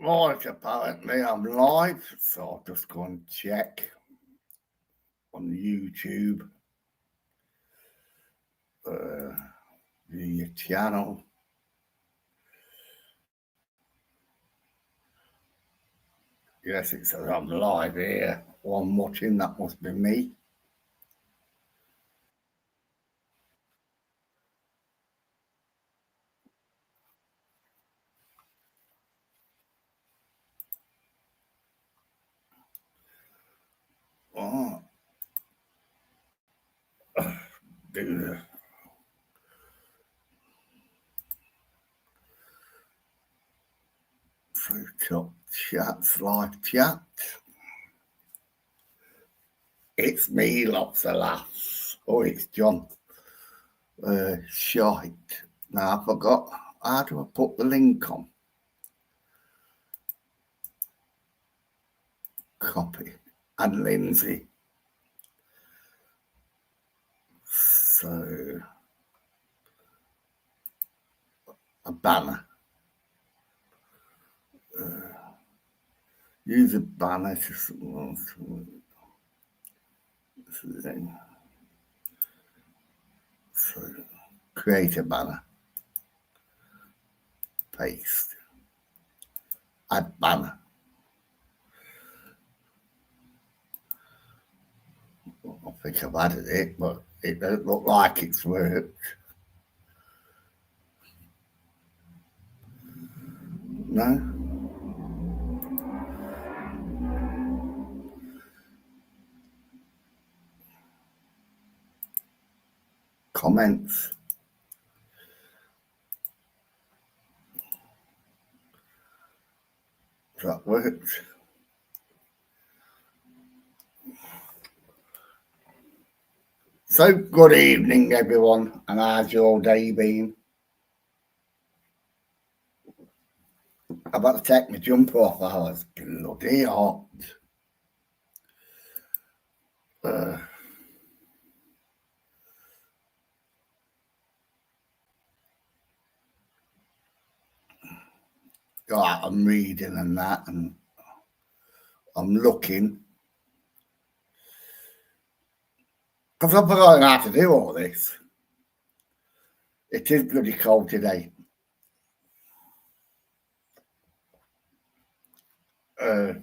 Right, apparently I'm live, so I'll just go and check on YouTube the channel. Yes, it says I'm live here. While I'm watching, that must be me. Oh, do the top chats, live chat. It's me, lots of laughs. Oh, it's John. Shite. Now I forgot. How do I put the link on? Copy. And Lindsay. So a banner. Use a banner to so create a banner. Paste. Add banner. I think I've added it, but it doesn't look like it's worked. No? Comments. That worked. So, good evening, everyone, and how's your day been? I'm about to take my jumper off. I was bloody hot. I'm reading and that, and I'm looking. Because I've forgotten how to do all this. It is bloody cold today. I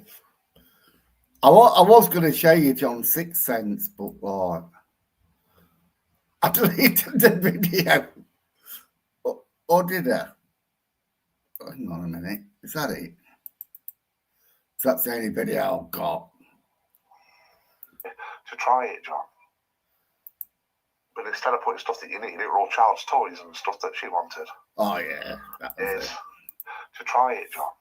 was going to show you John 6 cents, but I deleted the video. Or did I? Hang on a minute. Is that it? That's the only video I've got. To try it, John. But instead of putting stuff that you needed, it were all child's toys and stuff that she wanted. Oh, yeah. That was it. To try it, John.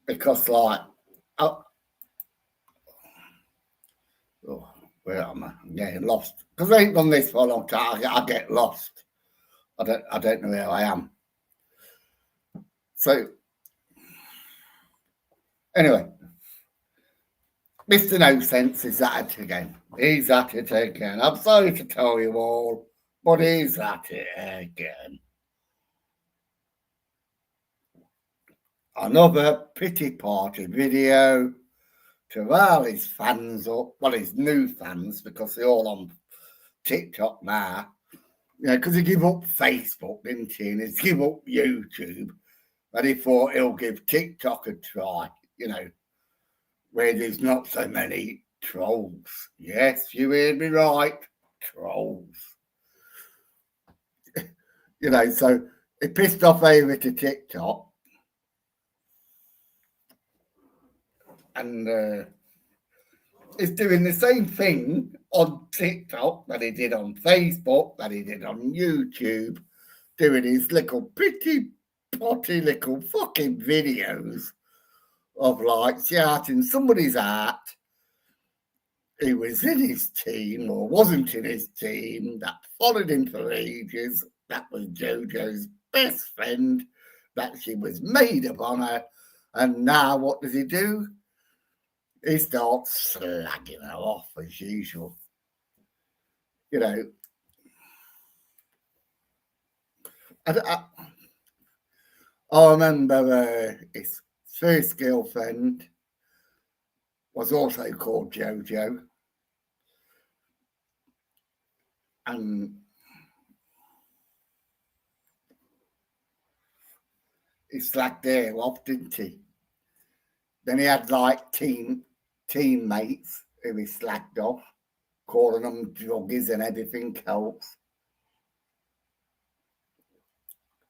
Because, like, oh, where am I? I'm getting lost. Because I ain't done this for a long time. I get lost. I don't know where I am. So, anyway, Mr. No Sense is at it again. He's at it again. I'm sorry to tell you all, but he's at it again. Another pity party video to rile his fans up. Well, his new fans, because they're all on TikTok now. You know, because he gave up Facebook, didn't he? And he's give up YouTube. And he thought he'll give TikTok a try, you know, where there's not so many trolls. Yes, you heard me right. Trolls. You know, so he pissed off over to TikTok. And he's doing the same thing on TikTok that he did on Facebook, that he did on YouTube, doing his little pretty potty little fucking videos of like shouting somebody's at who was in his team or wasn't in his team, that followed him for ages, that was Jojo's best friend, that she was maid of honour, and now what does he do? He starts slagging her off as usual. You know, I remember his first girlfriend was also called Jojo. And he slagged her off, didn't he? Then he had like teammates who he slagged off, calling them druggies and everything else.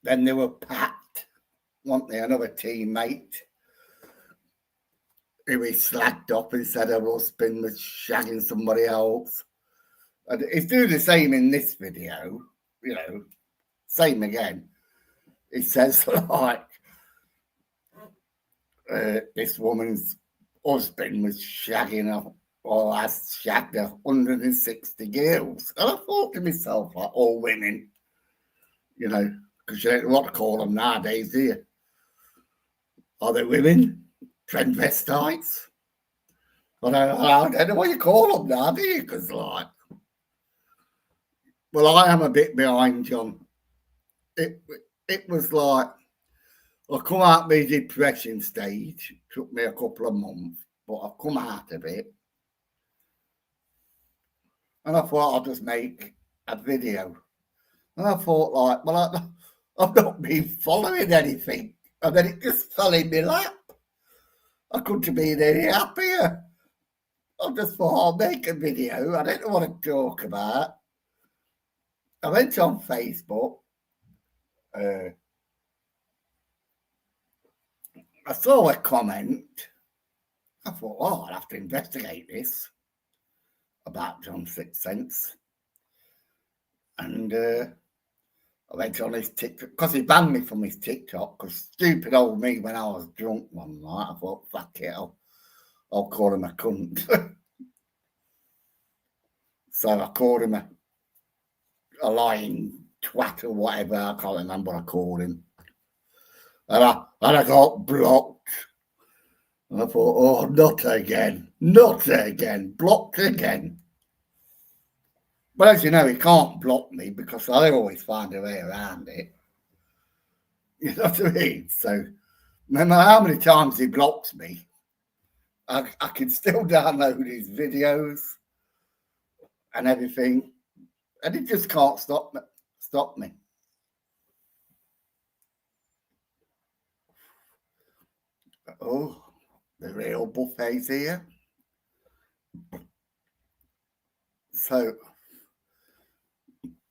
Then they were packed, weren't they? Another teammate who he slagged off and said her husband was shagging somebody else. And he's doing the same in this video, you know, same again. He says, like, this woman's husband was shagging her, or has shagged her 160 girls. And I thought to myself, like, all women, you know, because you don't know what to call them nowadays, do you? Are they women? Transvestites? I don't know what you call them now, do you? Because, like, well, I am a bit behind, John. It was like, I come out of my depression stage. Took me a couple of months, but I've come out of it. And I thought I'd just make a video. And I thought, like, well, I've not been following anything. And then it just fell in my lap. I couldn't have been any happier. I just thought I'll make a video. I don't know what to talk about. I went on Facebook. I saw a comment. I thought, oh, I'll have to investigate this about John's Sixth Sense. And I went on his TikTok, because he banned me from his TikTok, because stupid old me, when I was drunk one night, I thought, fuck it, I'll call him a cunt. So I called him a lying twat or whatever, I can't remember what I called him. And I got blocked. And I thought, oh, not again, blocked again. But as you know, he can't block me because I always find a way around it. You know what I mean? So no matter how many times he blocks me, I can still download his videos and everything. And he just can't stop me. Oh, the real buffet's here. So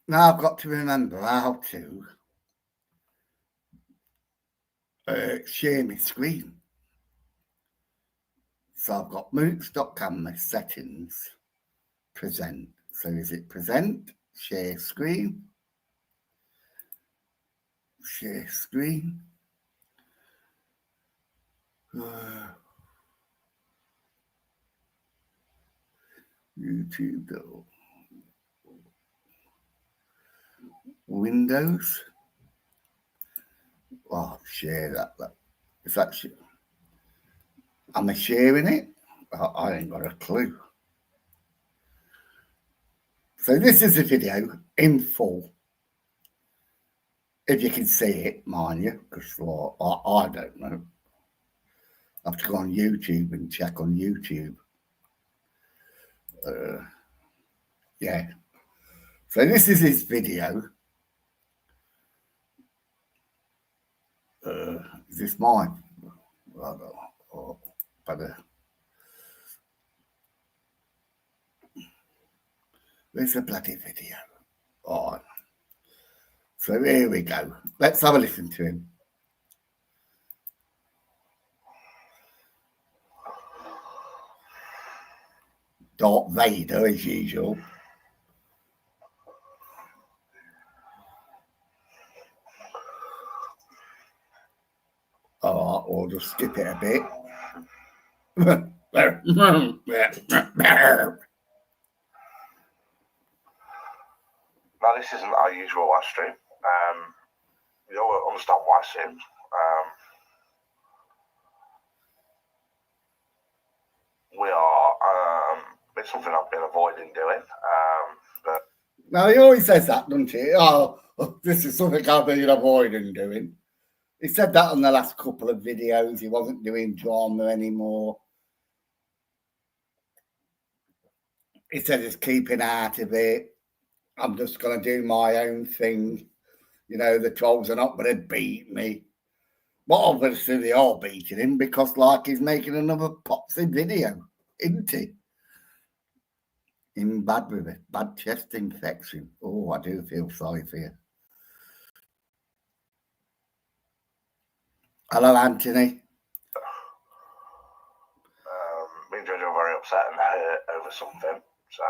now I've got to remember how to share my screen. So I've got moots.camera settings, present. So is it present, share screen, YouTube though. Windows. Oh, share that. Is that share? Am I sharing it? I ain't got a clue. So this is a video in full. If you can see it, mind you, because I don't know. I have to go on YouTube and check on YouTube. Yeah. So this is his video. Is this mine? Where's the bloody video? Oh. So here we go. Let's have a listen to him. Darth Vader, as usual. All right, we'll just skip it a bit. Now, this isn't our usual live stream. You'll understand why soon. We are, it's something I've been avoiding doing. But now, he always says that, doesn't he? Oh, this is something I've been avoiding doing. He said that on the last couple of videos. He wasn't doing drama anymore. He said he's keeping out of it. I'm just going to do my own thing. You know, the trolls are not going to beat me. But obviously they are beating him because, like, he's making another Popsy video, isn't he? In bad with it, bad chest infection. Oh, I do feel sorry for you. Hello, Anthony. Me and Jojo are very upset and hurt over something. So,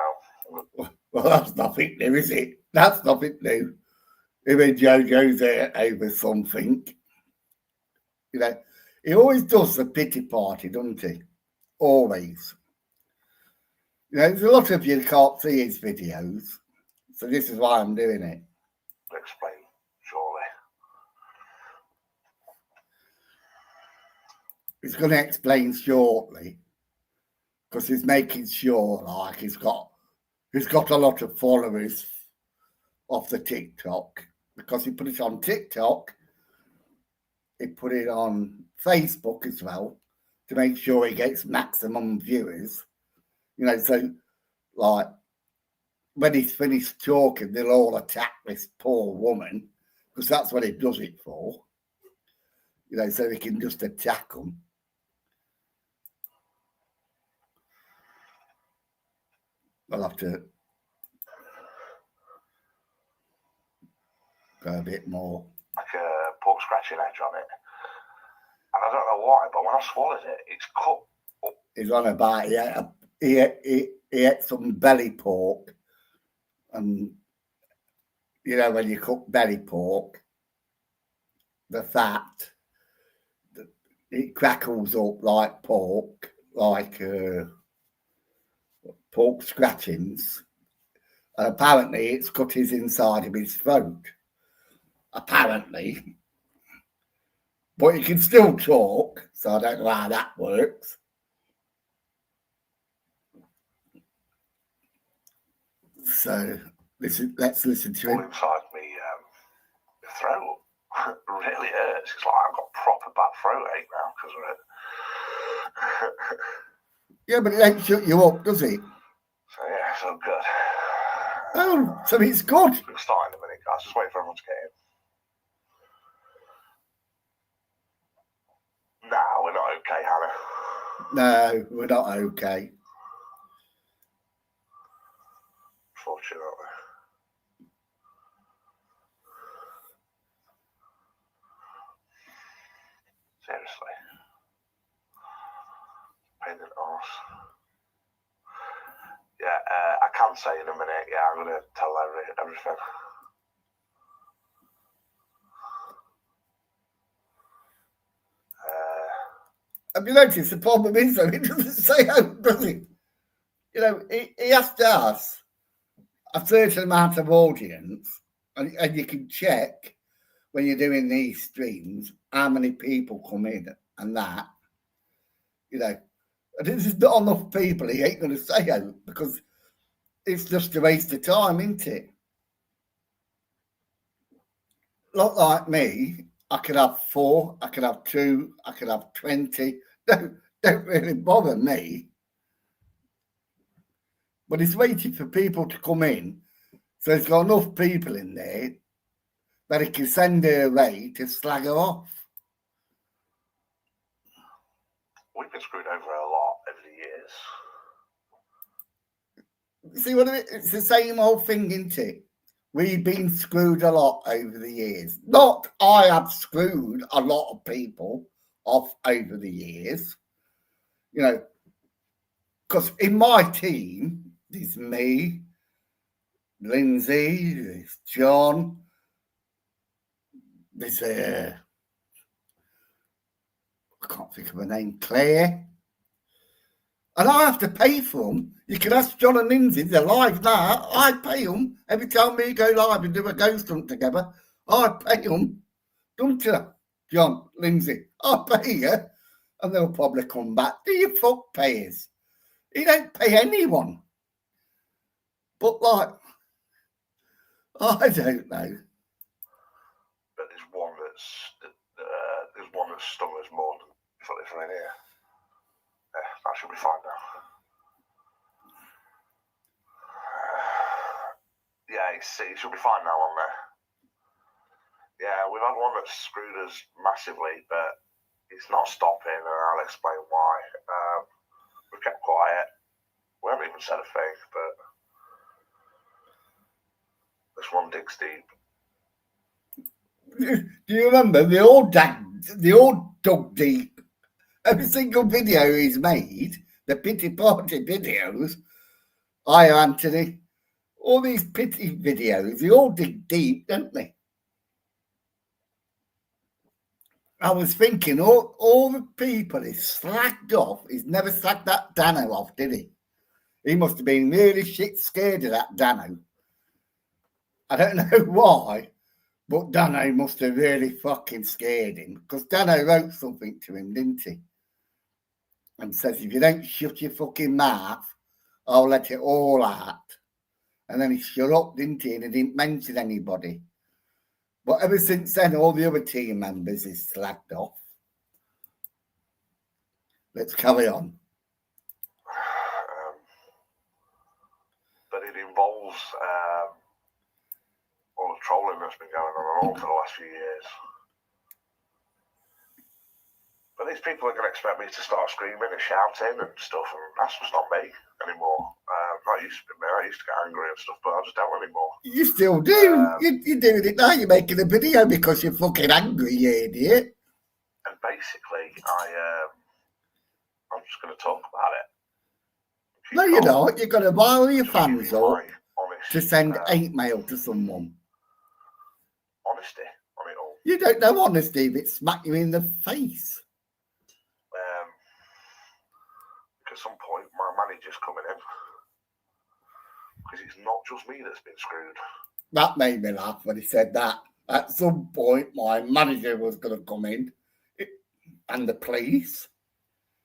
well, that's nothing new, is it? That's nothing new. Even Jojo's there over something. You know, he always does the pity party, doesn't he? Always. You know, there's a lot of you that can't see his videos, so this is why I'm doing it. Explain, surely. He's going to explain shortly because he's making sure, like, he's got a lot of followers off the TikTok because he put it on TikTok. He put it on Facebook as well to make sure he gets maximum viewers. You know, so like when he's finished talking, they'll all attack this poor woman because that's what he does it for. You know, so he can just attack them. I'll have to go a bit more. Like a pork scratching edge on it. And I don't know why, but when I swallowed it, it's cut up. He's on about, he ate some belly pork. And, you know, when you cook belly pork, the fat, it crackles up like pork, like pork scratchings. And apparently it's cut his inside of his throat. Apparently. But he can still talk, so I don't know how that works. So let's listen to him. Inside me throat really hurts. It's like I've got proper bad throat ache now because of it. Yeah, but it ain't shut you up, does it? So yeah, so good. Oh, so it's good. We'll start in a minute, guys. Just wait for everyone to get in. No, we're not okay, Hannah. No, we're not okay. Fortunately. Seriously. Pain in the arse. Yeah, I can say in a minute, yeah, I'm going to tell everything. Have you noticed the problem is, though, it doesn't say how, does it? You know, he has to ask a certain amount of audience, and you can check when you're doing these streams how many people come in and that. You know, and if there's not enough people, he ain't going to say out because it's just a waste of time, isn't it? Not like me. I could have 4, I could have 2, I could have 20. Don't really bother me. But he's waiting for people to come in. So he's got enough people in there that he can send her away to slag her off. We've been screwed over a lot over the years. See what I mean? It's the same old thing, isn't it? We've been screwed a lot over the years. Not I have screwed a lot of people off over the years. You know, because in my team, there's me, Lindsay, there's John, there's I can't think of her name, Claire. And I have to pay for them. You can ask John and Lindsay, they're live now. I pay them every time we go live and do a ghost hunt together. I pay them, don't you, John, Lindsay? I pay you. And they'll probably come back. Do you fuck payers? You don't pay anyone. But, like, I don't know. But there's one that's has stung us more than if we're in here. Yeah, that should be fine now. Yeah, it should be fine now on there. Yeah, we've had one that's screwed us massively, but it's not stopping, and I'll explain why. We've kept quiet. We haven't even said a thing, but this one digs deep. Do you remember they all dug deep? Every single video he's made, the pity party videos, hi Anthony, all these pity videos, they all dig deep, don't they? I was thinking, all the people he's slagged off, he's never slagged that Dano off, did he? He must have been really shit scared of that Dano. I don't know why, but Dano must have really fucking scared him, because Dano wrote something to him, didn't he? And says, if you don't shut your fucking mouth, I'll let it all out. And then he shut up, didn't he? And he didn't mention anybody. But ever since then, all the other team members is slagged off. Let's carry on. But it involves all the trolling that's been going on for the last few years. But these people are going to expect me to start screaming and shouting and stuff, and that's just not me anymore. I used to be me. I used to get angry and stuff, but I just don't anymore. You still do. You're doing it now. You're making a video because you're fucking angry, you idiot. And basically, I'm just going to talk about it. No, you're not. You're going to rile your fans up honest, to send hate mail to someone. Honesty on it all. You don't know honesty if it smack you in the face. At some point, my manager's coming in. Because it's not just me that's been screwed. That made me laugh when he said that. At some point, my manager was going to come in, and the police,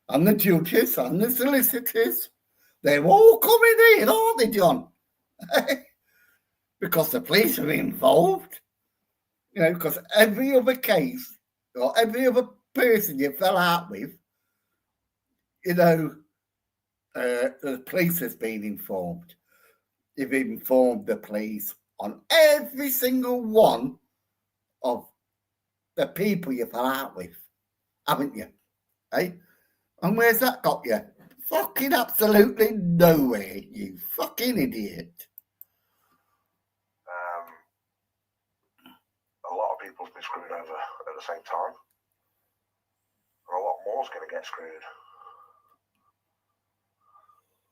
and the judges, and the solicitors. They're all coming in, aren't they, John? Because the police are involved. You know, because every other case, or every other person you fell out with, you know, the police has been informed. You've informed the police on every single one of the people you fell out with, haven't you? Eh? And where's that got you? Fucking absolutely nowhere, you fucking idiot. A lot of people's been screwed over at the same time. And a lot more's going to get screwed.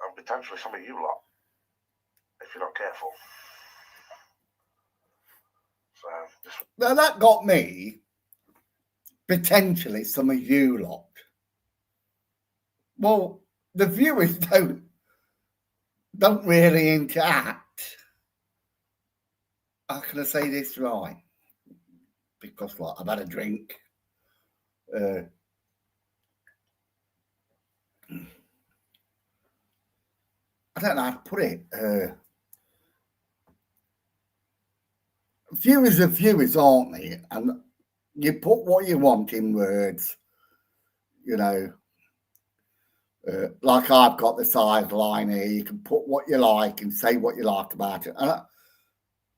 And potentially some of you lot, if you're not careful. So Now that got me, potentially some of you lot. Well, the viewers don't really interact. How can I say this right? Because what? I've had a drink. I don't know how to put it. Viewers are viewers, aren't they? And you put what you want in words, you know. Like I've got the sideline here, you can put what you like and say what you like about it. And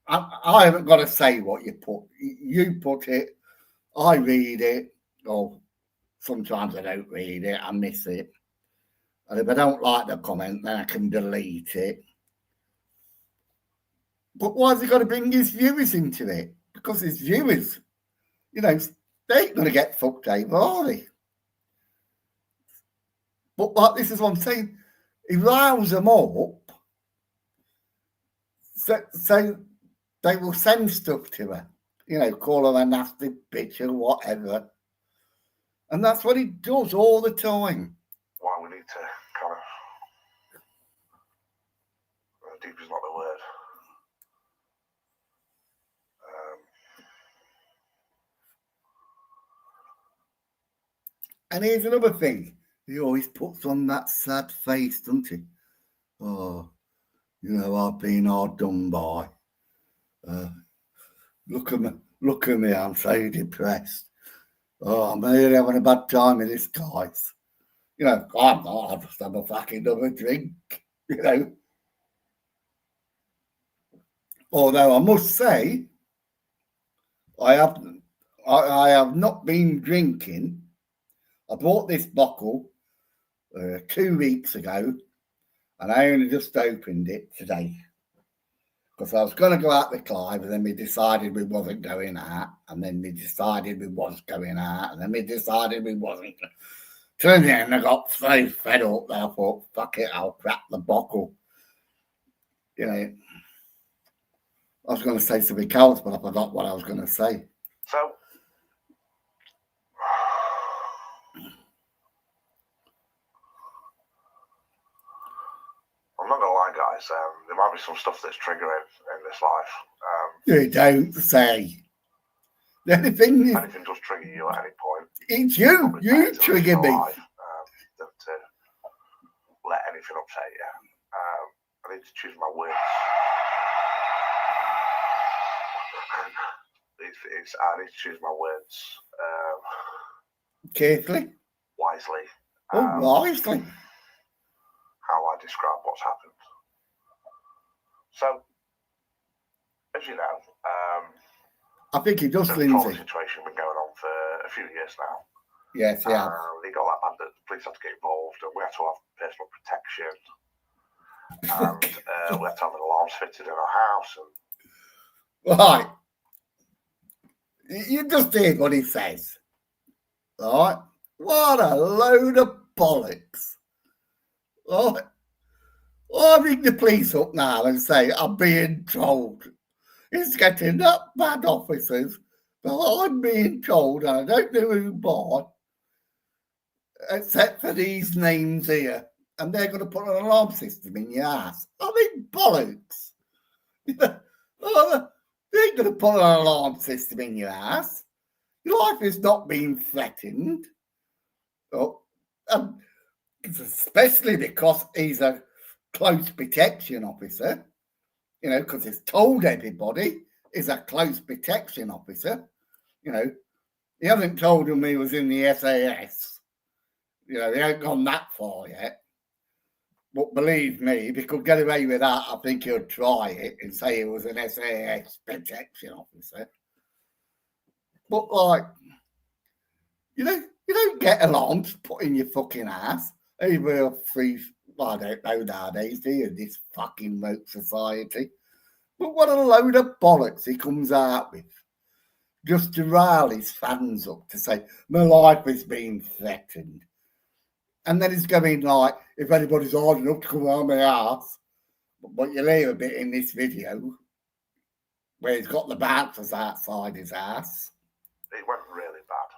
I haven't got to say what you put. You put it, I read it, or sometimes I don't read it, I miss it. And if I don't like the comment, then I can delete it. But why has he got to bring his viewers into it? Because his viewers, you know, they ain't going to get fucked over, are they? But like, this is what I'm saying. He riles them up, so they will send stuff to her, you know, call her a nasty bitch or whatever. And that's what he does all the time. why we need to kind of, deep is not the word. And here's another thing. He always puts on that sad face, doesn't he? Oh, you know, I've been hard done by. Look at me, I'm so depressed. Oh, I'm really having a bad time with this, guys. You know, I'm not. I just have a fucking another drink. You know. Although I must say, I have not been drinking. I bought this bottle 2 weeks ago, and I only just opened it today because I was going to go out with Clive, and then we decided we wasn't going out, and then we decided we was going out, and then we decided we wasn't. Turned in, I got so fed up that I thought, fuck it, I'll crack the bottle. You know, I was going to say something else, but I forgot what I was going to say. So, I'm not gonna lie, guys. There might be some stuff that's triggering in this life. You don't say. The only thing is, anything does trigger you at any point. It's you. You trigger me. Than to let anything upset you. I need to choose my words. I need to choose my words Carefully. wisely. Wisely. How I describe what's happened. So, as you know, I think it does, the Lindsay. situation been going on for a few years now. Yes, yeah. They got that bad that the police had to get involved, and we had to have personal protection, and we had to have an alarms fitted in our house. And right. You just hear what he says. Right? What a load of bollocks. Right? I ring the police up now and say, I'm being told. It's getting up bad, officers, but I'm being told, and I don't know who by, except for these names here, and they're going to put an alarm system in your ass. I mean, bollocks. They ain't going to put an alarm system in your ass. Your life is not being threatened. Oh, especially because he's a close protection officer, you know, because he's told everybody he's a close protection officer. You know, he hasn't told them he was in the SAS. You know, he ain't gone that far yet. But believe me, if he could get away with that, I think he'll try it and say he was an SAS protection officer. But, like, you know, you don't get alarms put in your fucking ass. Over free, I don't know nowadays, do you, this fucking woke society? But what a load of bollocks he comes out with. Just to rile his fans up to say, my life is being threatened. And then he's going like, if anybody's hard enough to come around my ass, but you'll hear a bit in this video where he's got the bouncers outside his ass. It went really bad.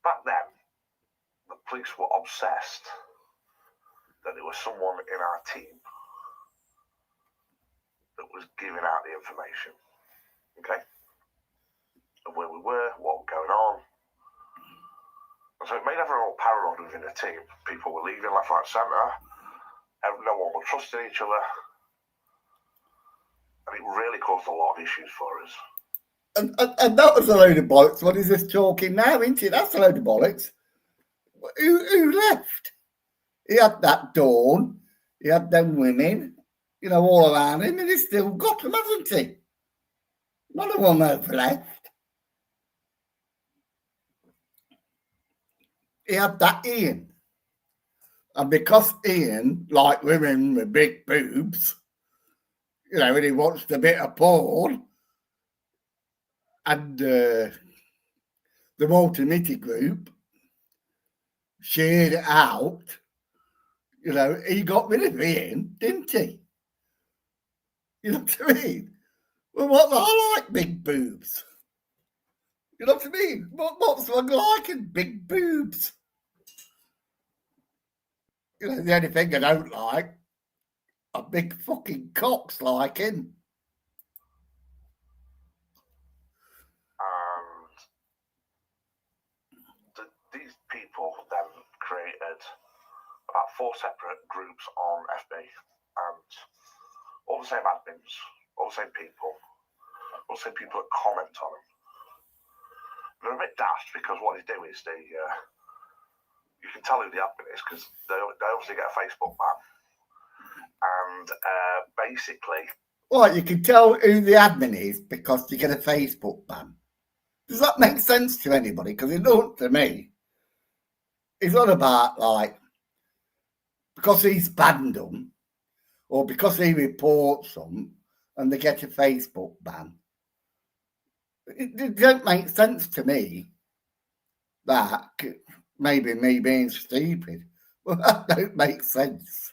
Back then, the police were obsessed that there was someone in our team that was giving out the information. Okay? Of where we were, what was going on. And so it made everyone paranoid within the team. People were leaving left, right, centre. No one was trusting each other. And it really caused a lot of issues for us. And that was a load of bollocks. What is this talking now, isn't it? That's a load of bollocks. Who left? He had that Dawn. He had them women, you know, all around him, and he's still got them, hasn't he? None of them have left. He had that Ian. And because Ian, like women with big boobs, you know, and he watched a bit of porn, and the multi group shared it out, you know, he got rid of Ian, didn't he? You know what I mean? Well, I like big boobs. You know what I mean? What's wrong liking big boobs? You know, the only thing I don't like are big fucking cocks like him. And these people then created about 4 separate groups on FB, and all the same admins, all the same people, all the same people that comment on them. They're a bit daft because what they do is you can tell who the admin is because they obviously get a Facebook ban. And basically... Well, you can tell who the admin is because you get a Facebook ban. Does that make sense to anybody? Because it don't to me. It's not about, like, because he's banned them or because he reports them and they get a Facebook ban. It don't make sense to me. That maybe me being stupid. Well, that don't make sense.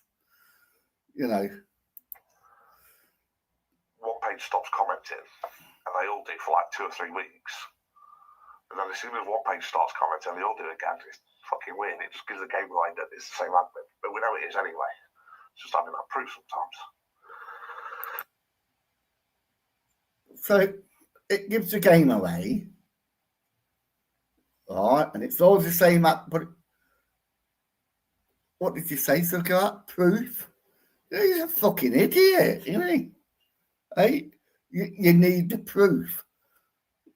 You know. One page stops commenting, and they all do for like 2 or 3 weeks. And then as soon as one page starts commenting, they all do it again. It's fucking weird. It just gives the game away that it's the same admin. But we know it is anyway. It's just having that proof sometimes. So it gives the game away. Right, and it's always the same app, but what did you say, so got proof? He's a fucking idiot, isn't he? Hey, you need the proof.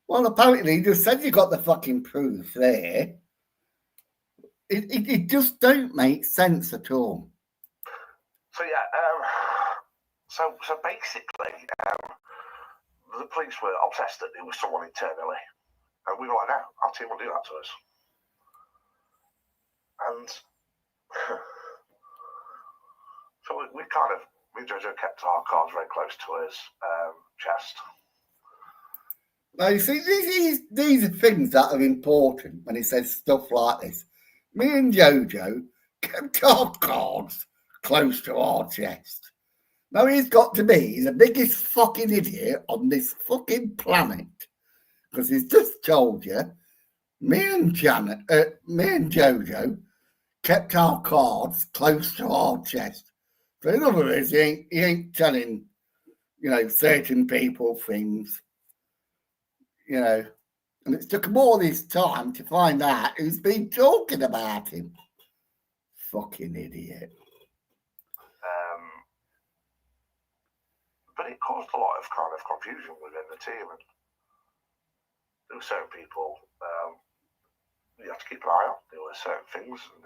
Well, apparently you just said you got the fucking proof there. It just don't make sense at all. So yeah, so basically, the police were obsessed that it was someone internally, and we were like, no, our team will do that to us. And so we kind of, me and Jojo kept our cards very close to his chest. Now, you see, these are things that are important when he says stuff like this. Me and Jojo kept our cards close to our chest. Now, he's got to be the biggest fucking idiot on this fucking planet because he's just told you me and Jojo kept our cards close to our chest. So in other words, he ain't telling, certain people things, and it took him all this time to find out who's been talking about him. Fucking idiot. But it caused a lot of kind of confusion within the team, and there were certain people you have to keep an eye on. There were certain things, and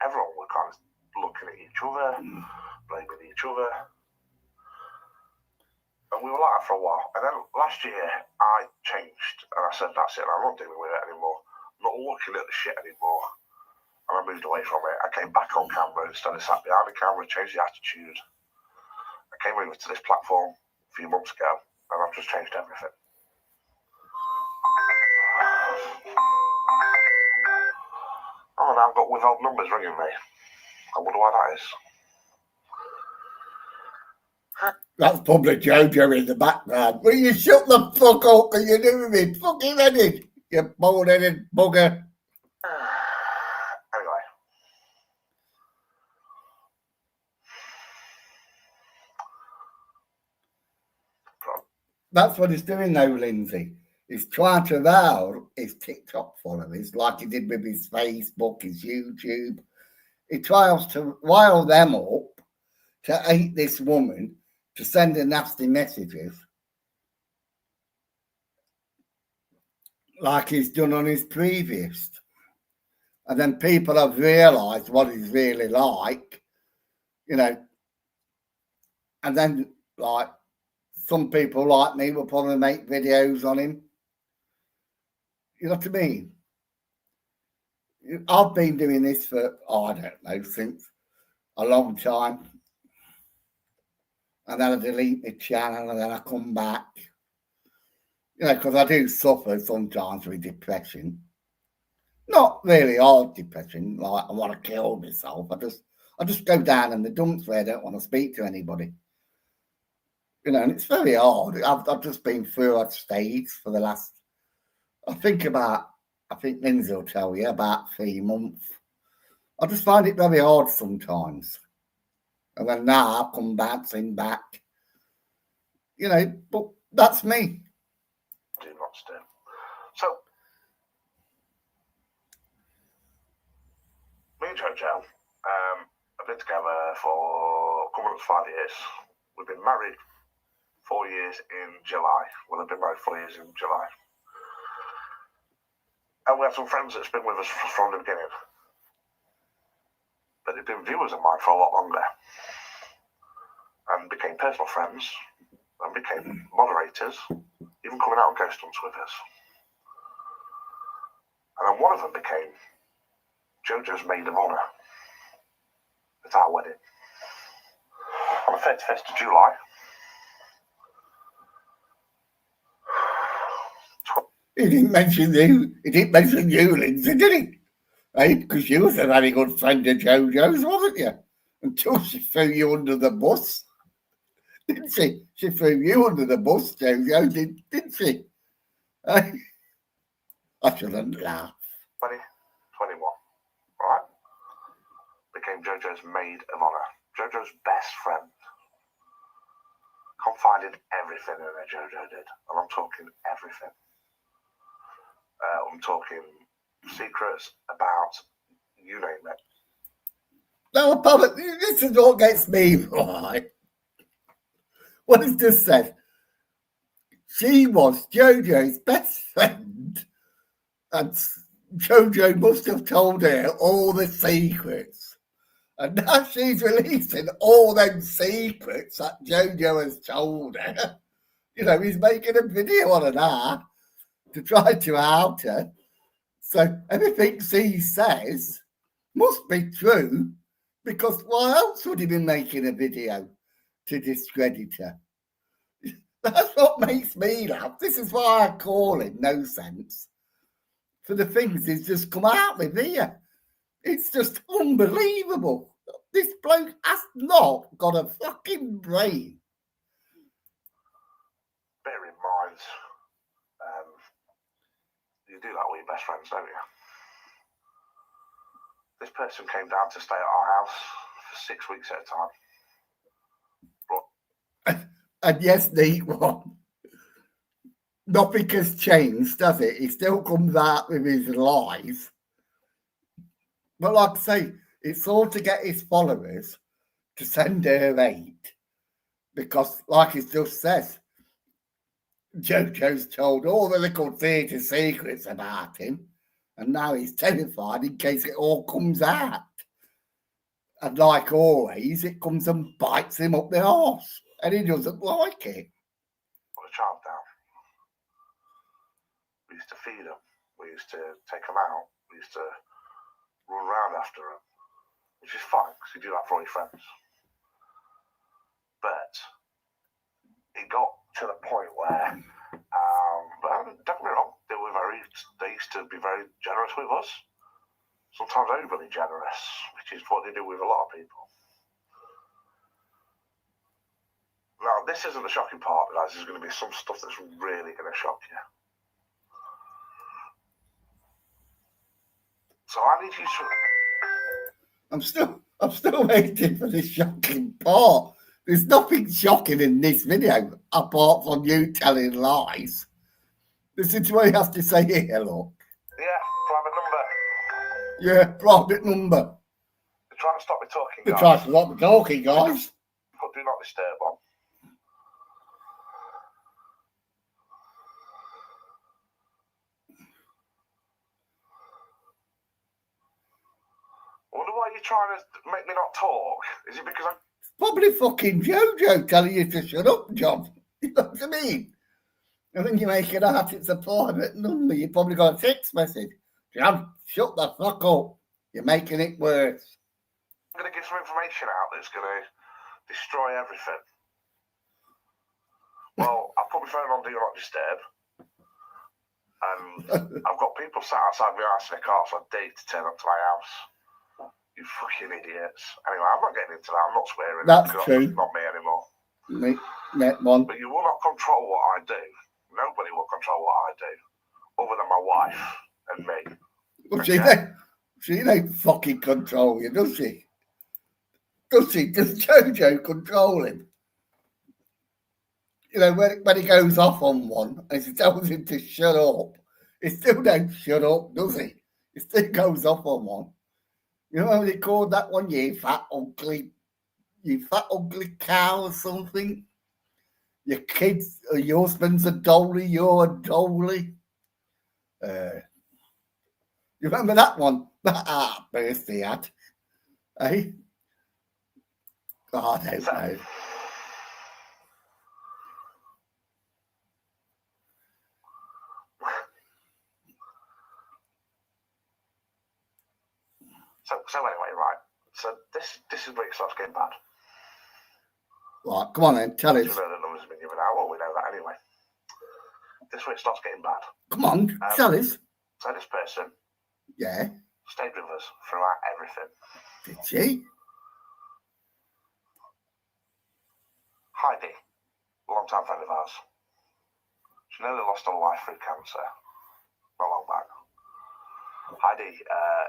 everyone were kind of looking at each other, blaming each other. And we were like that for a while. And then last year, I changed, and I said, that's it, I'm not dealing with it anymore. I'm not looking at the shit anymore. And I moved away from it. I came back on camera instead of sat behind the camera, changed the attitude. I came over to this platform a few months ago, and I've just changed everything. Oh, now I've got withheld numbers ringing me. I wonder why that is. That's probably Jojo in the background. Will you shut the fuck up and you're doing me fucking headed, you bald-headed bugger. Anyway. That's what he's doing now, Lindsay. He's trying to row his TikTok followers like he did with his Facebook, his YouTube. He tries to rile them up to hate this woman, to send her nasty messages like he's done on his previous. And then people have realised what he's really like, and then, like, some people like me will probably make videos on him. You know what I mean? I've been doing this for, I don't know, since a long time. And then I delete my channel and then I come back. Because I do suffer sometimes with depression. Not really hard depression, like I want to kill myself. I just go down in the dumps where I don't want to speak to anybody. And it's very hard. I've just been through a stage for the last, I think Lindsay will tell you, about 3 months. I just find it very hard sometimes. And then now I come bouncing back. But that's me. Do not stir. So, me and Jojo have been together for coming up to 5 years. We've been married 4 years in July. We'll have been married 4 years in July. And we have some friends that's been with us from the beginning. But they've been viewers of mine for a lot longer. And became personal friends. And became moderators. Even coming out on ghost hunts with us. And then one of them became Jojo's maid of honour at our wedding. On the 31st of July. He didn't mention you. He didn't mention you, Lindsay, did he? Hey, because you was a very good friend of Jojo's, wasn't you? Until she threw you under the bus. Didn't she? She threw you under the bus, Jojo, didn't she? Hey? I shouldn't laugh. 2021, right? Became Jojo's maid of honour. Jojo's best friend. Confided everything in her, Jojo did. And I'm talking everything. I'm talking secrets about you name it. No, Papa, this is what gets me right. What it just said. She was Jojo's best friend, and Jojo must have told her all the secrets. And now she's releasing all them secrets that Jojo has told her. You know, he's making a video on that to try to out her. So everything she says must be true, because why else would he be making a video to discredit her? That's what makes me laugh. This is why I call him No Sense, for the things he's just come out with here. It's just unbelievable. This bloke has not got a fucking brain. Bear in mind, you do that with your best friends, don't you? This person came down to stay at our house for 6 weeks at a time. And yes, Nate, one. Nothing has changed, does it? He still comes out with his lies. But like I say, it's all to get his followers to send her hate. Because, like it just says, Jojo's told all the little theatre secrets about him, and now he's terrified in case it all comes out. And like always, it comes and bites him up the arse, and he doesn't like it. Put a child down. We used to feed him. We used to take him out. We used to run around after him, which is fine because you do that for all your friends. But it got to the point where, don't get me wrong, they used to be very generous with us. Sometimes overly generous, which is what they do with a lot of people. Now, this isn't the shocking part, guys. There's going to be some stuff that's really going to shock you. So I need you to... I'm still waiting for the shocking part. There's nothing shocking in this video apart from you telling lies. This is what you have to say here, look. Yeah, private number. Yeah, private number. They're trying to stop me talking, They're guys. trying to stop me talking, guys. Put do not disturb on. I wonder why you're trying to make me not talk. Is it because I'm... Probably fucking Jojo telling you to shut up, John. You know what I mean? I think you make it out it's a private number. You probably got a text message. John, shut the fuck up. You're making it worse. I'm going to give some information out that's going to destroy everything. Well, I put my phone on Do Not Disturb. And I've got people sat outside my house in a car, so I dare to turn up to my house. You fucking idiots. Anyway, I'm not getting into that. I'm not swearing. That's true. That's not me anymore. Net one. But you will not control what I do. Nobody will control what I do, other than my wife and me. Well, Okay? she don't fucking control you, does she? Does she? Does Jojo control him? You know, when he goes off on one and she tells him to shut up, he still don't shut up, does he? He still goes off on one. You know how they called that one, you fat ugly cow or something? Your kids, your husband's a dolly, you're a dolly. You remember that one? That outburst he had, eh? Oh, I don't know. So anyway, right. So this is where it starts getting bad. Right, come on then, tell us. We know the numbers have been given out. Well, we know that anyway. This is where it starts getting bad. Come on, tell us. So this person, yeah, stayed with us throughout everything. Did she? Heidi, long-time friend of ours. She nearly lost her life through cancer not long back. Heidi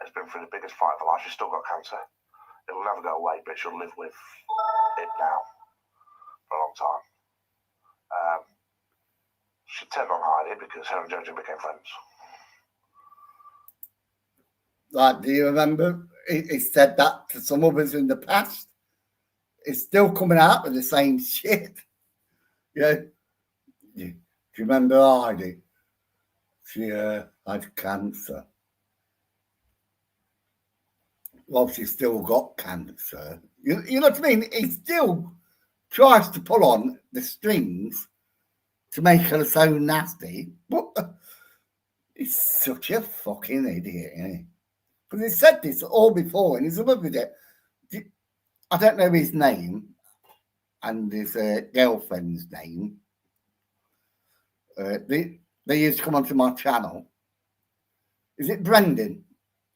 has been through the biggest fight of her life. She's still got cancer. It will never go away, but she'll live with it now for a long time. She turned on Heidi because her and Jojo became friends. Like, do you remember he said that to some of us in the past? It's still coming out with the same shit. Yeah. Do you remember Heidi? She had cancer. Well, she's still got cancer. You know what I mean? He still tries to pull on the strings to make her so nasty. But he's such a fucking idiot, isn't he? Because he said this all before, and he's a lovely it. I don't know his name and his girlfriend's name. They used to come onto my channel. Is it Brendan?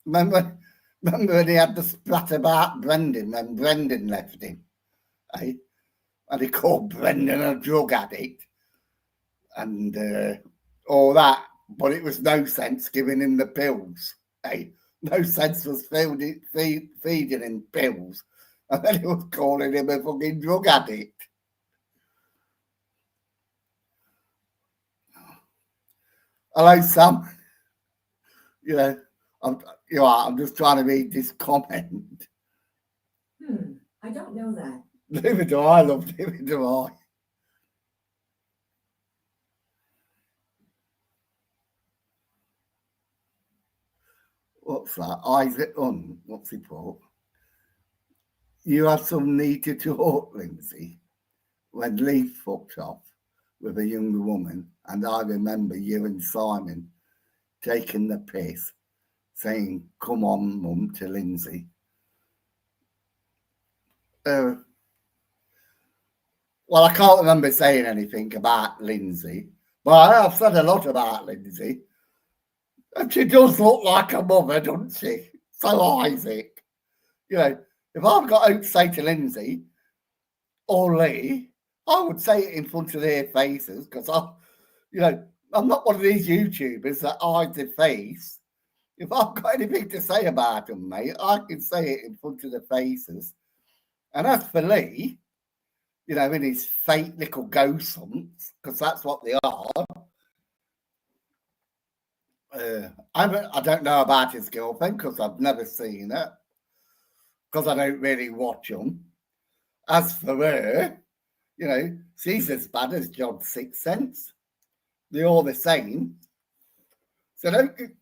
Remember when he had the splat about Brendan when Brendan left him? Eh? And he called Brendan a drug addict and all that. But it was no sense giving him the pills. Eh? No sense was feeding him pills. And then he was calling him a fucking drug addict. Hello, Sam. I'm just trying to read this comment. I don't know that. Neither do I, love. Neither do I. What's that? Isaac what's he for? You have some need to talk, Lindsay. When Lee fucked off with a younger woman, and I remember you and Simon taking the piss, saying, "Come on, Mum," to Lindsay. Well, I can't remember saying anything about Lindsay, but I have said a lot about Lindsay. And she does look like a mother, doesn't she? So Isaac, if I've got to say to Lindsay or Lee, I would say it in front of their faces because I'm not one of these YouTubers that hide their face. If I've got anything to say about them, mate, I can say it in front of the faces. And as for Lee, in his fake little ghost hunts, because that's what they are. I don't know about his girlfriend because I've never seen it, because I don't really watch them. As for her, she's as bad as John's Sixth Sense. They're all the same. So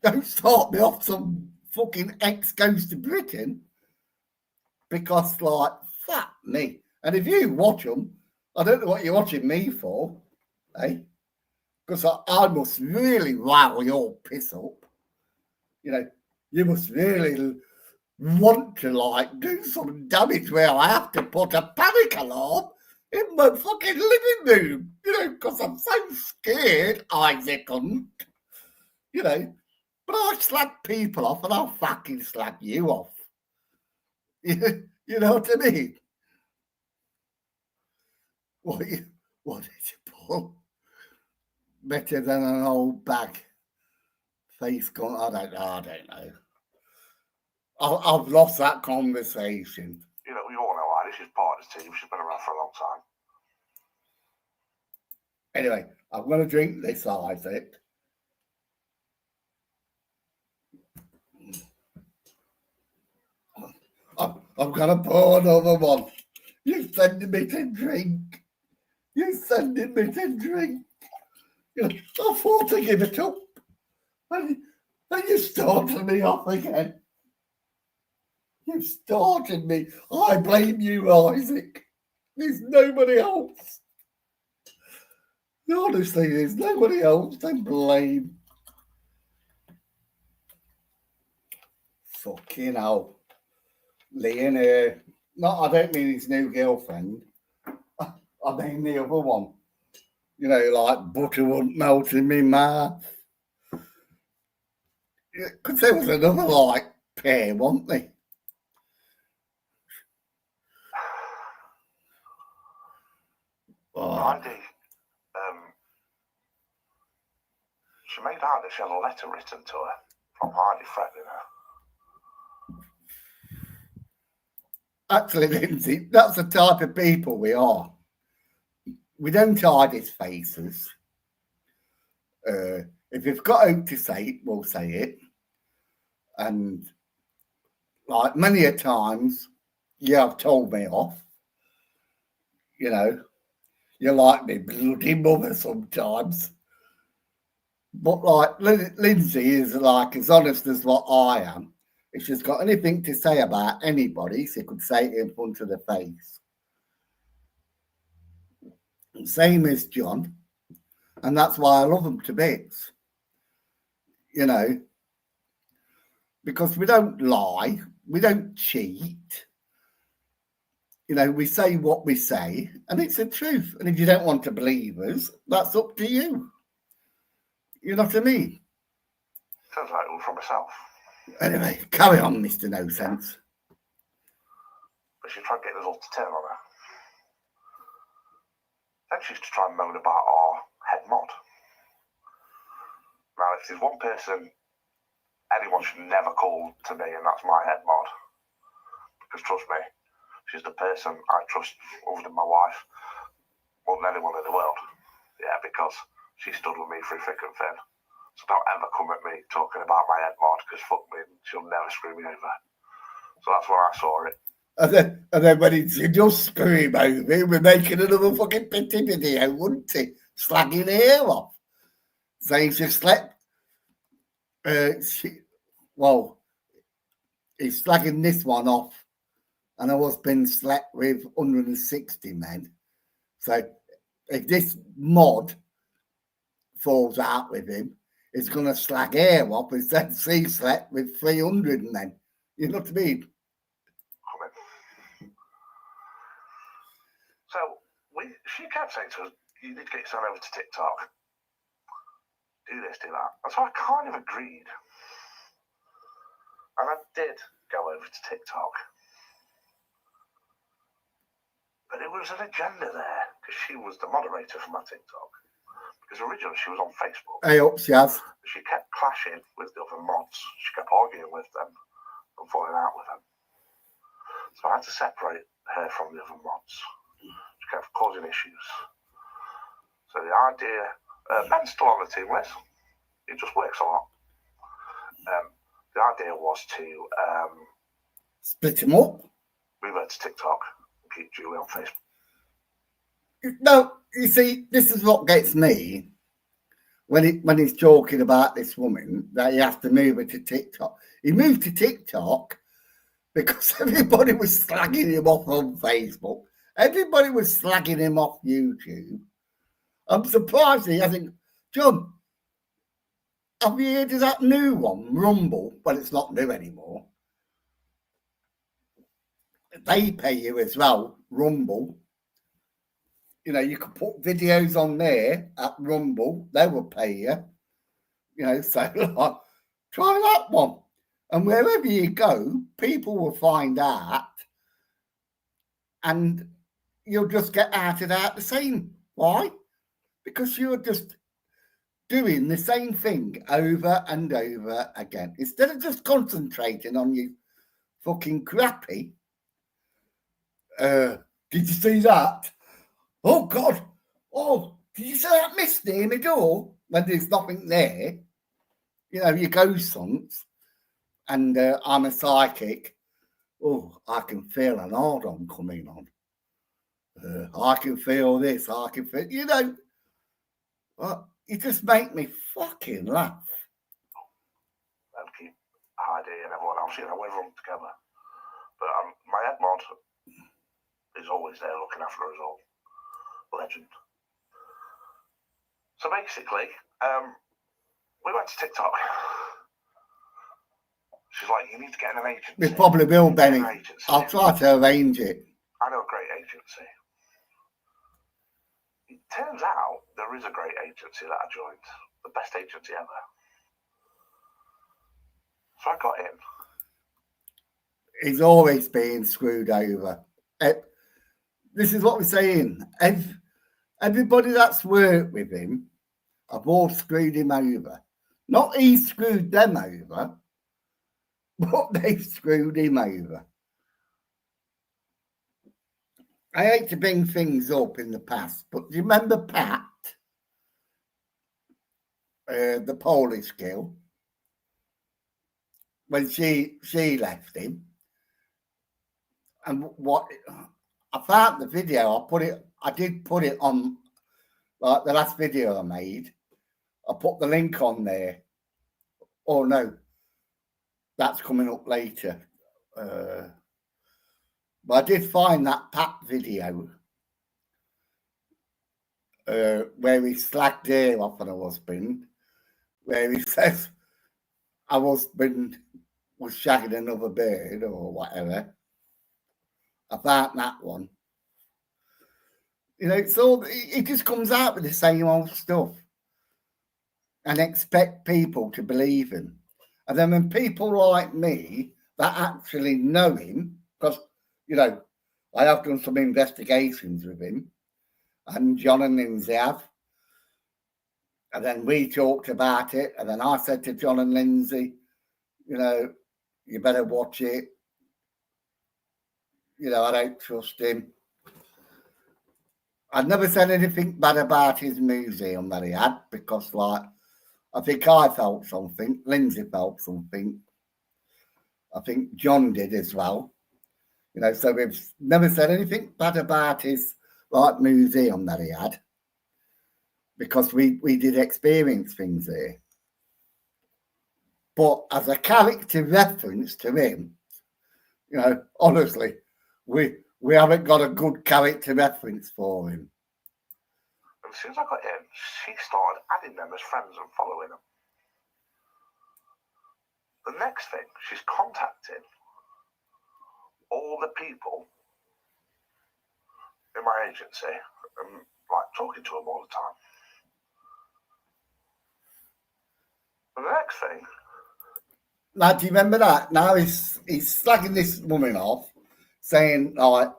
don't start me off some fucking ex-ghost of Britain, because, fuck me. And if you watch them, I don't know what you're watching me for, eh? Because I must really rile your piss up. You must really want to, do some damage where I have to put a panic alarm in my fucking living room, because I'm so scared, Isaac, but I slap people off and I'll fucking slap you off. You know what I mean? What did you pull? Better than an old bag. Face gone. I don't know. I've lost that conversation. You all know why. This is part of the team. She's been around for a long time. Anyway, I'm going to drink this, Isaac. I'm going to pour another one. You're sending me to drink. You're sending me to drink. You know, I thought to give it up. And you started me off again. You started me. I blame you, Isaac. There's nobody else. Honestly, there's nobody else to blame. Fucking hell. Leon, no, I don't mean his new girlfriend. I mean the other one. You know, like butter wouldn't melt in me mouth. Because there was another, like, pair, wasn't there? Oh. Heidi, she made out that she had a letter written to her from Heidi threatening her. Actually, Lindsay, that's the type of people we are. We don't hide his faces. If we've got out to say it, we'll say it. And like many a times, you have told me off. You know, you're like me bloody mother sometimes. But like Lindsay is like as honest as what I am. If she's got anything to say about anybody, she could say it in front of the face. Same as John. And that's why I love him to bits. You know, because we don't lie, we don't cheat. You know, we say what we say, and it's the truth. And if you don't want to believe us, that's up to you. You know what I mean? Sounds like all from herself. Anyway, carry on, Mr. No Sense. But she tried getting us all to turn on her. Then she used to try and moan about our head mod. Now, if there's one person anyone should never call to me, and that's my head mod. Because trust me, she's the person I trust other than my wife more than anyone in the world. Yeah, because she stood with me through thick and thin. So don't ever come at me talking about my head mod, because fuck me, she'll never screw me over. So that's when I saw it. And then when he'd just scream over, he would make another fucking pity video, wouldn't he? Slagging her hair off. Saying she slept. He's slagging this one off, and I was been slept with 160 men. So if this mod falls out with him, it's going to slag her off and said she slept with 300 men. You know what I mean? So she kept saying to us, you need to get your son over to TikTok. Do this, do that. And so I kind of agreed. And I did go over to TikTok. But there was an agenda there, because she was the moderator for my TikTok. Because originally she was on Facebook. Hey up, Shaz. She kept clashing with the other mods. She kept arguing with them and falling out with them. So I had to separate her from the other mods. She kept causing issues. So the idea... Ben's still on the team list. It just works a lot. The idea was to split him up. Move her to TikTok and keep Julie on Facebook. No, you see, this is what gets me when he's talking about this woman that he has to move her to TikTok. He moved to TikTok because everybody was slagging him off on Facebook. Everybody was slagging him off YouTube. I'm surprised he hasn't. John, have you heard of that new one, Rumble? Well, it's not new anymore. They pay you as well, Rumble. You know, you can put videos on there at Rumble. They will pay you. You know, so like, try that one. And wherever you go, people will find out and you'll just get outed out the same. Why? Because you're just doing the same thing over and over again. Instead of just concentrating on you fucking crappy. Did you see that? Oh, God. Oh, did you see that mist near my door? When there's nothing there. You know, you ghost hunts. And I'm a psychic. Oh, I can feel an hard-on coming on. I can feel this, I can feel, you know, you just make me fucking laugh. And keep Heidi and everyone else, you know, everyone together. But my head mod is always there looking after us all. Legend. So basically, we went to TikTok. She's like, you need to get an agency. We probably will, Benny. I'll try to arrange it. I know a great agency. It turns out there is a great agency that I joined. The best agency ever. So I got in. He's always being screwed over. This is what we're saying. Everybody that's worked with him have all screwed him over. Not he screwed them over, but they screwed him over. I hate to bring things up in the past, but do you remember Pat, the Polish girl, when she left him? And what I found the video, I did put it on, like the last video I made. I put the link on there. Oh no, that's coming up later. But I did find that Pat video where he slagged her off on her husband, where he says her husband was shagging another bird or whatever. I found that one. You know, it's all, it just comes out with the same old stuff and expect people to believe him. And then when people like me that actually know him, because, you know, I have done some investigations with him, and John and Lindsay have. And then we talked about it, and then I said to John and Lindsay, you know, you better watch it. You know, I don't trust him. I'd never said anything bad about his museum that he had, because, like, I think I felt something, Lindsay felt something. I think John did as well. You know, so we've never said anything bad about his, like, museum that he had, because we did experience things there. But as a character reference to him, you know, honestly, we haven't got a good character reference for him. And as soon as I got in, she started adding them as friends and following them. The next thing, she's contacting all the people in my agency and, like, talking to them all the time. And the next thing. Now, do you remember that? Now he's slagging this woman off, saying, like,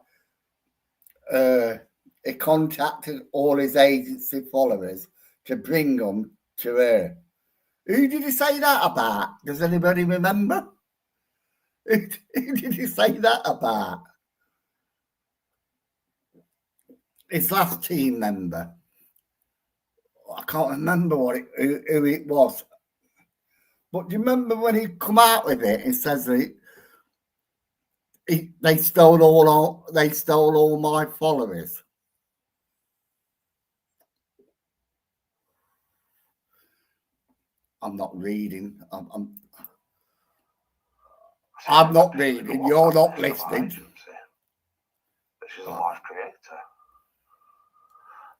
he contacted all his agency followers to bring them to her. Who did he say that about? Does anybody remember? Who did he say that about? His last team member. I can't remember who it was. But do you remember when he come out with it? It says that they stole all my followers. I'm not reading. I'm not reading. You're not listening. She's a life creator.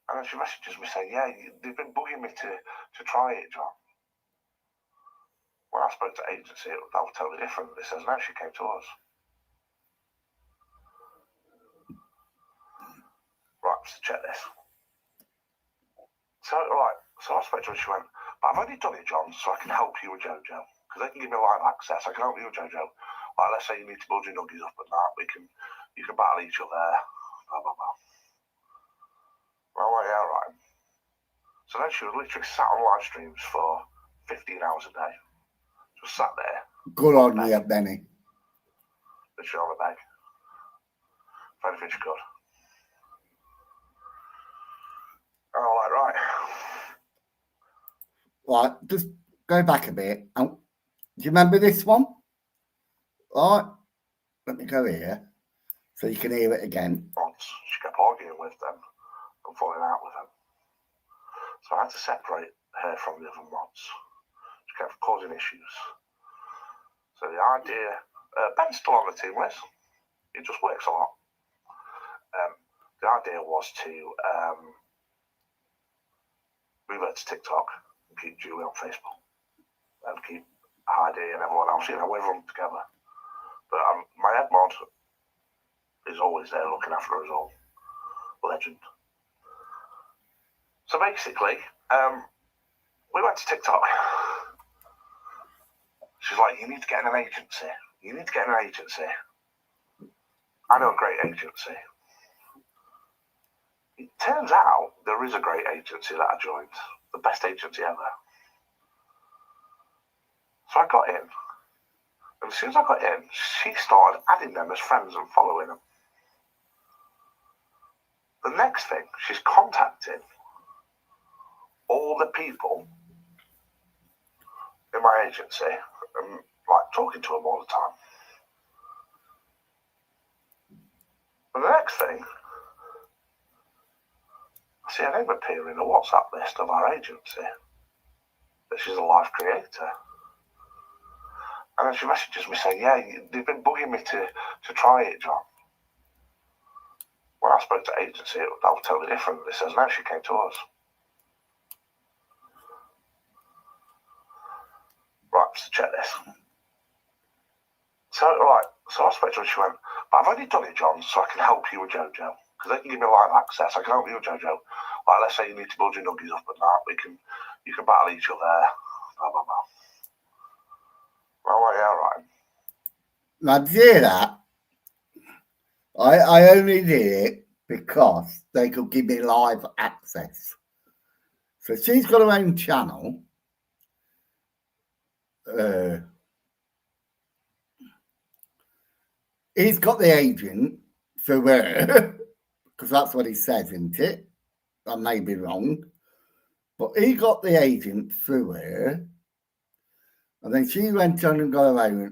And then she messages me saying, yeah, they've been bugging me to try it, John. When I spoke to agency, that was totally different. They says, no, she came to us. Right, so check this. So I spoke to her and she went, but I've only done it, John, so I can help you with Jojo. Because they can give me live access. I can help you with Jojo. Like, let's say you need to build your nuggies up and that. You can battle each other. Blah, blah, blah. Well, yeah, right. So then she was literally sat on live streams for 15 hours a day. Just sat there. Good on you, Benny. Literally on the bed. For anything she could. And I'm like, right. Right, just go back a bit. Do you remember this one? Right, let me go here so you can hear it again. Once she kept kept arguing with them and falling out with them. So I had to separate her from the other mods. She kept causing issues. So the idea, Ben's still on the team list. It just works a lot. The idea was to move her to TikTok and keep Julie on Facebook and keep Heidi and everyone else, you know, everyone together. But my head mod is always there looking after us all. Legend. So basically, we went to TikTok. She's like, you need to get in an agency. You need to get in an agency. I know a great agency. It turns out there is a great agency that I joined. The best agency ever. So I got in. And as soon as I got in, she started adding them as friends and following them. The next thing, she's contacting all the people in my agency and like talking to them all the time. And the next thing, I see her name appear in a WhatsApp list of our agency that she's a live creator. And then she messages me saying, yeah, they've been bugging me to try it, John. When I spoke to agency, that was totally different. They says, no, she came to us. Right, so check this. So I spoke to her and she went, but I've already done it, John, so I can help you with JoJo. Because they can give me live access. I can help you with JoJo. Like, let's say you need to build your nuggies up at night. You can battle each other. Blah, blah, blah. Well, yeah, right. Now, do you hear that? I only did it because they could give me live access. So she's got her own channel. He's got the agent through her, because that's what he says, isn't it? I may be wrong. But he got the agent through her. And then she went on and got her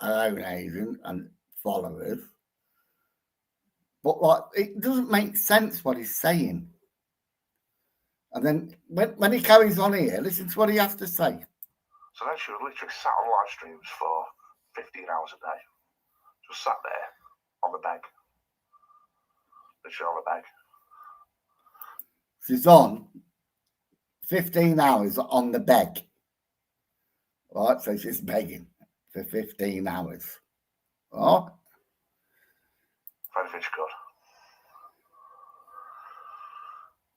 own agent and followers. But like, it doesn't make sense what he's saying. And then when he carries on here, listen to what he has to say. So then she was literally sat on live streams for 15 hours a day. Just sat there on the bed. Literally on the bed. She's on 15 hours on the bed. Right, so she's begging for 15 hours. Right? For anything she could.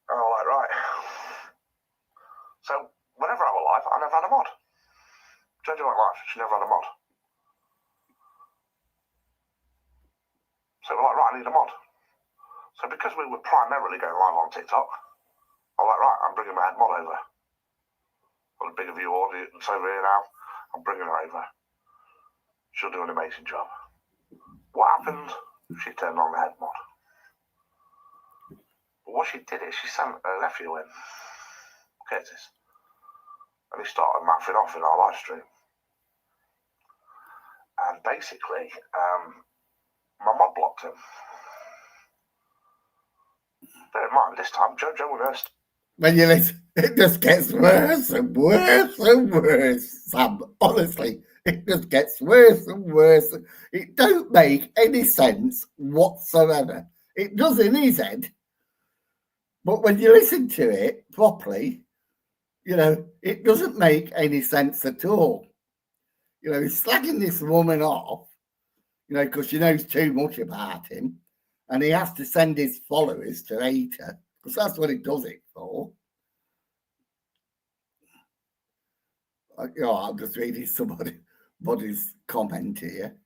And I'm like, right. So, whenever I was live, I never had a mod. JoJo went live, she never had a mod. So we're like, right, I need a mod. So because we were primarily going live on TikTok, I'm like, right, I'm bringing my head mod over. Got a bigger view audience over here now. I'm bringing her over. She'll do an amazing job. What happened? She turned on the head mod. But what she did is she sent her nephew in, Curtis, and he started mouthing off in our live stream. And basically, my mod blocked him. Bear in mind, this time, JoJo and Hurst. When you listen, it just gets worse and worse and worse, Sam. Honestly, it just gets worse and worse. It don't make any sense whatsoever. It does in his head, but when you listen to it properly, you know, it doesn't make any sense at all. You know, he's slagging this woman off, you know, because she knows too much about him, and he has to send his followers to hate her, because that's what he does it for. You know, I'm just reading somebody's comment here.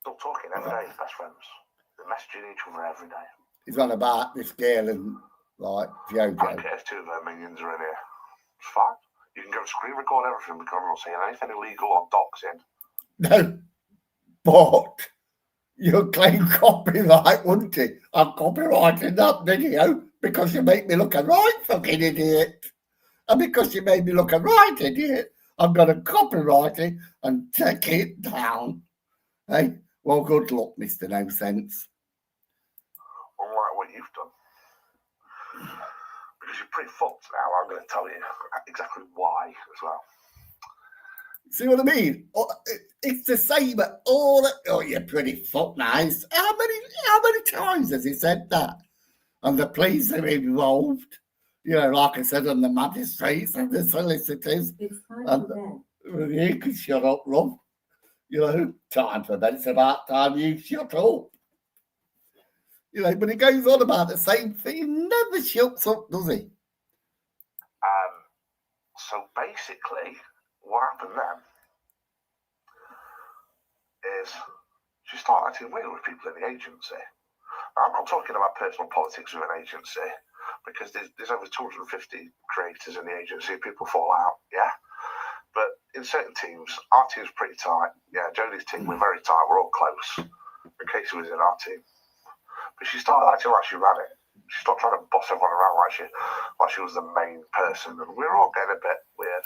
Still talking every day, best friends. They're messaging each other every day. He's on about this girl and like JoJo. I don't care if two of their minions are in here. It's fine. You can go screen record everything because I'm not saying anything illegal or doxing. No, but you'll claim copyright, wouldn't it? I'm copyrighting that video because you make me look a right fucking idiot. And because you made me look a right idiot, I'm going to copyright it and take it down. Hey, well, good luck, Mr. No Sense. Unlike what you've done. Because you're pretty fucked now, I'm going to tell you exactly why as well. See what I mean? It's the same at all. Oh, you're pretty fucked nice. How many times has he said that? And the police are involved. You know, like I said, and the magistrates and the solicitors. It's time And for bed. you can shut up, love. You know, time for bed. It's about time you shut up. You know, but he goes on about the same thing. He never shuts up, does he? So basically, what happened then is she started acting weird with people in the agency. Now, I'm not talking about personal politics with an agency, because there's over 250 creators in the agency. People fall out, yeah. But in certain teams, our team's pretty tight. Yeah, Jodie's team, we're very tight. We're all close. In case she was in our team. But she started acting like she ran it. She stopped trying to boss everyone around like she was the main person. And we were all getting a bit weird.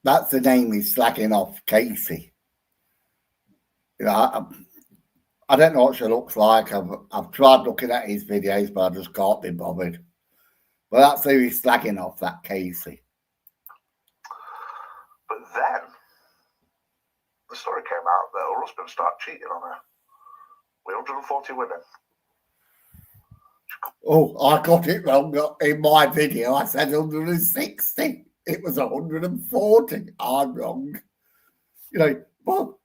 That's the name he's slagging off, Casey. You know, I don't know what she looks like. I've tried looking at his videos, but I just can't be bothered. But that's who he's slagging off, that Casey. But then the story came out that her husband started cheating on her with 140 women. Oh, I got it wrong in my video. I said 160. It was 140. I'm wrong. You know, well,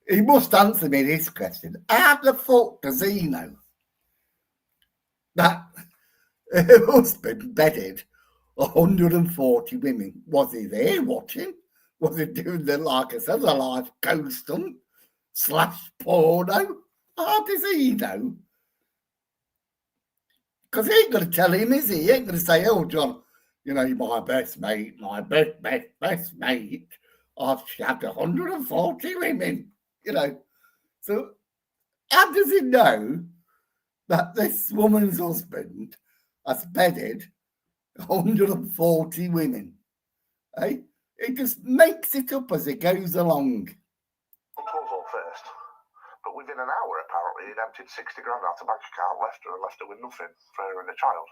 he must answer me this question. How the fuck does he know that her husband bedded 140 women? Was he there watching? Was he doing the, like I said, the live ghost hunt / porno? How does he know? Because he ain't going to tell him, is he? He ain't going to say, oh, John, you know, my best mate. I've shagged 140 women, you know. So how does he know that this woman's husband has bedded 140 women? Eh? He just makes it up as he goes along. Proposal first. But within an hour, apparently, he'd emptied 60 grand out of bank account, left her with nothing for her and a child.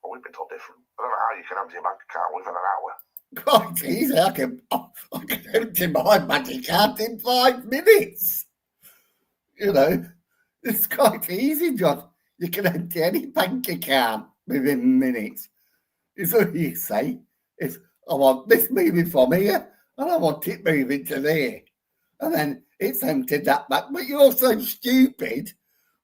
Well, we've been told different. I don't know how you can empty a bank account within an hour. Quite easy. I can empty my bank account in 5 minutes. You know, it's quite easy, John. You can empty any bank account within minutes. It's what you say. It's, I want this moving from here, and I want it moving to there. And then it's emptied that back. But you're so stupid.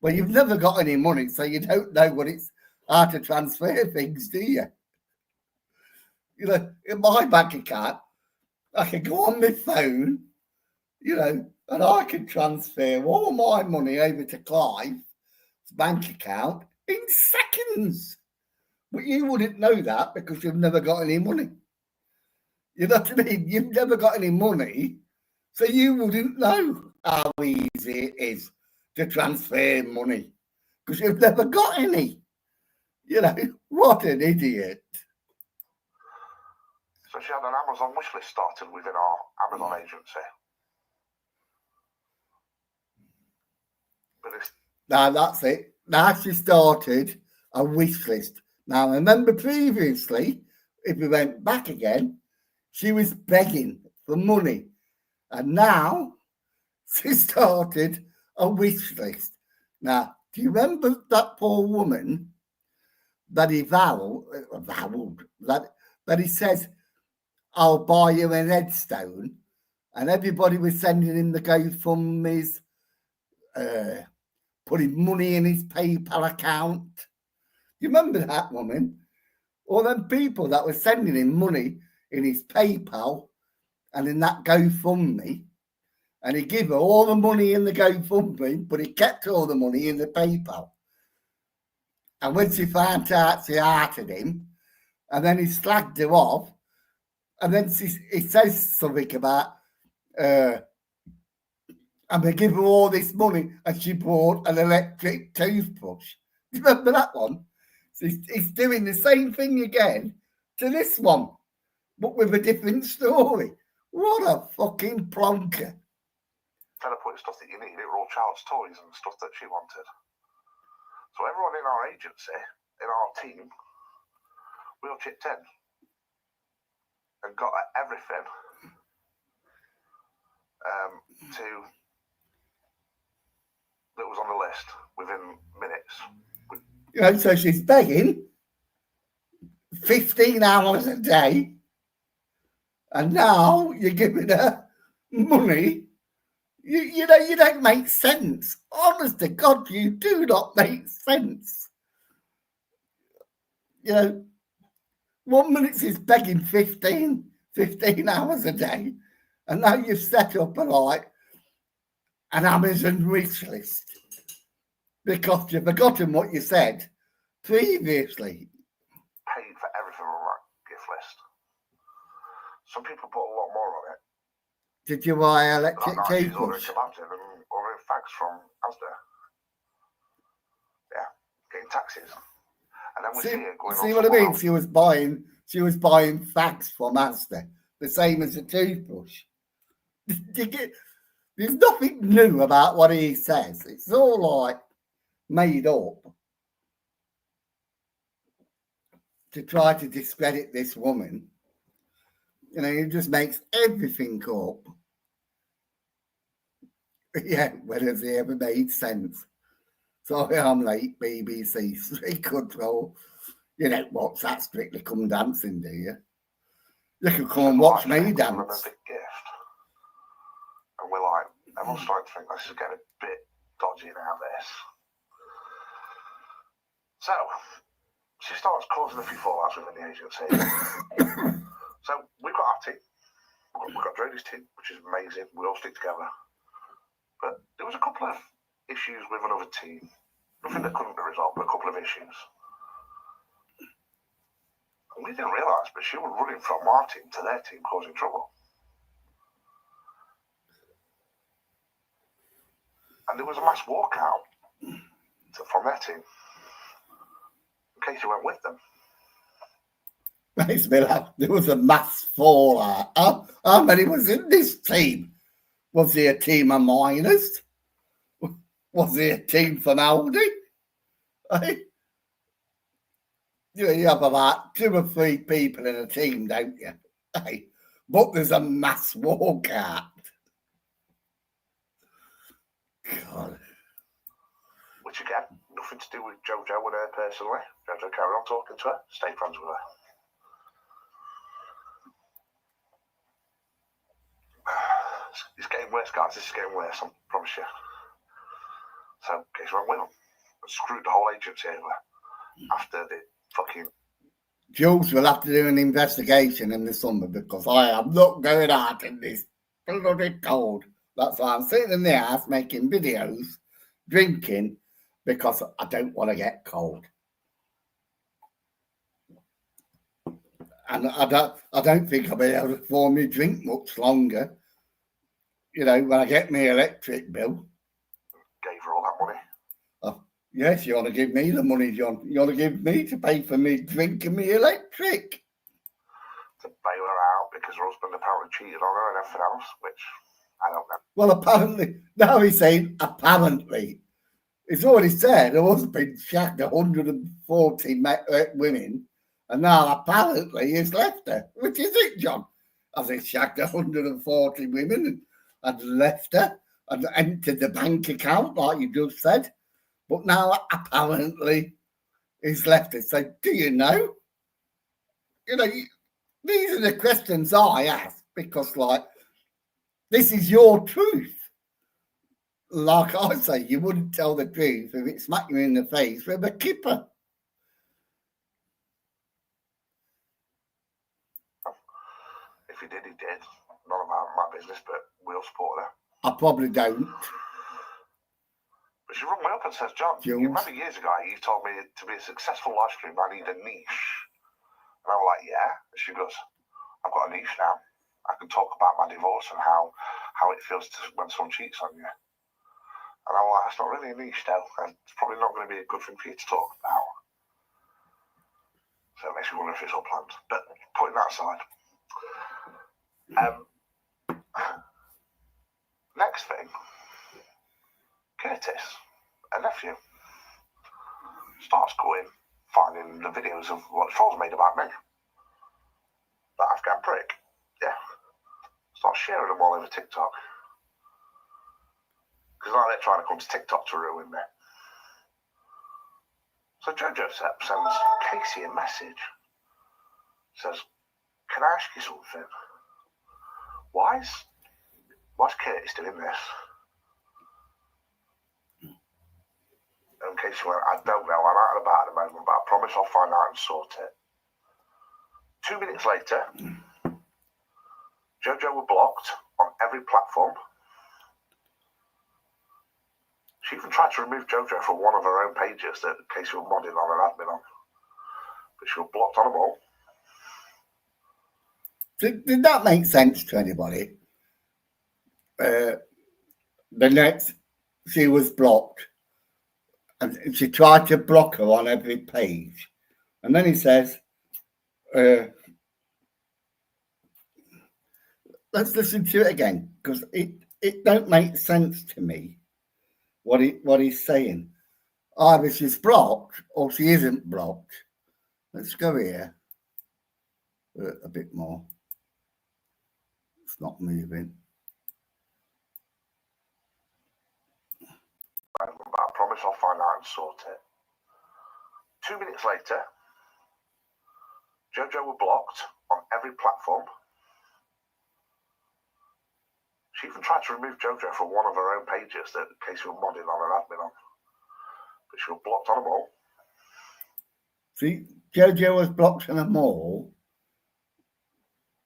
Well, you've never got any money, so you don't know what it's how to transfer things, do you? You know, in my bank account, I can go on my phone, you know, and I can transfer all my money over to Clive's bank account in seconds. But you wouldn't know that because you've never got any money. You know what I mean? You've never got any money, so you wouldn't know how easy it is to transfer money because you've never got any. You know, what an idiot. So she had an Amazon wish list started within our Amazon agency. But it's... Now that's it. Now she started a wish list. Now remember previously, if we went back again, she was begging for money. And now she started a wish list. Now, do you remember that poor woman that he vowed that he says, I'll buy you an headstone, and everybody was sending him the GoFundMes, putting money in his PayPal account. You remember that woman? All them people that were sending him money in his PayPal and in that GoFundMe, and he gave her all the money in the GoFundMe, but he kept all the money in the PayPal. And when she found out, she hearted him, and then he slagged her off. And then he says something about, and they give her all this money, and she bought an electric toothbrush. Do you remember that one? So he's doing the same thing again to this one, but with a different story. What a fucking plonker. Trying to put stuff that you need. It were all child's toys and stuff that she wanted. So everyone in our agency, in our team, we all chipped in and got everything that was on the list within minutes. You know, so she's begging 15 hours a day, and now you're giving her money. You know, you don't make sense. Honest to God, you do not make sense. You know, 1 minute she's begging 15 hours a day, and now you've set up an Amazon wish list because you've forgotten what you said previously. Paid for everything on that gift list. Some people put a lot more on it. Did you buy electric She's ordering toothbrush? kebabs in and ordering fags from Asda. Yeah, getting taxis. And then we see it going on. See what I mean? She was buying fags from Asda, the same as a toothbrush. There's nothing new about what he says. It's all like made up to try to discredit this woman. You know, he just makes everything up. Yeah, when has he ever made sense? Sorry, I'm late, BBC 3 Control. You don't watch that Strictly Come Dancing, do you? You can come and watch me dance. A big gift. And we're like, everyone's starting to think this is getting a bit dodgy now, this. So, she starts causing a few fallouts within the agency. So, we've got our team. We've got Drody's team, which is amazing. We all stick together. But there was a couple of issues with another team. Nothing that couldn't be resolved, but a couple of issues. And we didn't realise, but she was running from our team to their team, causing trouble. And there was a mass walkout from their team. In case you went with them. Makes me laugh. There was a mass fallout. How many was in this team? Was he a team of miners? Was he a team from Aldi? Hey? You have about 2 or 3 people in a team, don't you? Hey? But there's a mass walkout. God. Which again, nothing to do with JoJo and her personally. JoJo carried on talking to her, stay friends with her. It's getting worse, guys. This is getting worse, I promise you. So, in case you went with them, screwed the whole agency over after the fucking. Jules will have to do an investigation in the summer because I am not going out in this bloody cold. That's why I'm sitting in the house making videos, drinking, because I don't want to get cold. And I don't think I'll be able to afford me drink much longer. You know, when I get my electric bill. Gave her all that money. Oh, yes, you want to give me the money, John. You want to give me to pay for me drink and me electric. To bail her out because her husband apparently cheated on her and everything else, which I don't know. Well, apparently, now he's saying apparently. He's already said her husband shagged 140 women, and now apparently he's left her. Which is it, John? Has he shagged 140 women and left her and entered the bank account like you just said? But now apparently he's left her. So do you know? You know, these are the questions I ask because, like, this is your truth. Like I say, you wouldn't tell the truth if it smacked you in the face with a kipper. If he did, he did. None of my business, but we'll support her. I probably don't. But she rung me up and says, John, Jules. you remember years ago you told me to be a successful live stream I need a niche. And I'm like, yeah. And she goes, I've got a niche now. I can talk about my divorce and how it feels when someone cheats on you. And I'm like, that's not really a niche though, and it's probably not going to be a good thing for you to talk about. So it makes me wonder if it's all planned. But putting that aside, next thing, Curtis, a nephew, starts going, finding the videos of what trolls made about me. That Afghan prick. Yeah. Starts sharing them all over TikTok. Because now they're trying to come to TikTok to ruin me. So Jojo sends Casey a message. Says, can I ask you something? Why's Curtis doing this? And Casey went, I don't know, I'm out and about at the moment, but I promise I'll find out and sort it. 2 minutes later, Jojo were blocked on every platform. She even tried to remove Jojo from one of her own pages that Casey was modding on and admin on. But she was blocked on them all. Did that make sense to anybody? The next, she was blocked. And she tried to block her on every page. And then he says, let's listen to it again, because it don't make sense to me what he's saying. Either she's blocked or she isn't blocked. Let's go here a bit more. It's not moving. But I promise I'll find out and sort it. 2 minutes later, Jojo were blocked on every platform. She even tried to remove Jojo from one of her own pages that Casey was modding on and admin on. But she was blocked on them all. See, Jojo was blocked on them all.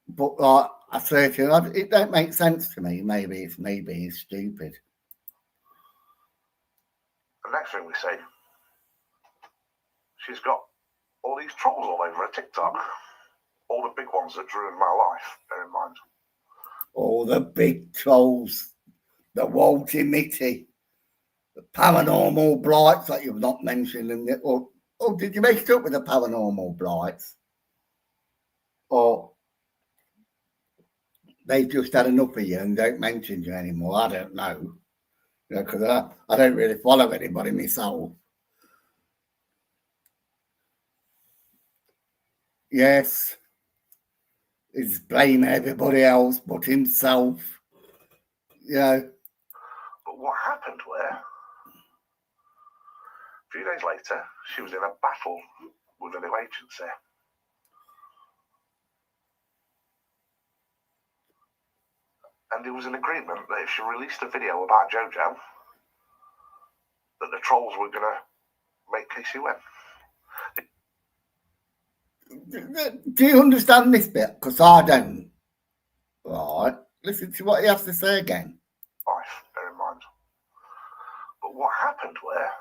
But like I said, it don't make sense to me. Maybe it's stupid. The next thing we see, she's got all these trolls all over her TikTok. All the big ones that ruined my life, bear in mind. All the big trolls, the Walter Mitty, the paranormal blights that you've not mentioned. Or did you make it up with the paranormal blights? Or they've just had enough of you and don't mention you anymore? I don't know. Because I don't really follow anybody myself. Yes, he's blaming everybody else but himself. But what happened where, a few days later, she was in a battle with a new agency. And there was an agreement that if she released a video about Jojo, that the trolls were going to make Casey win. Do you understand this bit? Because I don't. Right. Listen to what he has to say again. Life, bear in mind. But what happened where, a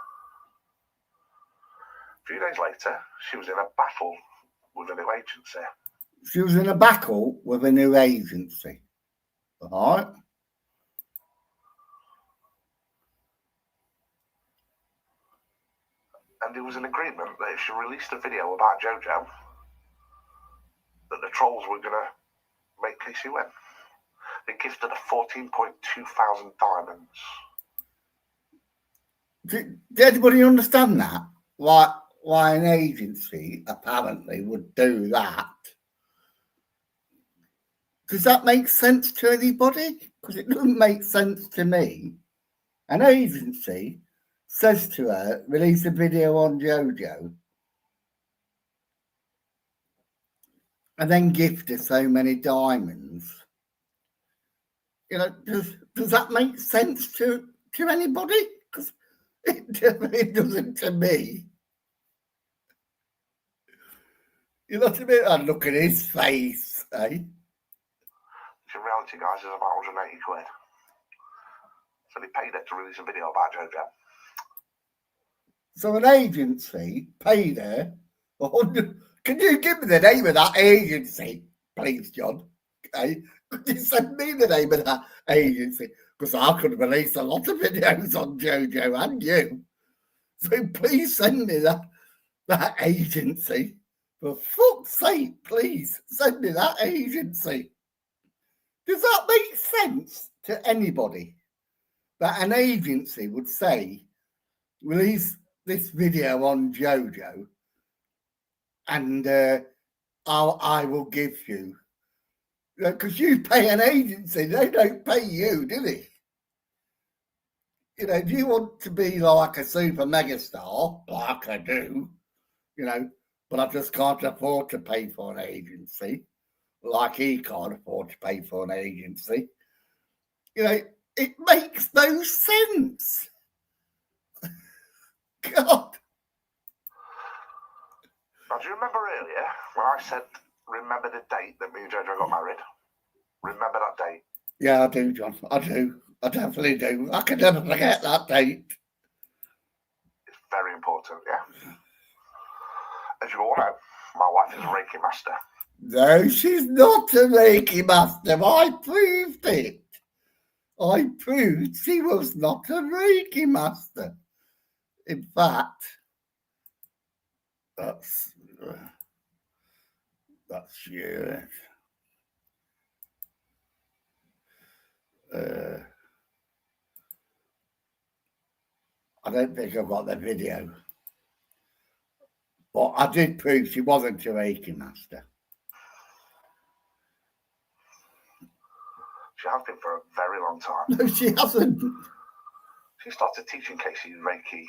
few days later, she was in a battle with a new agency. She was in a battle with a new agency. Right. And there was an agreement that if she released a video about Jojo, that the trolls were going to make Casey win. They gifted her 14,200 diamonds. Did anybody understand that? Why an agency apparently would do that? Does that make sense to anybody? Because it doesn't make sense to me. An agency says to her, release a video on Jojo, and then gift her so many diamonds. Does that make sense to anybody? Because it doesn't to me. You know what I mean? And look at his face, eh? In reality, guys, is about 180 quid. So they paid her to release a video about Jojo. So an agency paid her 100. Can you give me the name of that agency, please, John? Okay. Could you send me the name of that agency? because I could release a lot of videos on Jojo and you. So please send me that agency. For fuck's sake, please send me that agency. Does that make sense to anybody? That an agency would say, release this video on Jojo and I will give you. Because you pay an agency, they don't pay you, do they? You know, do you want to be like a super mega star, like I do, you know, but I just can't afford to pay for an agency, like he can't afford to pay for an agency. You know, it makes no sense. God. Now, do you remember earlier when I said, remember the date that me and Jojo got married? Remember that date? Yeah, I do, John. I do. I definitely do. I can never forget that date. It's very important, yeah? As you all know, my wife is a Reiki master. No, she's not a Reiki master. I proved it. I proved she was not a Reiki master. In fact, that's you. I don't think I've got the video, but I did prove she wasn't a Reiki master. She has been for a very long time. No, she hasn't. She started teaching Casey Reiki,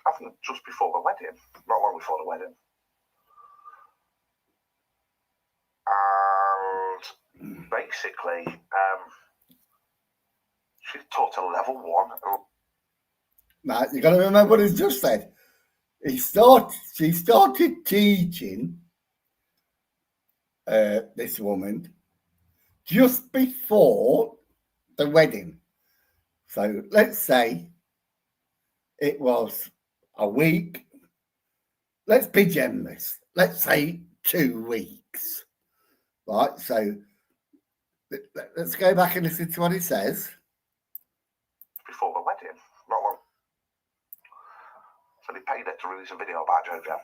I think just before the wedding, not long before the wedding. And basically, she taught a level 1. Now, you got to remember what he's just said. She started teaching this woman just before the wedding. So let's say it was a week. Let's be generous. Let's say 2 weeks. Right? So let's go back and listen to what he says. Before the wedding, not long. So they paid it to release a video about Jojo.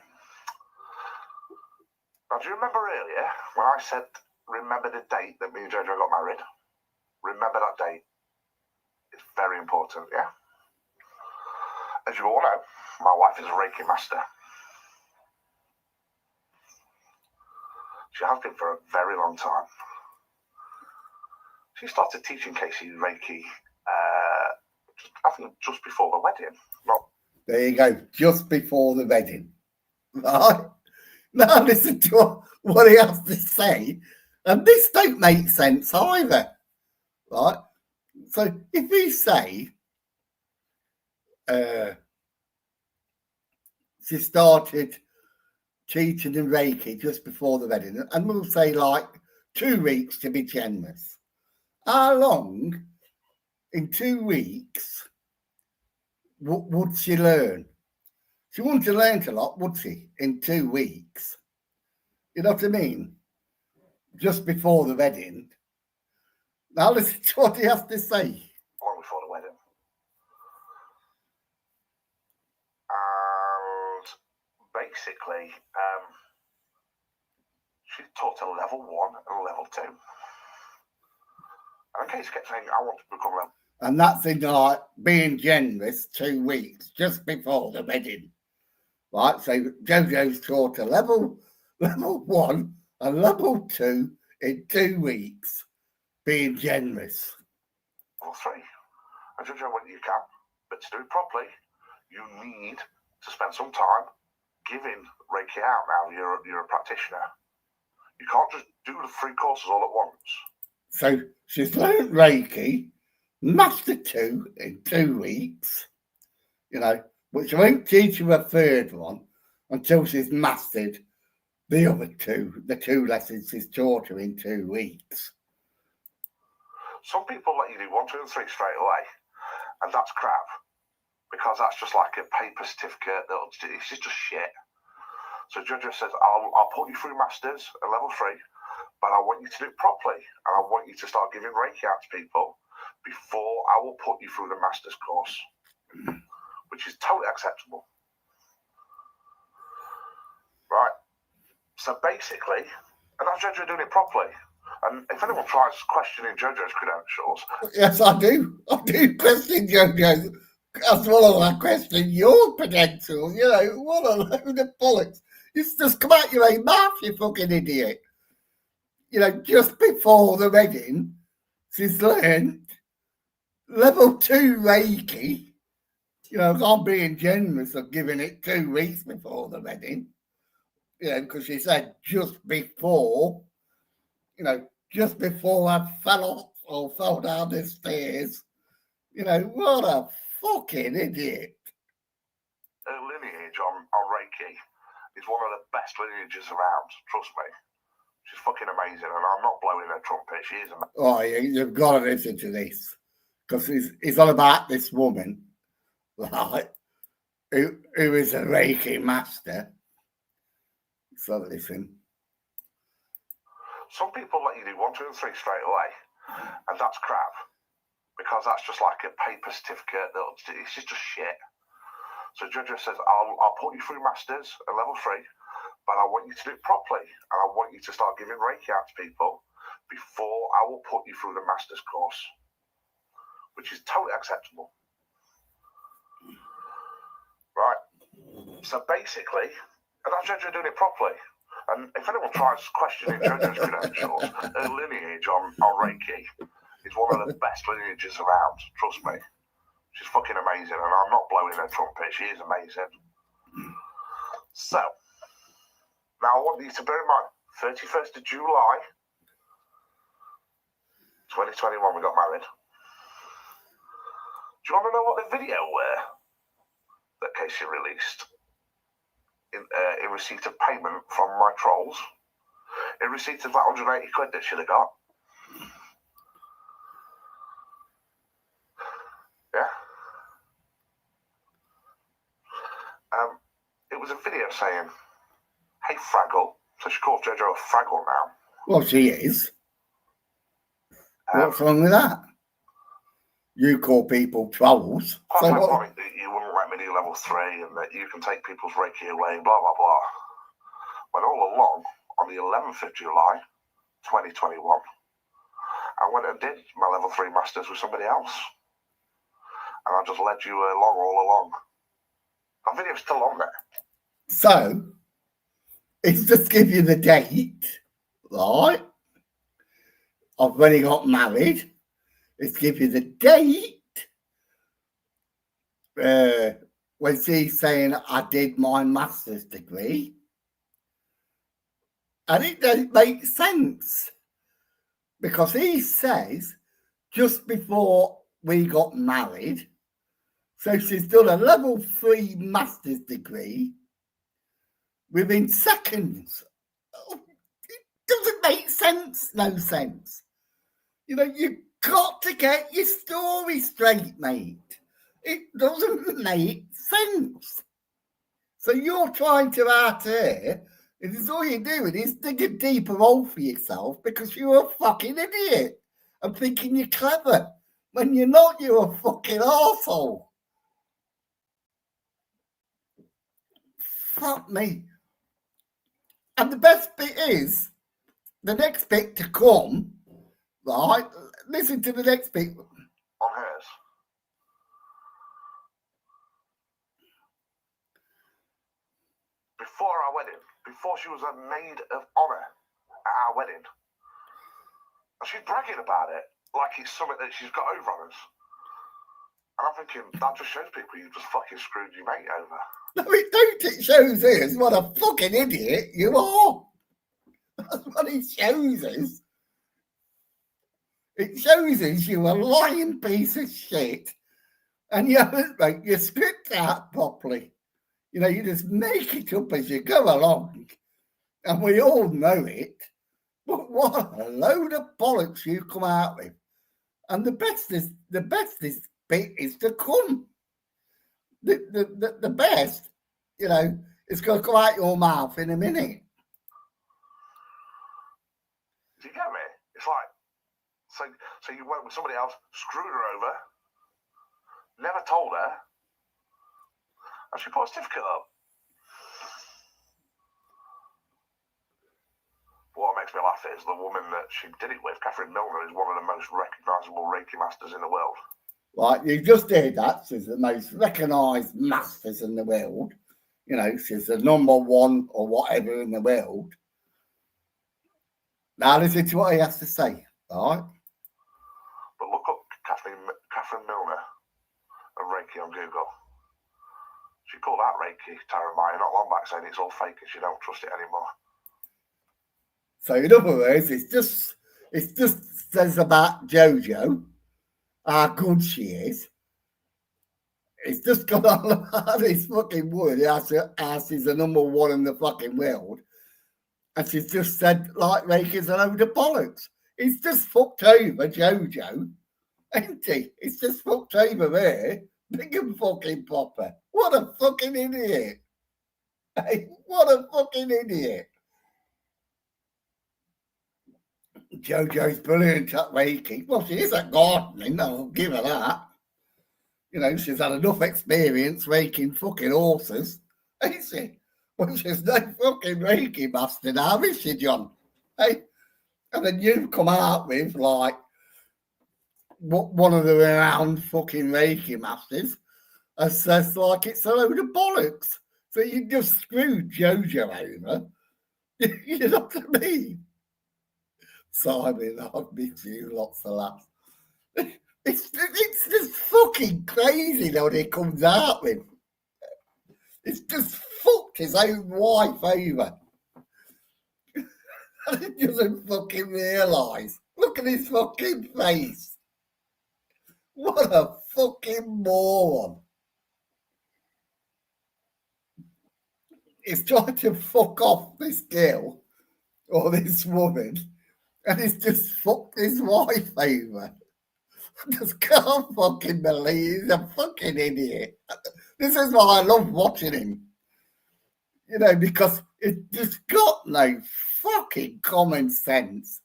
Now, do you remember earlier when I said, remember the date that me and Jojo got married? Remember that date. It's very important, yeah? As you all know, my wife is a Reiki master. She has been for a very long time. She started teaching Casey Reiki, I think just before the wedding. There you go, just before the wedding. Right? Now listen to what he has to say. And this don't make sense either. Right? So if we say she started teaching in Reiki just before the wedding, and we'll say like 2 weeks to be generous. How long in 2 weeks would she learn? She wouldn't have learned a lot, would she, in 2 weeks? You know what I mean? Just before the wedding. Now listen to what he has to say. Long before the wedding. And basically, she taught a level 1 and level 2. And Casey kept saying, I want to become level. And that's in like being generous 2 weeks, just before the wedding. Right, so Jojo's taught a level 1 and level 2 in 2 weeks, being generous. Level 3. And Jojo went, you can, but to do it properly, you need to spend some time giving Reiki out now. You're a practitioner. You can't just do the 3 courses all at once. So she's learned Reiki, Master 2 in 2 weeks, you know, which I won't teach you a third one until she's mastered the other 2, the 2 lessons she's taught her in 2 weeks. Some people let you do 1, 2, and 3 straight away, and that's crap, because that's just like a paper certificate. It's just shit. So Jojo says, I'll put you through Masters at level 3, but I want you to do it properly, and I want you to start giving Reiki out to people before I will put you through the master's course, which is totally acceptable. Right? So basically, and that's Jojo doing it properly. And if anyone tries questioning Jojo's credentials... Yes, I do. I do question Jojo's as well as I question your credentials. You know, what a load of bollocks. It's just come out your own mouth, you fucking idiot. You know, just before the wedding, she's learned level 2 Reiki. You know, I'm being generous of giving it 2 weeks before the wedding. You know, because she said just before, you know, just before I fell off or fell down the stairs. You know, what a fucking idiot. Her lineage on Reiki is one of the best lineages around, trust me. She's fucking amazing, and I'm not blowing her trumpet. She is amazing. Oh, you've got to listen to this, because it's all about this woman, right, who is a Reiki master. So listen. Some people let you do 1, 2, and 3 straight away, and that's crap, because that's just like a paper certificate. It's just shit. So Jojo says, I'll put you through masters at level 3, but I want you to do it properly, and I want you to start giving Reiki out to people before I will put you through the master's course, which is totally acceptable. Right? So basically, and that's Jojo doing it properly. And if anyone tries questioning Jojo's credentials, her lineage on Reiki is one of the best lineages around, trust me. She's fucking amazing, and I'm not blowing her trumpet. She is amazing. So, now I want you to bear in mind, 31st of July, 2021, we got married. Do you want to know what the video were that Casey released in receipt of payment from my trolls? In receipt of that 180 quid that she'd have got. Yeah. It was a video saying, "Hey Fraggle." So she calls Jojo a Fraggle now. Well, she is. What's wrong with that? You call people trolls. Plus that point that you wouldn't let me do level 3 and that you can take people's Reiki away, blah, blah, blah. When all along, on the 11th of July, 2021, I went and did my level 3 masters with somebody else. And I just led you along all along. That video's still on there. So, it's just give you the date, right, of when he got married. It's give you the date when she's saying, I did my master's degree. And it doesn't make sense, because he says just before we got married, so she's done a level 3 master's degree within seconds. It doesn't make sense. No sense. You know, you've got to get your story straight, mate. It doesn't make sense. So you're trying to out here, and all you're doing is dig a deeper hole for yourself because you're a fucking idiot and thinking you're clever. When you're not, you're a fucking arsehole. Fuck me. And the best bit is, the next bit to come, right? Listen to the next bit. On hers. Before our wedding, before she was a maid of honour at our wedding. And she's bragging about it like it's something that she's got over on us. And I'm thinking, that just shows people you just fucking screwed your mate over. No, it don't. It shows us what a fucking idiot you are. That's what it shows us. It shows us you're a lying piece of shit and you haven't wrote your script out properly. You know, you just make it up as you go along. And we all know it. But what a load of bollocks you come out with. And the best bit is to come. The best, you know, it's going to come out your mouth in a minute. Do you get me? It's like, So you went with somebody else, screwed her over, never told her, and she put a certificate up. What makes me laugh is the woman that she did it with, Catherine Milner, is one of the most recognisable Reiki masters in the world. Right, you just heard that. She's the most recognised masters in the world. You know, she's the number one or whatever in the world. Now listen to what he has to say, all right? But look up Catherine Milner and Reiki on Google. She called out Reiki Tarot Maya not long back, saying it's all fake and she don't trust it anymore. So in other words, it's just says about JoJo, how good she is. It's just got on about this fucking word, how she's the number one in the fucking world. And she's just said, like, Reiki's a load of bollocks. It's just fucked over JoJo, ain't he? It's just fucked over there, big and fucking proper. What a fucking idiot. Hey, what a fucking idiot. JoJo's brilliant at Reiki. Well, she is at gardening, I'll give her that. You know, she's had enough experience raking fucking horses, ain't she? Well, she's no fucking Reiki master now, is she, John? Hey? And then you've come out with, like, one of the renowned fucking Reiki masters and says, like, it's a load of bollocks. So you just screwed JoJo over. You know what I mean? Simon, I'll miss you lots of laughs. It's just fucking crazy what he comes out with. It's just fucked his own wife over. And he doesn't fucking realise. Look at his fucking face. What a fucking moron. He's trying to fuck off this girl or this woman, and he's just fucked his wife over. I just can't fucking believe he's a fucking idiot. This is why I love watching him. You know, because it's just got no fucking common sense.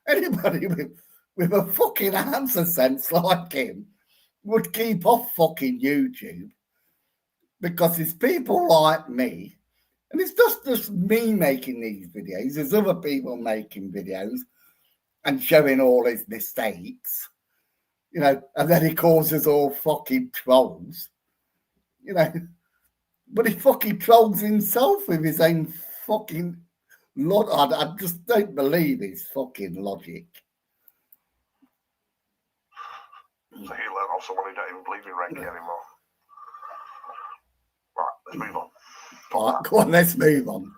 Anybody with a fucking answer sense like him would keep off fucking YouTube, because it's people like me, and it's just me making these videos. There's other people making videos and showing all his mistakes. You know, and then he calls us all fucking trolls, you know, but he fucking trolls himself with his own fucking I just don't believe his fucking logic. So you learn off someone who don't even believe in Reiki anymore. Right, let's move on. All right, go on, let's move on.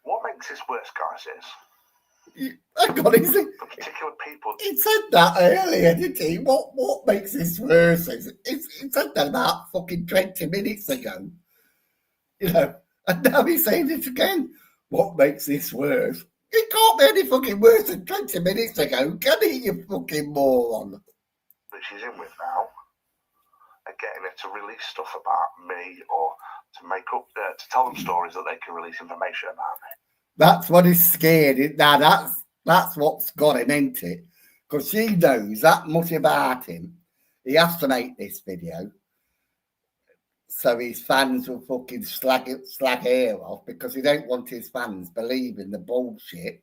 What makes this worse, guys, is Hang on, for particular people. He said that earlier, didn't he? What makes this worse? He said that about fucking 20 minutes ago. You know, and now he's saying it again. What makes this worse? It can't be any fucking worse than 20 minutes ago, can he, you fucking moron? That she's in with now, and getting her to release stuff about me, or to make up, to tell them stories that they can release information about me. That's what he's scared. Now that's what's got him into it, because she knows that much about him. He has to make this video so his fans will fucking slag hair off, because he don't want his fans believing the bullshit,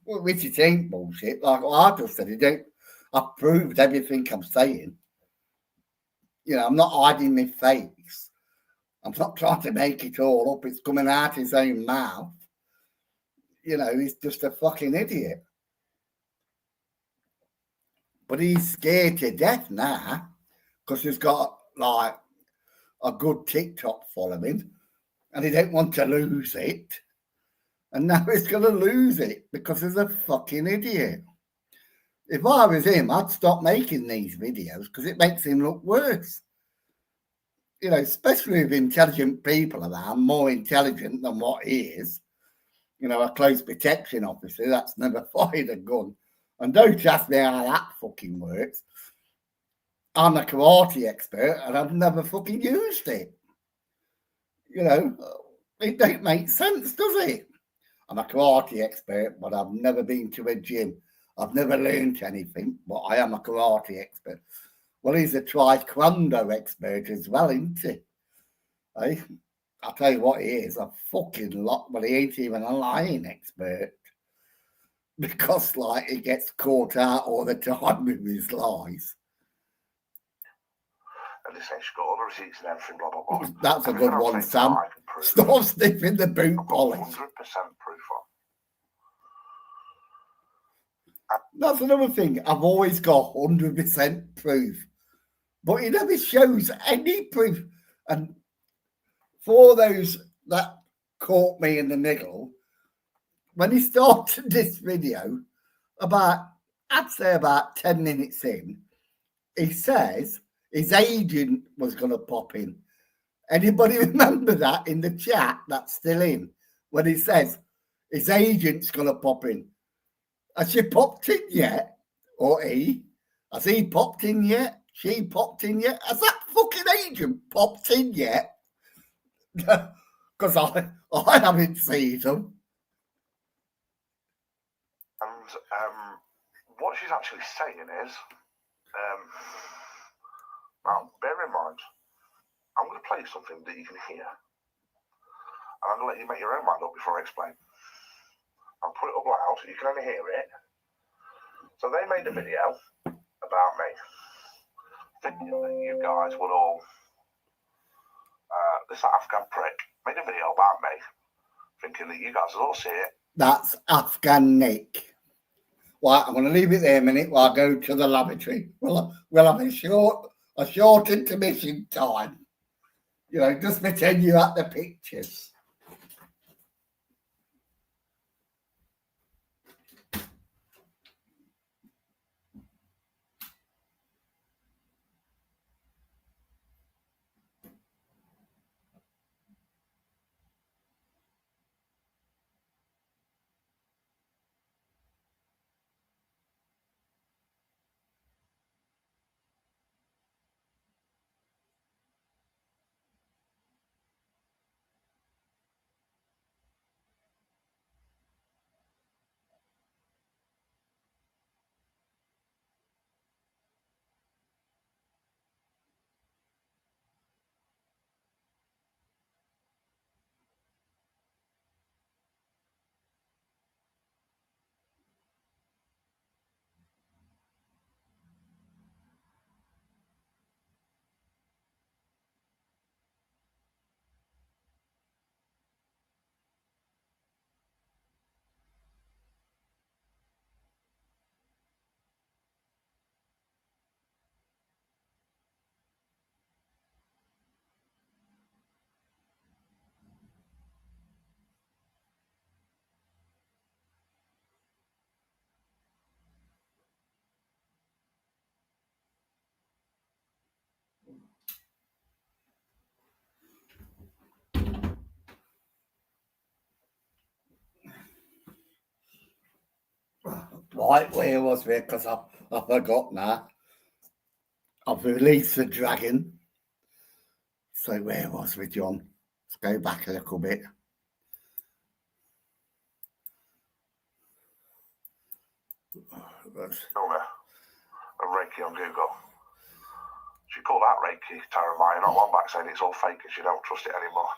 which it ain't bullshit. Like I just said, I've proved everything I'm saying. You know, I'm not hiding my face. I'm not trying to make it all up. It's coming out his own mouth. You know, he's just a fucking idiot. But he's scared to death now, because he's got, like, a good TikTok following, and he don't want to lose it. And now he's going to lose it because he's a fucking idiot. If I was him, I'd stop making these videos, because it makes him look worse. You know, especially with intelligent people around, more intelligent than what he is. You know, a close protection officer that's never fired a gun. And don't ask me how that fucking works. I'm a karate expert and I've never fucking used it. You know, it don't make sense, does it? I'm a karate expert, but I've never been to a gym. I've never learned anything, but I am a karate expert. Well, he's a taekwondo expert as well, isn't he? Eh? I'll tell you what he is, a fucking lot, but he ain't even a lying expert. Because, like, he gets caught out all the time with his lies. And they say she's got all the receipts and everything, blah, blah, blah. That's a Everything good I'm one, saying Sam. tonight, I can prove. Stop sniffing the boot I've got polish. 100% proof on. That's another thing. I've always got 100% proof. But he never shows any proof. And for those that caught me in the middle, when he started this video, I'd say about 10 minutes in, he says his agent was going to pop in. Anybody remember that in the chat that's still in? When he says his agent's going to pop in. Has she popped in yet? Or he? Has he popped in yet? She popped in yet? Has that fucking agent popped in yet? Because I haven't seen them. And what she's actually saying is, now, bear in mind, I'm going to play something that you can hear. And I'm going to let you make your own mind up before I explain. I'll put it up loud, you can only hear it. So they made a video about me, thinking that you guys would all, this Afghan prick made a video about me, thinking that you guys would all see it. That's Afghan Nick. Well, I'm going to leave it there a minute while I go to the lavatory. We'll have a short intermission time. You know, just pretend you're at the pictures. Right, where was we? Because I forgot now. I've released the dragon. So where was we, John? Let's go back a little bit. A Reiki on Google. She called out Reiki Taramaya not long back, saying it's all fake and she don't trust it anymore.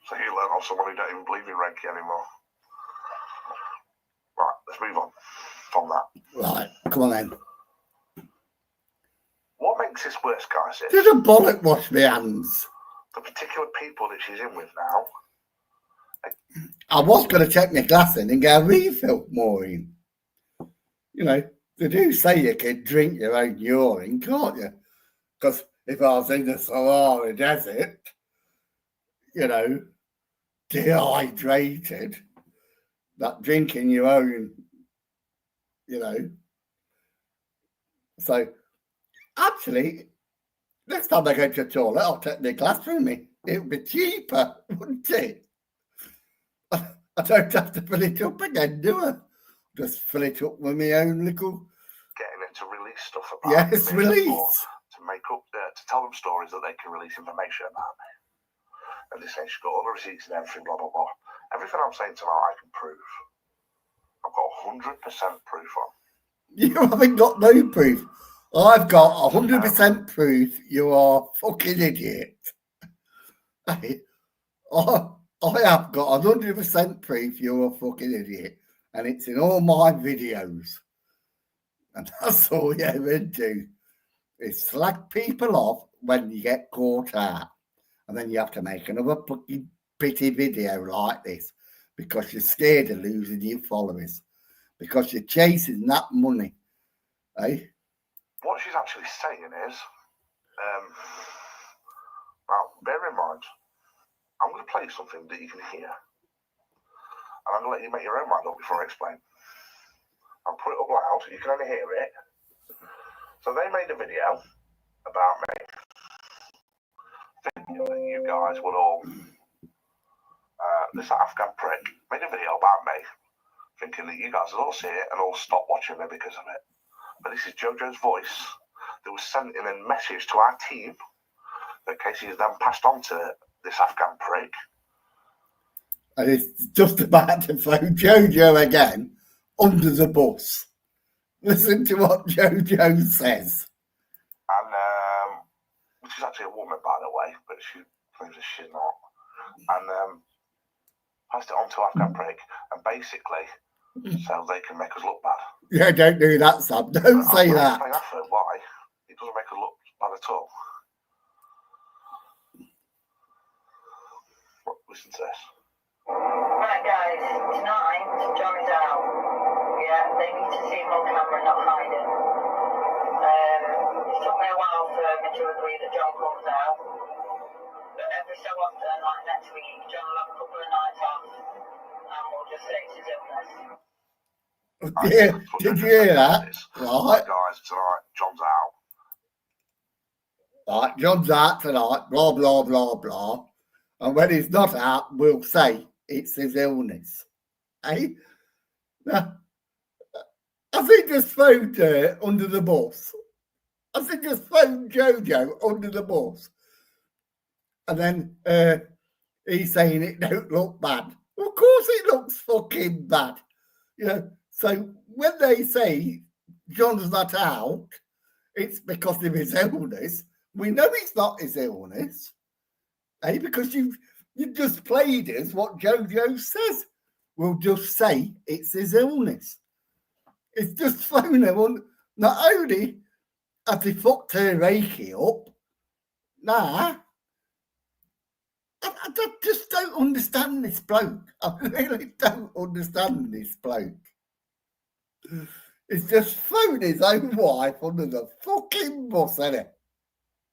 So you learn off someone who don't even believe in Reiki anymore. Right, let's move on from that. Right, come on then. What makes this worse, guys, is Did a bollock wash my hands? the particular people that she's in with now. I was going to take my glass in and get a refill, Maureen. You know, they do say you can drink your own urine, can't you? Because if I was in the Sahara Desert, you know, dehydrated, that drinking your own, you know. So, actually, next time I go to the toilet, I'll take my glass with me. It would be cheaper, wouldn't it? I don't have to fill it up again, do I? Just fill it up with my own little... Getting it to release stuff about Yes, me, release. to make up, to tell them stories that they can release information about me. And they say she's got all the receipts and everything, blah, blah, blah. Everything I'm saying tonight, I can prove. 100% proof on. You haven't got no proof. I've got 100% proof you are a fucking idiot. Hey, I have got 100% proof you're a fucking idiot. And it's in all my videos. And that's all you ever do. Is slag people off when you get caught out. And then you have to make another fucking pity video like this because you're scared of losing your followers. Because you're chasing that money. Eh? What she's actually saying is, now, bear in mind, I'm going to play something that you can hear. And I'm going to let you make your own mind up before I explain. I'll put it up loud, you can only hear it. So they made a video about me, thinking that you guys would all, this Afghan prick, made a video about me, thinking that you guys would all see it and all stop watching me because of it. But this is Jojo's voice that was sent in a message to our team that Casey has then passed on to this Afghan prick. And it's just about to throw Jojo again under the bus. Listen to what Jojo says. And, which is actually a woman, by the way, but she claims that she's not. And passed it on to Afghan prick, and basically, so they can make us look bad. Yeah, don't do that, Sam. Don't say I'll that. explain after why. It doesn't make us look bad at all. Listen to this. Right, guys, tonight, John is out. Yeah, they need to see him on camera, not hiding. It took me a while for me to agree that John comes out. But every so often, like next week, John will have a couple of nights off, and we'll just say it's his illness. Did you hear that? Right. Guys, tonight, John's out. Right, John's out tonight, blah, blah, blah, blah. And when he's not out, we'll say it's his illness. Eh? Now, has he just thrown under the bus? Has he just thrown Jojo under the bus? And then he's saying it don't look bad. Well, of course it looks fucking bad. You know, so when they say John's not out, it's because of his illness. We know it's not his illness. Eh? Because you've just played us what Jojo says. We'll just say it's his illness. It's just thrown him on. Not only has he fucked her Reiki up, I just don't understand this bloke. I really don't understand this bloke. He's just thrown his own wife under the fucking bus, isn't it?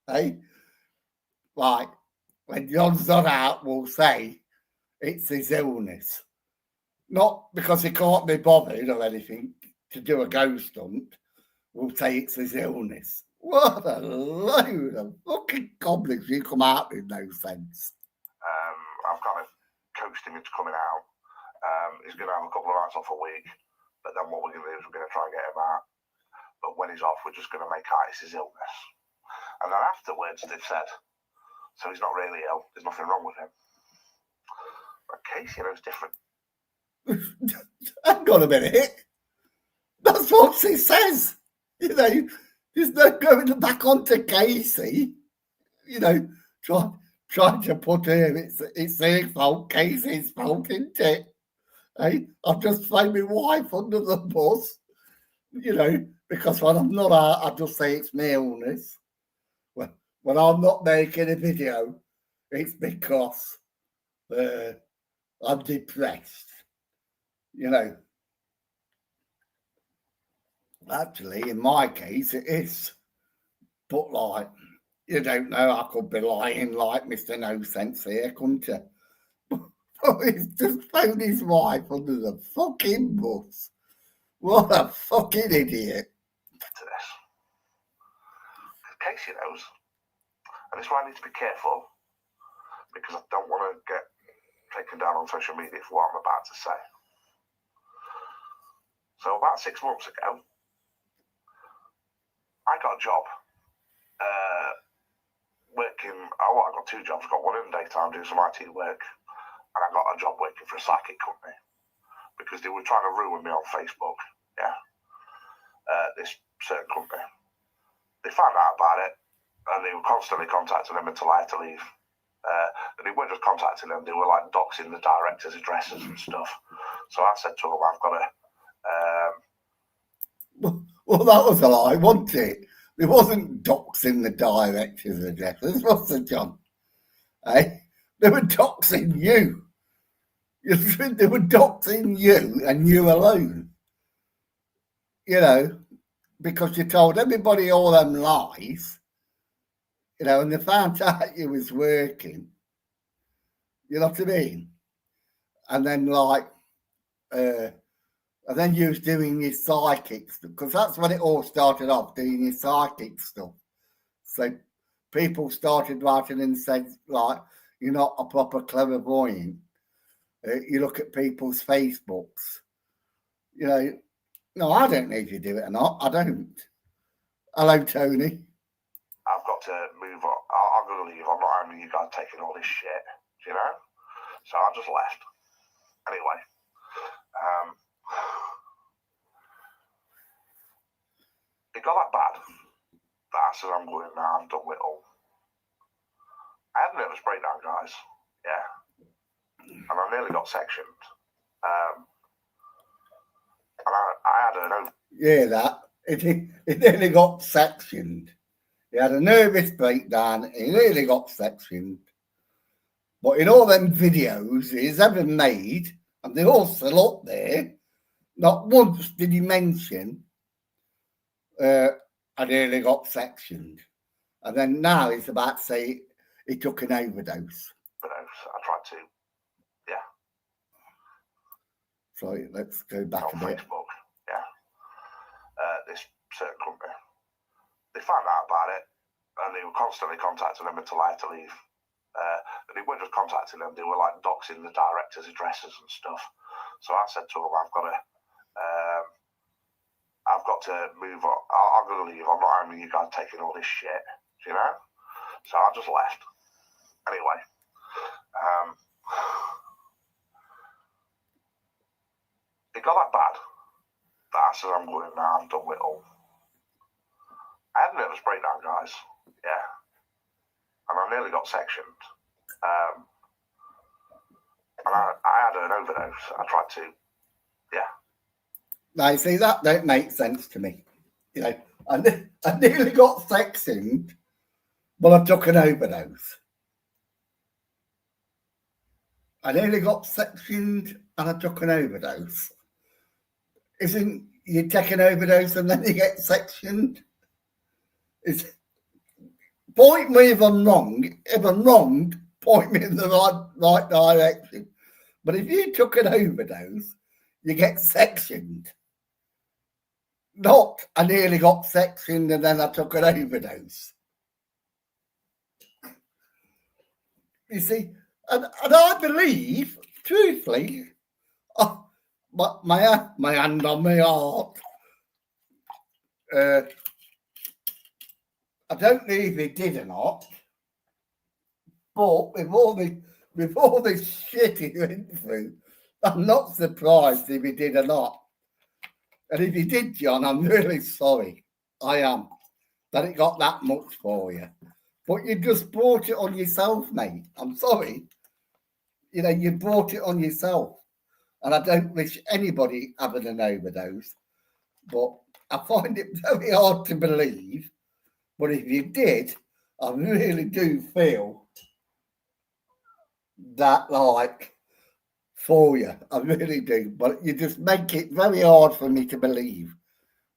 Eh? Right. When John's not out, we'll say it's his illness. Not because he can't be bothered or anything to do a ghost hunt. We'll say it's his illness. What a load of fucking goblins you come out with no sense. I've kind of coached him into coming out. He's going to have a couple of nights off a week, but then what we're going to do is we're going to try and get him out. But when he's off, we're just going to make out it's his illness. And then afterwards, they've said, so he's not really ill. There's nothing wrong with him. But Casey knows different. Hang on a minute. That's what she says. You know, there's no going back onto Casey. You know, trying to put her, it's their fault, Casey's fault, isn't it? Hey, I've just thrown my wife under the bus, you know, because when I'm not out, I just say it's my illness. When I'm not making a video, it's because I'm depressed. You know, actually, in my case, it is. But like, you don't know, I could be lying like Mr. No Sense here, couldn't you? But he's just thrown his wife under the fucking bus. What a fucking idiot. To this. Casey knows. And this is why I need to be careful, because I don't want to get taken down on social media for what I'm about to say. So about 6 months ago, I got a job working. I got 2 jobs. I got one in the daytime doing some IT work, and I got a job working for a psychic company. because they were trying to ruin me on Facebook. Yeah, this certain company. They found out about it, and they were constantly contacting them until I had to leave. And they weren't just contacting them; they were like doxing the directors' addresses and stuff. So I said to them, "I've got to." Well, that was a lie, wasn't it? It wasn't doxing the director's addresses, was it, John? Eh? They were doxing you. They were doxing you and you alone. You know, because you told everybody all them lies, you know, and they found out you was working. You know what I mean? And then and then you was doing your psychic stuff, because that's when it all started off, doing your psychic stuff. So people started writing and said, like, you're not a proper clairvoyant. You look at people's Facebooks. You know, no, I don't know if you do it or not. I don't. Hello, Tony. I've got to move on. I'm going to leave. I'm not having you guys taking all this shit, you know? So I just left. Anyway. It got that bad that I said, I'm going now, I'm done with it all. I had a nervous breakdown, guys. Yeah. And I nearly got sectioned. And I had an... Yeah, that. It nearly got sectioned. He had a nervous breakdown. He nearly got sectioned. But in all them videos he's ever made, and they're all still up there, not once did he mention I nearly got sectioned. And then now he's about to say he took an overdose. I tried to, yeah. Sorry, let's go back on a bit. Facebook, yeah. This certain company. They found out about it, and they were constantly contacting them until I had to leave. And they weren't just contacting them; they were like doxing the directors' addresses and stuff. So I said to them, "I've got to move on. I'm going to leave. I'm not having you guys taking all this shit, you know." So I just left. Anyway, it got that bad that I said, I'm going now. I'm done with it all. I had a nervous breakdown, guys. Yeah. And I nearly got sectioned. And I had an overdose. I tried to, yeah. Now, you see, that don't make sense to me. You know, I nearly got sectioned, but I took an overdose. I nearly got sectioned and I took an overdose. Isn't you take an overdose and then you get sectioned? Point me if I'm wrong. If I'm wrong, point me in the right direction. But if you took an overdose, you get sectioned. Not I nearly got sectioned and then I took an overdose. You see, and I believe, truthfully, my hand on my heart, I don't know if he did or not, but with all this shit he went through, I'm not surprised if he did or not. And if he did, John, I'm really sorry. I am. That it got that much for you. But you just brought it on yourself, mate. I'm sorry. You know, you brought it on yourself. And I don't wish anybody having an overdose. But I find it very hard to believe. But if you did, I really do feel that, like, for you. I really do. But you just make it very hard for me to believe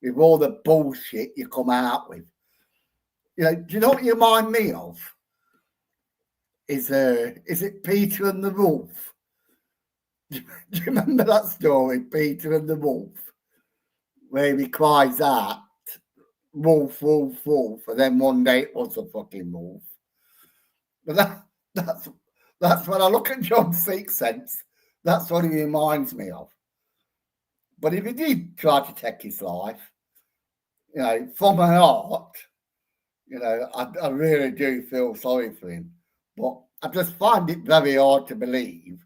with all the bullshit you come out with. You know, do you know what you remind me of? Is it Peter and the Wolf? Do you remember that story, Peter and the Wolf? Where he cries out, wolf, wolf, wolf, and then one day it was a fucking wolf. But that's when I look at John's Sixth Sense, that's what he reminds me of. But if he did try to take his life, you know, from my heart, you know, I really do feel sorry for him. But I just find it very hard to believe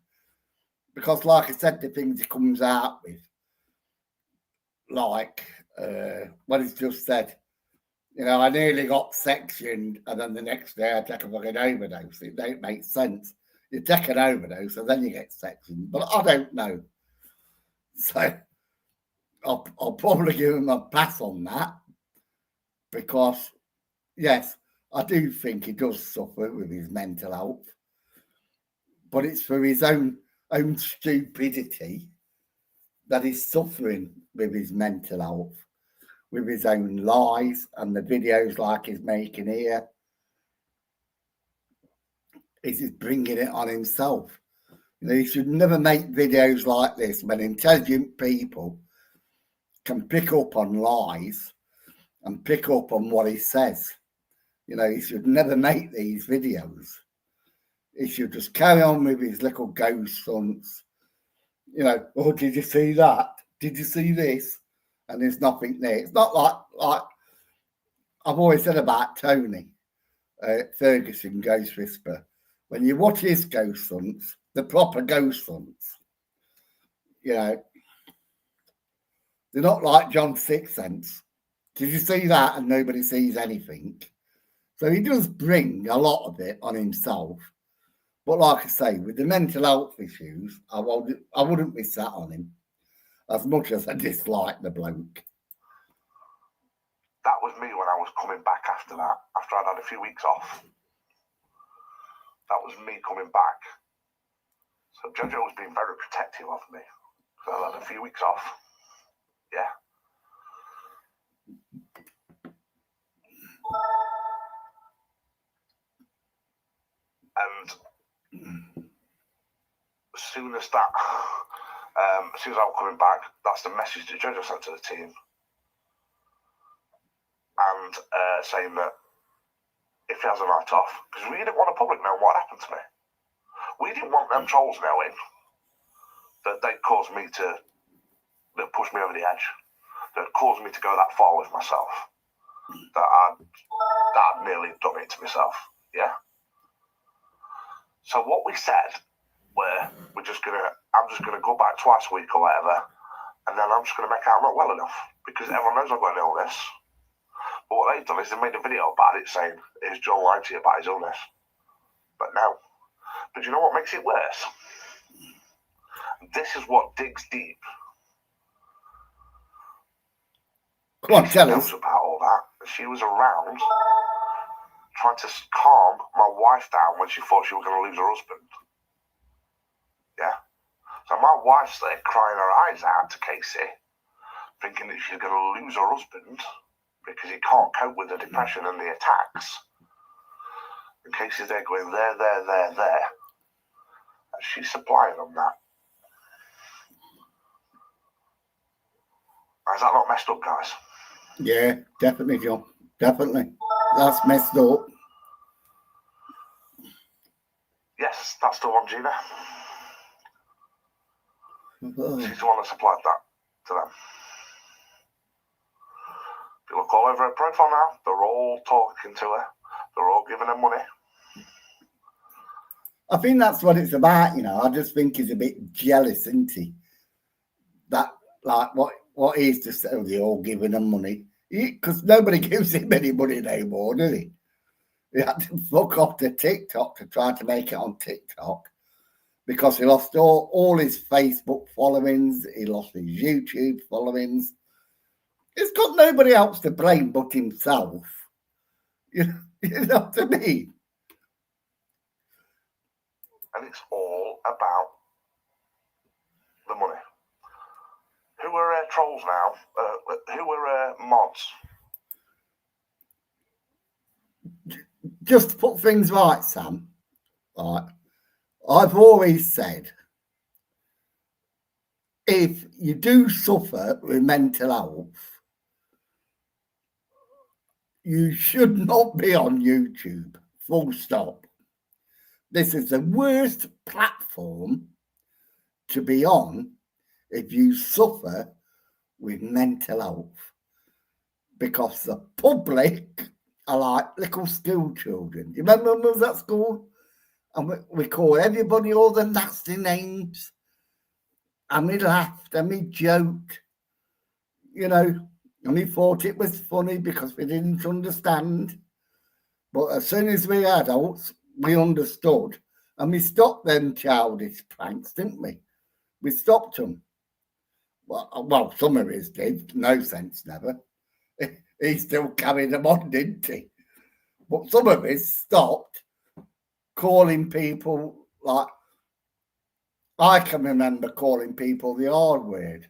because, like I said, the things he comes out with, like what he's just said, you know, I nearly got sectioned, and then the next day I take a fucking overdose. It don't make sense. You take an overdose, and then you get sectioned. But I don't know. So I'll probably give him a pass on that, because, yes, I do think he does suffer with his mental health, but it's for his own stupidity that he's suffering with his mental health, with his own lies and the videos like he's making here. He's bringing it on himself. You know, you should never make videos like this when intelligent people can pick up on lies and pick up on what he says. You know, he should never make these videos. He should just carry on with his little ghost hunts. You know, oh, did you see that? Did you see this? And there's nothing there. It's not like I've always said about Tony Ferguson, Ghost Whisperer. When you watch his ghost hunts, the proper ghost hunts, you know, they're not like John Sixth Sense. Did you see that? And nobody sees anything. So he does bring a lot of it on himself. But like I say, with the mental health issues, I wouldn't be sat on him, as much as I dislike the bloke. That was me when I was coming back after that, after I'd had a few weeks off. That was me coming back. So Jojo was being very protective of me. So I had a few weeks off. Yeah. And as soon as that, as soon as I was coming back, that's the message that Jojo sent to the team. And saying that if he has a night off, because we didn't want the public knowing what happened to me. We didn't want them trolls knowing that they caused me to, that pushed me over the edge, that caused me to go that far with myself, that I'd nearly done it to myself. Yeah. So what we said, where I'm just gonna go back twice a week or whatever, and then I'm just gonna make out I'm not well enough, because everyone knows I've got an illness. But what they've done is they made a video about it saying, is John lying to you about his illness? But no. But you know what makes it worse? This is what digs deep. Come on, tell us. She knows about all that. She was around trying to calm my wife down when she thought she was going to lose her husband. Yeah. So my wife's there crying her eyes out to Casey, thinking that she's going to lose her husband because he can't cope with the depression and the attacks. And Casey's there going, there. And she's supplying them that. Is that not messed up, guys? Yeah, definitely, John. Definitely. That's messed up. Yes, that's the one, Gina. Oh. She's the one that supplied that to them. If you look all over her profile now, they're all talking to her. They're all giving her money. I think that's what it's about, you know. I just think he's a bit jealous, isn't he? That, like, what he's just saying, they're all giving him money. Because nobody gives him any money anymore, does he? He had to fuck off to TikTok to try to make it on TikTok, because he lost all his Facebook followings, he lost his YouTube followings. He's got nobody else to blame but himself. You know what I mean? And it's all about the money. Who are trolls now? Who are mods? Just to put things right, Sam, right, I've always said, if you do suffer with mental health, you should not be on YouTube, full stop. This is the worst platform to be on if you suffer with mental health, because the public are like little school children. You remember when we was at school and we call everybody all the nasty names? and we laughed and we joked, you know, and we thought it was funny because we didn't understand. But as soon as we adults, we understood, and we stopped them childish pranks, didn't we? We stopped them. Well, some of us did. No sense, never. He still carried them on, didn't he? But some of us stopped calling people like, I can remember calling people the R word.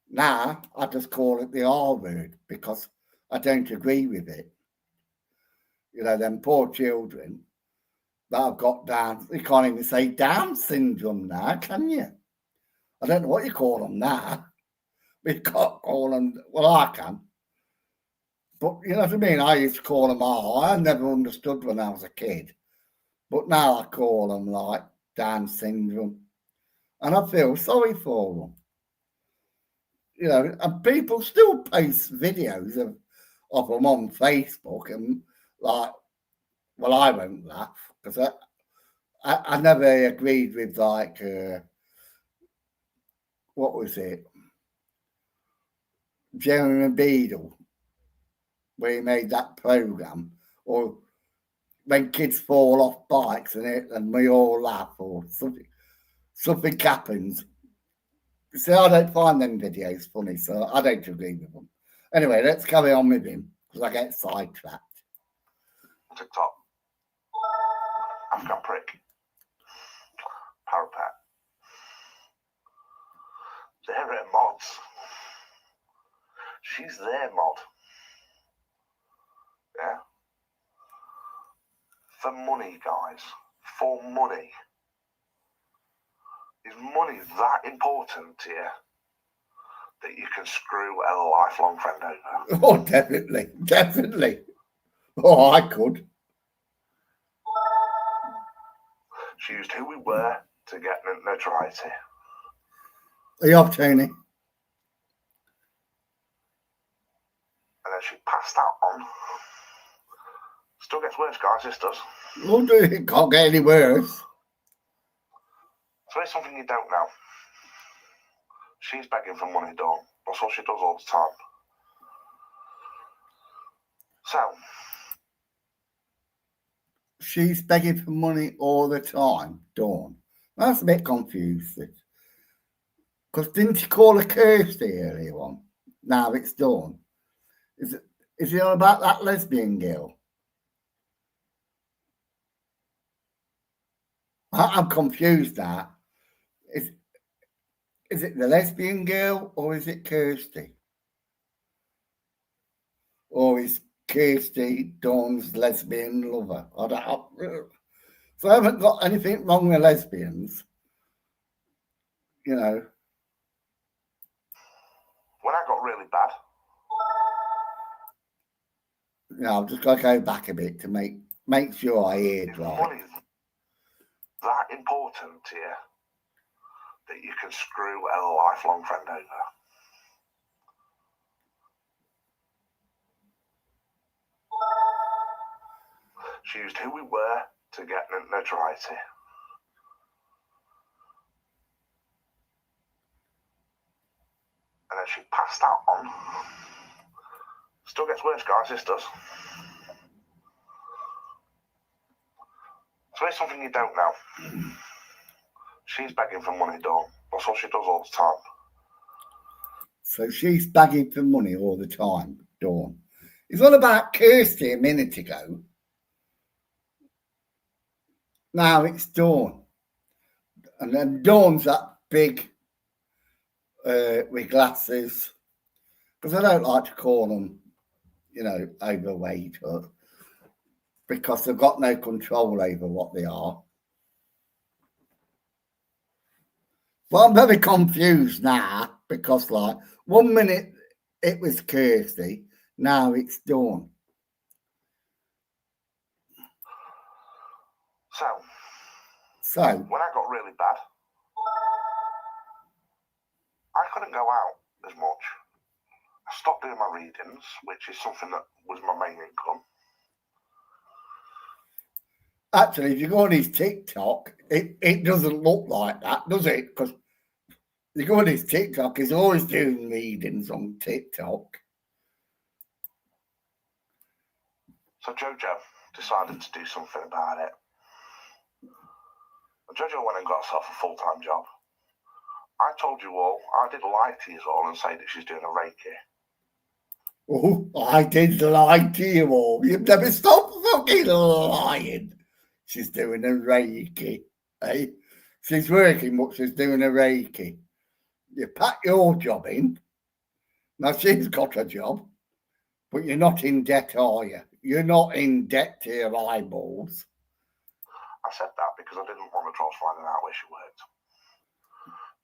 Now I just call it the R word because I don't agree with it. You know, them poor children that have got Down, you can't even say Down syndrome now, can you? I don't know what you call them now. We can't call them, well, I can. But you know what I mean? I used to call them R. I never understood when I was a kid. But now I call them like Down syndrome. And I feel sorry for them. You know, and people still post videos of them on Facebook and like, well, I won't laugh because I never agreed with like, what was it? Jeremy Beadle, where he made that program, or when kids fall off bikes and we all laugh or something happens. See, I don't find them videos funny, so I don't agree with them. Anyway, let's carry on with him because I get sidetracked. TikTok. Afghan prick. Parapet. They're her mods. She's their mod. Yeah. For money, guys. For money. Is money that important to you that you can screw a lifelong friend over? Oh, definitely, definitely. Oh, I could. She used who we were to get notoriety. Are you off, Tony? And then she passed that on. Still gets worse, guys, this does. Well, it can't get any worse. So here's something you don't know. She's begging for money, Dawn. That's what she does all the time. So, She's begging for money all the time, Dawn. That's a bit confusing. Because didn't you call her Kirsty earlier on? Now it's Dawn. Is it all about that lesbian girl? I'm confused now. Is it the lesbian girl or is it Kirsty? Or is Kirsty Dawn's lesbian lover? So I haven't got anything wrong with lesbians. You know. when I got really bad, I've just got to go back a bit to make sure I hear is right. money that important to you that you can screw a lifelong friend over? She used who we were to get notoriety. And then she passed that on. Still gets worse, guys, this does. So here's something you don't know. She's begging for money, Dawn. That's what she does all the time. So she's begging for money all the time, Dawn. It's all about Kirsty a minute ago. Now it's Dawn. And then Dawn's that big with glasses. Because I don't like to call them, you know, overweight because they've got no control over what they are. But I'm very confused now because, like, 1 minute it was Kirsty, now it's Dawn. So when I got really bad, I couldn't go out as much. I stopped doing my readings, which is something that was my main income. Actually, if you go on his TikTok, it doesn't look like that, does it? Because you go on his TikTok, he's always doing readings on TikTok. So Jojo decided to do something about it. Jojo went and got herself a full-time job. I told you all, I did lie to you all and say that she's doing a Reiki. Oh, I did lie to you all. You've never stopped fucking lying. She's doing a Reiki, eh? She's working, but she's doing a Reiki. You pack your job in. Now, she's got a job, but you're not in debt, are you? You're not in debt to your eyeballs. I said that because I didn't want the trolls finding out where she worked.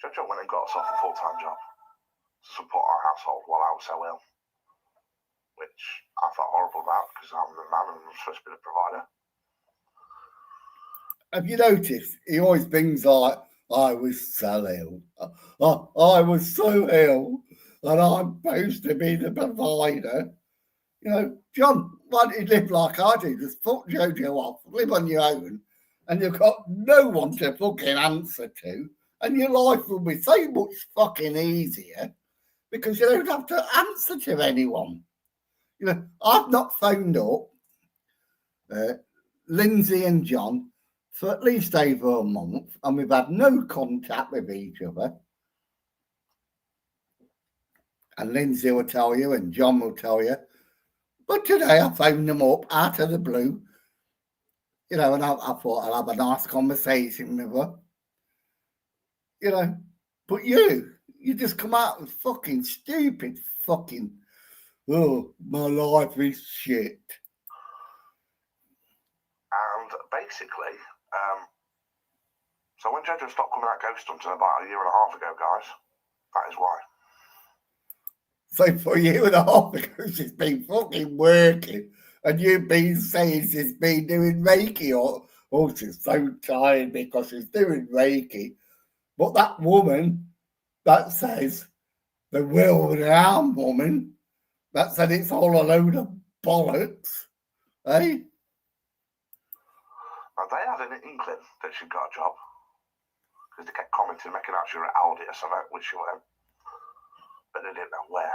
Jojo went and got herself a full-time job to support our household while I was so ill, which I felt horrible about because I'm the man and I'm supposed to be the provider. Have you noticed? He always brings like, I was so ill. I was so ill, and I'm supposed to be the provider. You know, John, why don't you live like I do? Just fuck Jojo off, live on your own, and you've got no one to fucking answer to, and your life will be so much fucking easier because you don't have to answer to anyone. You know, I've not phoned up Lindsay and John for at least over a month, and we've had no contact with each other. And Lindsay will tell you, and John will tell you. But today I phoned them up out of the blue, you know, and I thought I'll have a nice conversation with her, you know. But you just come out with fucking stupid fucking, oh, my life is shit. And basically, so when Jojo stopped coming out ghost hunting about a year and a half ago, guys, that is why. So for a year and a half ago, she's been fucking working, and you've been saying she's been doing Reiki, or she's so tired because she's doing Reiki. But that woman that says, the world-renowned woman, that said it's all a load of bollocks, eh? Now, they had an inkling that she'd got a job because they kept commenting, making out she was at Aldi or something, which she went, but they didn't know where.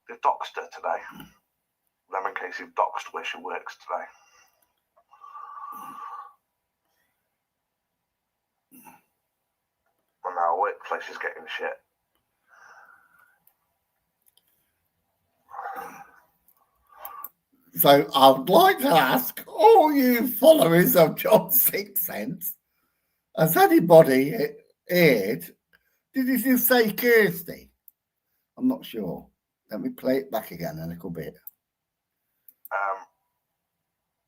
They doxed her today. Lemon Casey doxed where she works today. And our workplace is getting shit. So I'd like to ask all you followers of John Sixth Sense, has anybody heard, did you just say Kirsty? I'm not sure. Let me play it back again a little bit.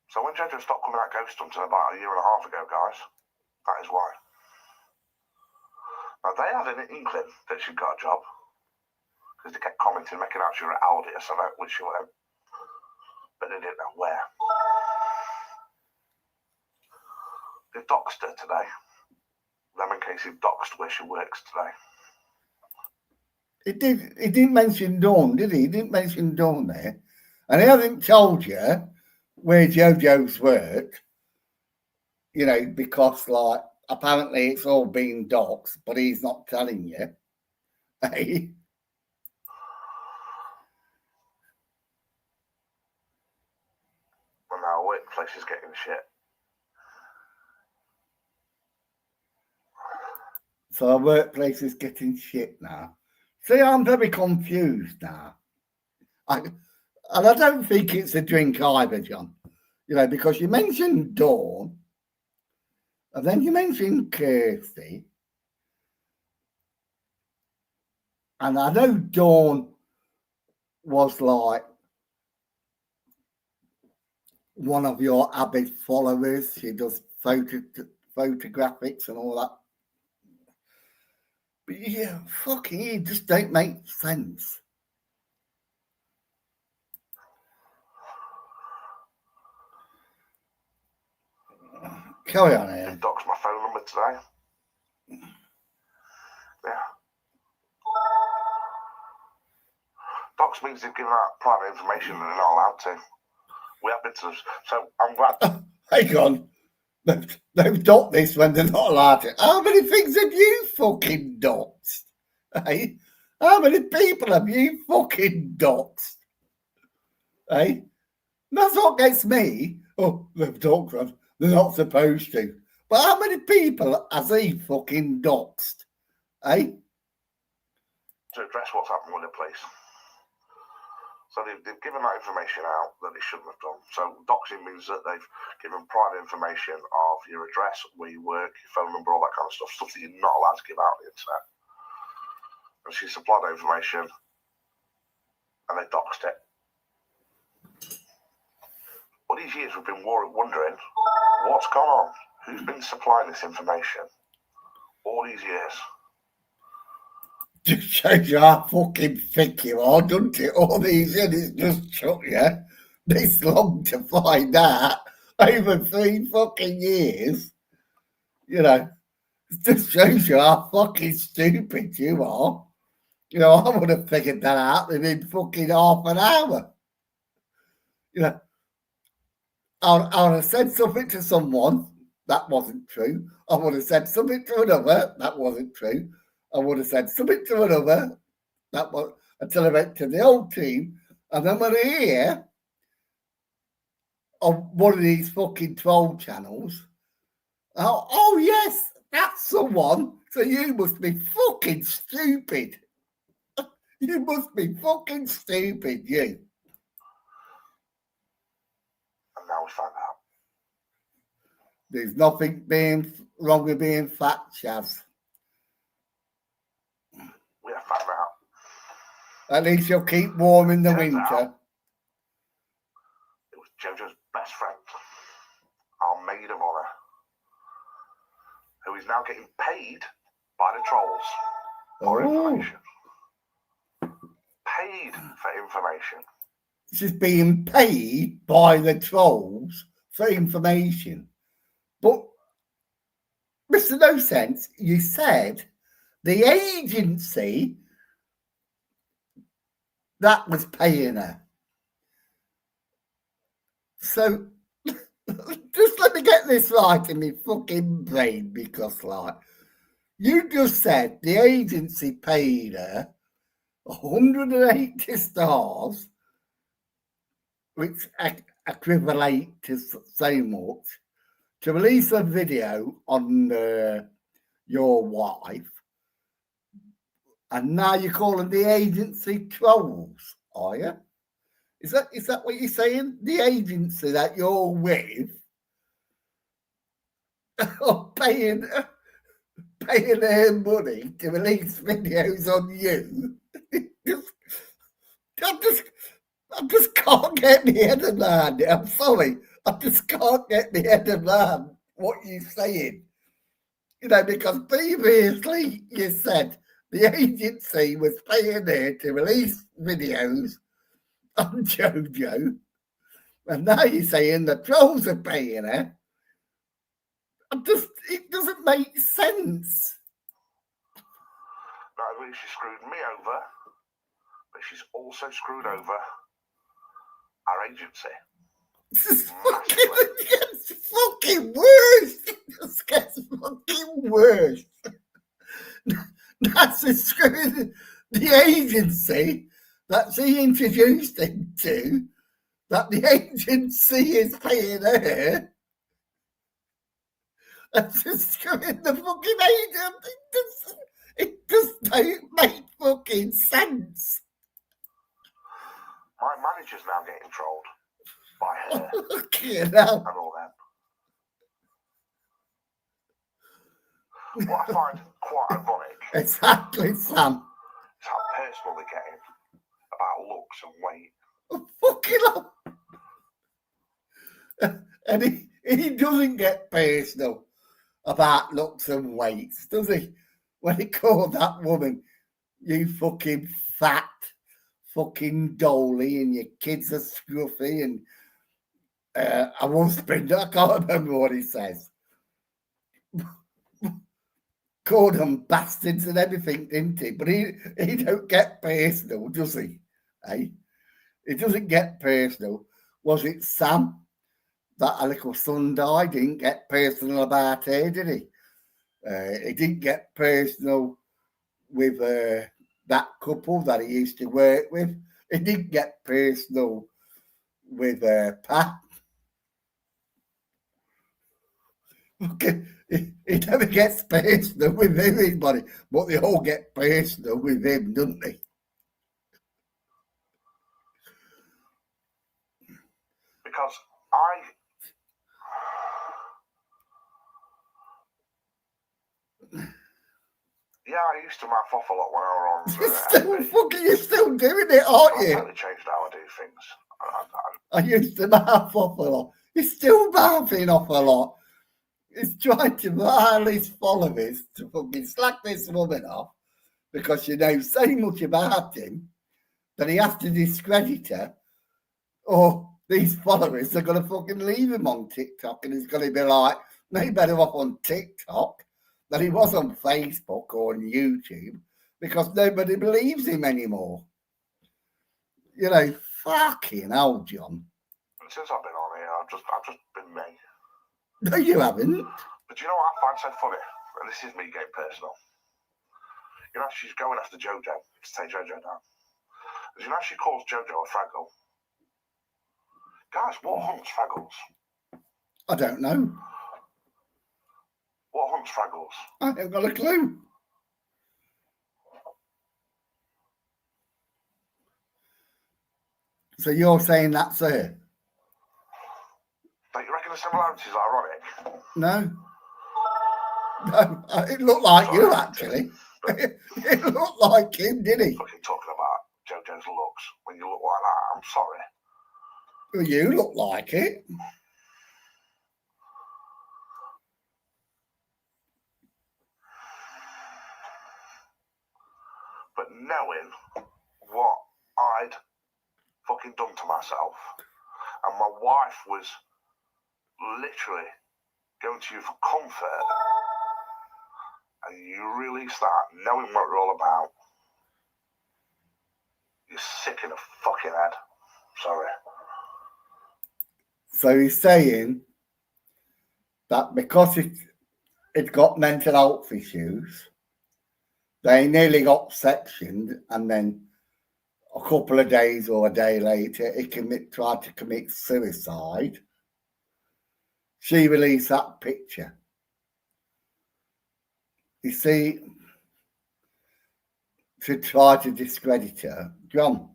So when Jojo stopped coming out ghost hunting about a year and a half ago, guys, that is why. Now, they had an inkling that she'd got a job because they kept commenting, making out she was at Aldi or something, which she went, but they didn't know where. They doxed her today. Lemon Casey doxed where she works today. He didn't mention Dawn, did he? He didn't mention Dawn there. And he hasn't told you where Jojo's worked, you know, because, like, apparently it's all been doxed, but he's not telling you. Hey? And our workplace is getting shit. So our workplace is getting shit now. See, I'm very confused now. And I don't think it's a drink either, John. You know, because you mentioned Dawn, and then you mentioned Kirsty. And I know Dawn was like one of your avid followers. She does photographics and all that. But yeah, fucking, it just don't make sense. Carry on They here. doxed my phone number today. Yeah. Dox means they've given out private information and they're not allowed to, We have been to, so I'm glad. Hang on. They've docked this when they're not allowed to. How many things have you fucking doxed? Hey? How many people have you fucking doxed? Hey? That's what gets me. Oh, they've docked them. They're not supposed to. But how many people has he fucking doxed? Hey? To address what's happened with the police. So they've given that information out that they shouldn't have done. So doxing means that they've given private information of your address, where you work, your phone number, all that kind of stuff that you're not allowed to give out on the internet. And she supplied that information and they doxed it. All these years we've been wondering what's gone on, who's been supplying this information all these years. Just shows you how fucking thick you are, doesn't it? All these years, it's just took you this long to find out. Over 3 fucking years. You know, it just shows you how fucking stupid you are. You know, I would have figured that out within fucking half an hour. You know, I would have said something to someone, that wasn't true. I would have said something to another, that wasn't true. I would have said something to another, that was until I went to the old team, and then when I hear on one of these fucking 12 channels, oh yes, that's the one. So you must be fucking stupid. You must be fucking stupid, you. And now we find out. There's nothing being wrong with being fat, Chaz. We have found out. At least you'll keep warm in the Turns winter. out it was Jojo's best friend, our maid of honour, who is now getting paid by the trolls for information. Paid for information. She's being paid by the trolls for information. But, Mr. No Sense, you said the agency that was paying her. So, just let me get this right in my fucking brain, because, like, you just said the agency paid her 180 stars, which equivalent to so much, to release a video on your wife, and now you're calling the agency trolls, are you? Is that what you're saying? The agency that you're with are paying their money to release videos on you? I just can't get my head around it. I'm sorry. I just can't get my head around what you're saying. You know, because previously you said the agency was paying her to release videos on Jojo, and now you're saying the trolls are paying her. It doesn't make sense. Not only she screwed me over, but she's also screwed over our agency. It gets fucking worse. It just gets fucking worse. That's screwing the agency that she introduced him to, that the agency is paying her. That's just screwing the fucking agent. It just don't make fucking sense. My manager's now getting trolled by her Fucking hell. and all them. What I find quite ironic Exactly, Sam. is how personal they're getting about looks and weight. Fucking hell. And he doesn't get personal about looks and weights, does he? When he called that woman, you fucking fat fucking dolly, and your kids are scruffy, and I can't remember what he says. Called them bastards and everything, didn't he? But he don't get personal, does he? He doesn't get personal. Was it Sam? That a little son died, didn't get personal about her, did he? He didn't get personal with that couple that he used to work with. He didn't get personal with Pat. Okay, he never gets personal with everybody, but they all get personal with him, don't they? Because I used to mouth off a lot when I was on. You're still doing it, aren't you? I've totally changed how I do things. I used to mouth off a lot. He's still mouthing off a lot. He's trying to rile his followers to fucking slack this woman off because she knows so much about him that he has to discredit her, or these followers are going to fucking leave him on TikTok, and he's going to be like, no better off on TikTok than he was on Facebook or on YouTube because nobody believes him anymore. You know, fucking hell, John. Since I've been on here, I've just been me. No, you haven't. But you know what I find so funny? And this is me getting personal. You know, she's going after Jojo to take Jojo down. You know, she calls Jojo a fraggle. Guys, what hunts fraggles? I don't know. What hunts fraggles? I haven't got a clue. So you're saying that's her? Don't you reckon the similarities are ironic? No. No, it looked like you, actually. It looked like him, didn't he? Fucking talking about Jojo's looks. When you look like that, I'm sorry. Well, you look like it. But knowing what I'd fucking done to myself, and my wife was literally going to you for comfort, and you release that, knowing what you're all about, you're sick in the fucking head. Sorry. So he's saying that because it got mental health issues, they nearly got sectioned, and then a couple of days or a day later, he tried to commit suicide. She released that picture. You see, to try to discredit her. John,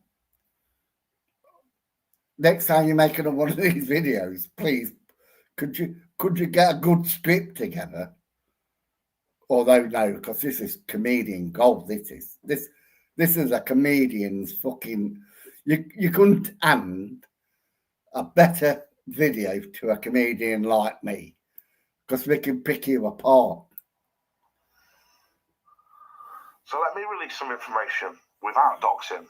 next time you're making one of these videos, please, could you get a good script together? Although no, because this is comedian gold. This is a comedian's fucking. You couldn't hand a better video to a comedian like me, because we can pick you apart. So let me release some information without doxing.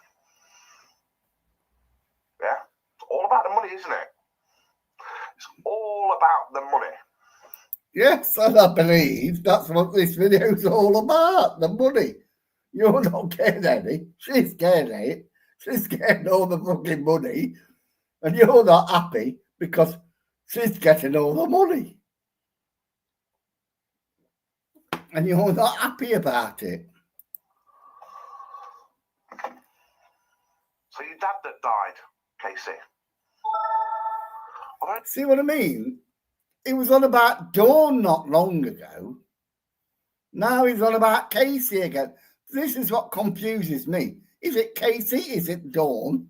Yeah? It's all about the money, isn't it? It's all about the money. Yes, and I believe that's what this video is all about, the money. You're not getting any. She's getting it. She's getting all the fucking money. And you're not happy because she's getting all the money. And you're not happy about it. So your dad that died, Casey. See what I mean? It was on about Dawn not long ago. Now he's on about Casey again. This is what confuses me. Is it Casey? Is it Dawn?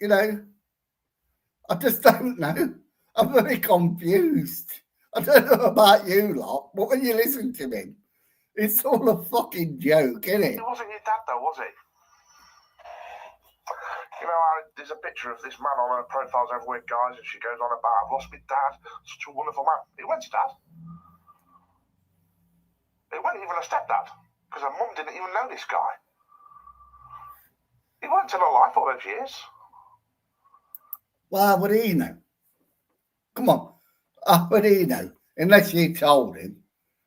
You know, I just don't know. I'm very confused. I don't know about you lot, but when you listen to him, it's all a fucking joke, isn't it? It wasn't your dad though, was it? You know, there's a picture of this man on her profiles every week, guys, and she goes on about, I've lost my dad, such a wonderful man. It wasn't his dad. It wasn't even a stepdad, because her mum didn't even know this guy. He weren't in her life all those years. Well, how would he know? Come on, how would he know? Unless she told him,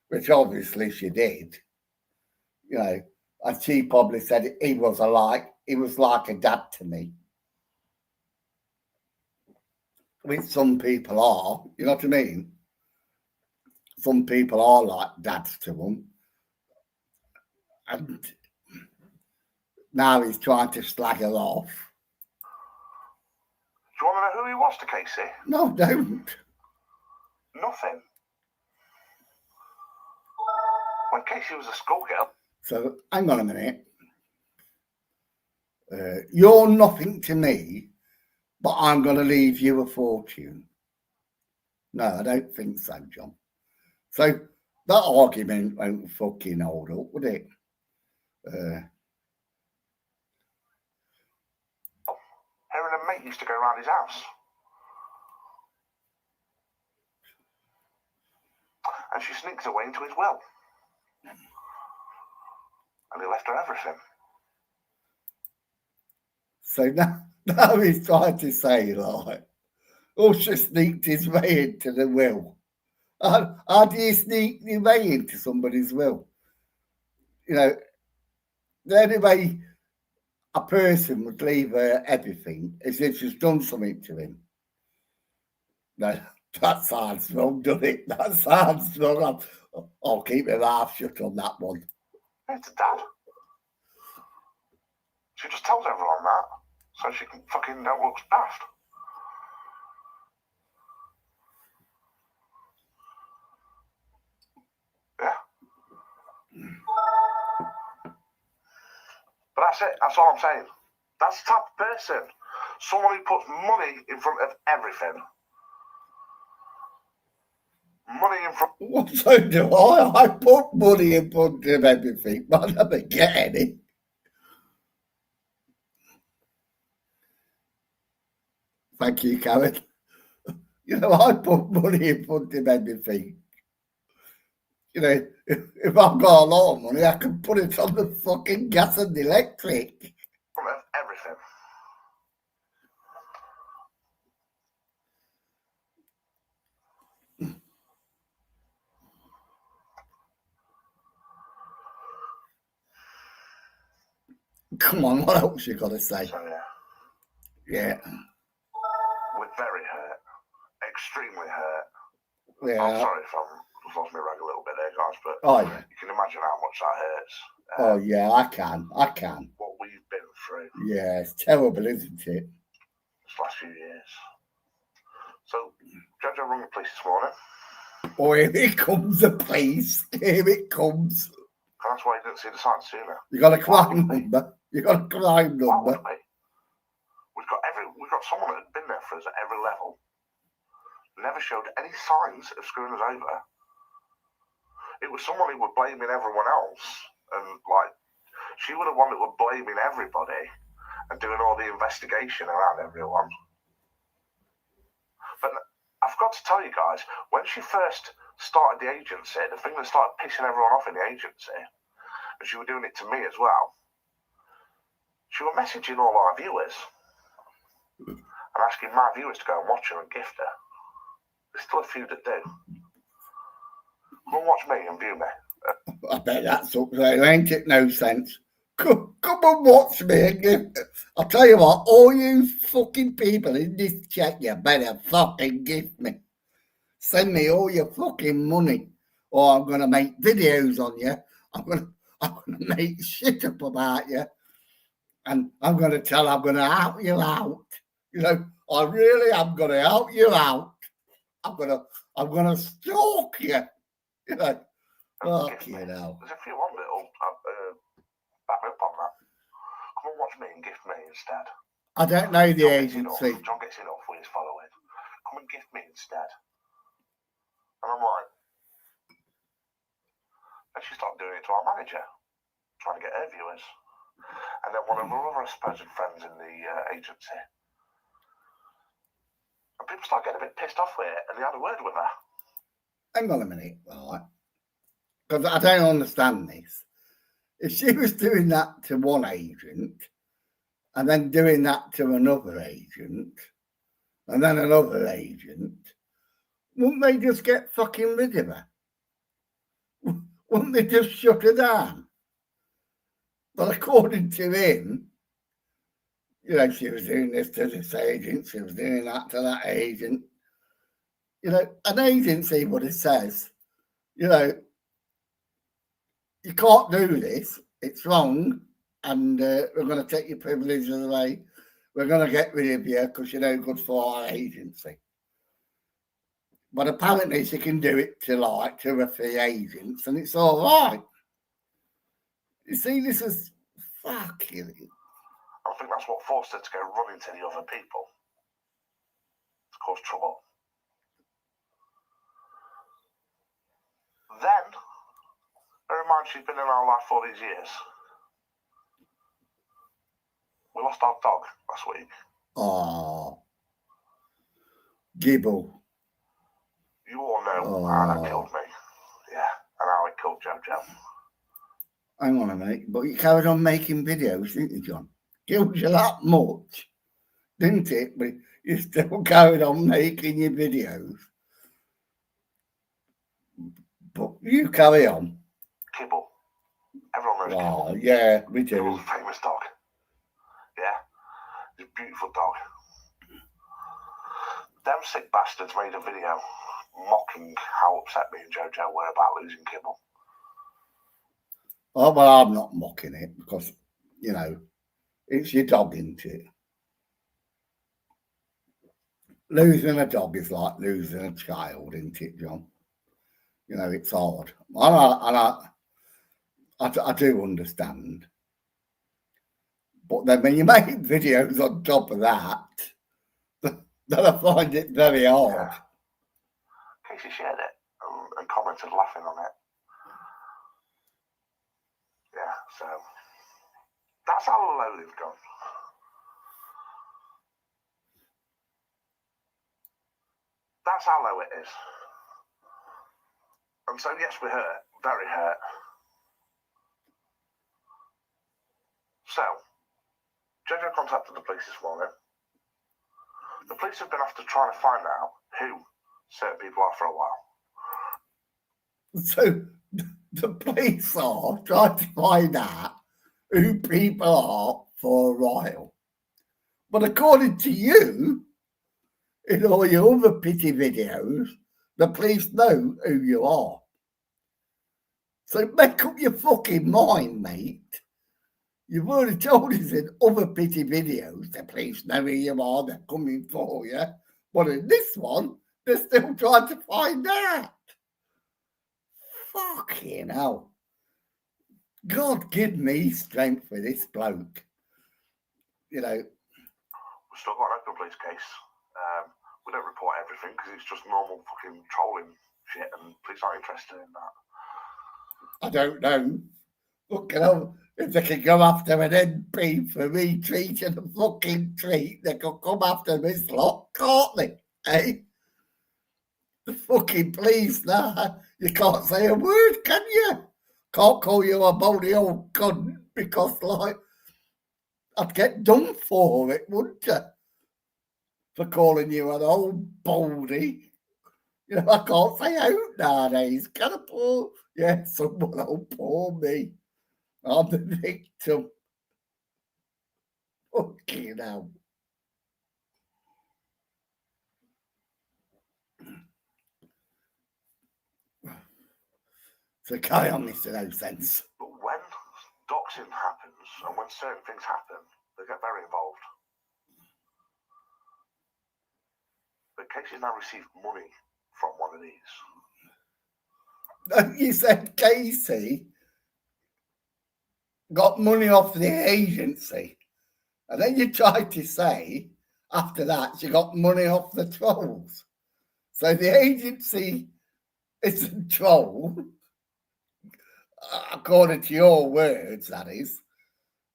which obviously she did. You know, and she probably said he was like a dad to me. which some people are, you know what I mean? Some people are like dads to them. And now he's trying to slag her off. Do you want to know who he was to Casey? No, don't. Nothing. When Casey was a schoolgirl. So hang on a minute. You're nothing to me, but I'm going to leave you a fortune. No, I don't think so, John. So that argument won't fucking hold up, would it? Her and her mate used to go around his house. And she sneaked away into his will. And he left her everything. So now he's trying to say, like, oh, she sneaked his way into the will. How do you sneak your way into somebody's will? You know, the only way a person would leave her everything is if she's done something to him. No, that sounds wrong, doesn't it? That sounds wrong. I'll keep my mouth shut on that one. It's a dad. She just tells everyone that so she can fucking don't look daft. Yeah. But that's it. That's all I'm saying. That's the type of person. Someone who puts money in front of everything. Money in front. What so do I? I put money in front of everything, but I never get any. Thank you, Karen. You know, I put money in front of everything. You know, if I've got a lot of money, I can put it on the fucking gas and electric. In front of everything. Come on, what else you got to say? So yeah. Yeah. We're very hurt. Extremely hurt. I'm Yeah. sorry if I've lost my rag a little bit there, guys, but Oh, yeah. you can imagine how much that hurts. Oh, yeah, I can. What we've been through Yeah, it's terrible, isn't it? this last few years. So, Jojo rung the police this morning. Oh, here it comes, the police. Here it comes. That's why you didn't see the sign sooner. You got a crime number. You got a crime Why number. would we? We've got someone that had been there for us at every level. Never showed any signs of screwing us over. It was someone who was blaming everyone else, and like she was the one that was blaming everybody and doing all the investigation around everyone. But I've got to tell you guys, when she first started the agency, the thing that started pissing everyone off in the agency, and she was doing it to me as well, she was messaging all our viewers and asking my viewers to go and watch her and gift her. There's still a few that do. Come and watch me and view me. I bet that's up there, ain't it? No sense. Come and watch me and give. I'll tell you what, all you fucking people in this chat, you better fucking gift me. Send me all your fucking money, or I'm gonna make videos on you. I'm gonna make shit up about you, and I'm gonna help you out. You know, I really am gonna help you out. I'm gonna stalk you. You know, fuck you know. There's a few on that'll back me up on that. Come and watch me and gift me instead. I don't know the John agency. John gets enough with his following. Come and gift me instead. And I'm like, and she started doing it to our manager, trying to get her viewers. And then one of her other supposed friends in the agency. And people start getting a bit pissed off with it, and they had a word with her. Hang on a minute, right? Because I don't understand this. If she was doing that to one agent, and then doing that to another agent, and then another agent, wouldn't they just get fucking rid of her? Wouldn't they just shut her down? But according to him, You know, she was doing this to this agent, she was doing that to that agent. You know, an agency would have says, you know, you can't do this, it's wrong, and we're going to take your privileges away. We're going to get rid of you because you're no good for our agency. But apparently she can do it to like 2 or 3 agents, and it's all right. You see, this is fucking. I think that's what forced her to go running to the other people. To cause trouble. Then, bear in mind she's been in our life for these years. We lost our dog last week. Oh, Gibble. You all know how that killed me. Yeah, and how it killed Jojo. Hang on a minute, but you carried on making videos, didn't you, John? Killed you that much, didn't it? But you still carried on making your videos. But you carry on. Kibble. Everyone knows Oh, Kibble. yeah, we do. Kibble's a famous dog. Yeah, he's a beautiful dog. Them sick bastards made a video mocking how upset me and Jojo were about losing Kibble. Oh, well, I'm not mocking it because, you know, it's your dog, isn't it? Losing a dog is like losing a child, isn't it, John? You know, it's hard. And I do understand. But then when you make videos on top of that, then I find it very hard. Yeah. Casey shared it and commented laughing on it. Yeah, so that's how low they've gone. That's how low it is. And so, yes, we're hurt, very hurt. So, Jojo contacted the police this morning. The police have been after trying to find out who certain people are for a while. So the police are trying to find out who people are for a while. But according to you, in all your other pity videos, the police know who you are. So make up your fucking mind, mate. You've already told us in other pity videos, the police know who you are, they're coming for you. But in this one, they're still trying to find out. Fucking hell. God give me strength for this bloke. You know. We've still got an open police case. We don't report everything because it's just normal fucking trolling shit and police aren't interested in that. I don't know. Fucking hell. If they can go after an MP for retreating a fucking treat, they can come after this lot, can't they? Eh? The fucking police now. You can't say a word, can you? Can't call you a baldy old cunt because, like, I'd get done for it, wouldn't you? For calling you an old baldy. You know, I can't say out nowadays. Can I, poor? Yeah, someone will poor me. I'm the victim. Fucking hell. So carry on, Mr. No Sense. But when doxing happens and when certain things happen, they get very involved. But Casey's now received money from one of these. You said Casey got money off the agency. And then you tried to say, after that, she got money off the trolls. So the agency is a troll, according to your words, that is.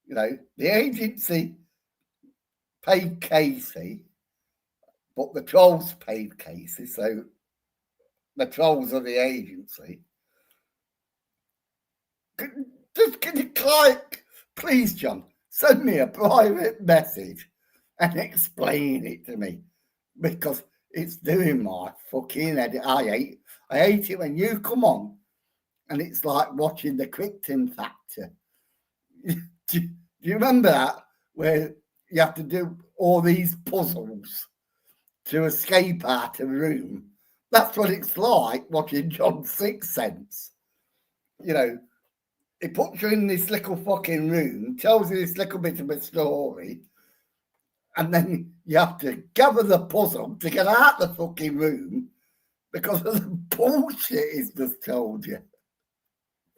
You know, the agency paid Casey, but the trolls paid Casey, so the trolls are the agency. Can you please, John, send me a private message and explain it to me, because it's doing my fucking head. I hate it when you come on and it's like watching the Crichton Factor. Do you remember that, where you have to do all these puzzles to escape out of the room. That's what it's like watching John's Sixth Sense. You know, it puts you in this little fucking room, tells you this little bit of a story, and then you have to gather the puzzle to get out the fucking room because of the bullshit he's just told you.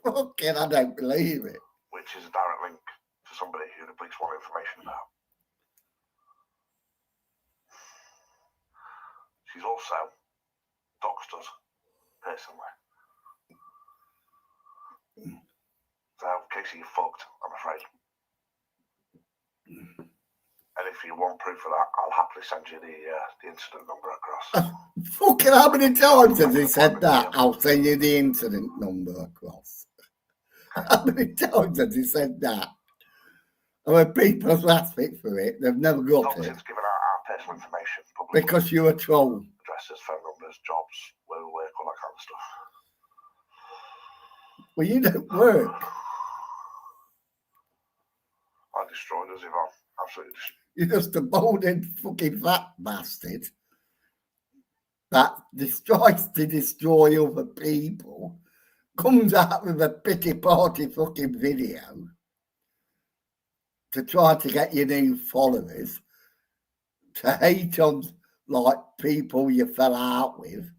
Fucking, I don't believe it. Which is a direct link to somebody who the police want information about. She's also doxed us personally. So, Casey, you're fucked, I'm afraid. And if you want proof of that, I'll happily send you the incident number across. Fucking how many times has he said that? I'll send you the incident number across. How many times has he said that? And when people have asked me for it, they've never got it. Doctors giving out our personal information publicly. Because you're a troll. Addresses, phone numbers, jobs, where we work, all that kind of stuff. Well, you don't work. I destroyed us, Yvonne. Absolutely destroyed. You're just a bold-headed fucking fat bastard that tries to destroy other people, comes out with a pity party fucking video to try to get your new followers, to hate on like people you fell out with.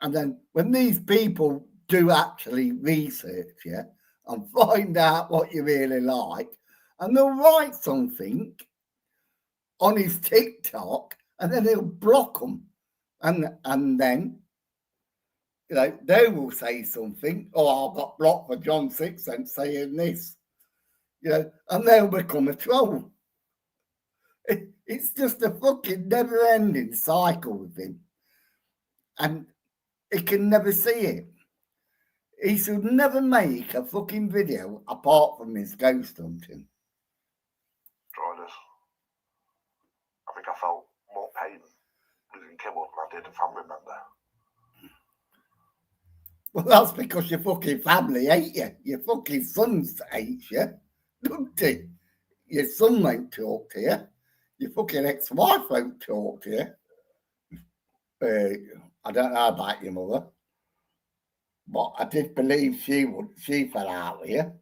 And then when these people do actually research you and find out what you really like, and they'll write something on his TikTok, and then he'll block them. And then, you know, they will say something, oh, I got blocked for John Sixth Sense saying this, you know, and they'll become a troll. It's just a fucking never-ending cycle with him. And he can never see it. He should never make a fucking video apart from his ghost hunting. Destroyed us. I think I felt more pain losing Kibble than I did a family member. Well, that's because your fucking family hate you. Your fucking sons hate you, don't he? Your son won't talk to you. Your fucking ex-wife won't talk to you. I don't know about your mother, but I did believe she fell out with you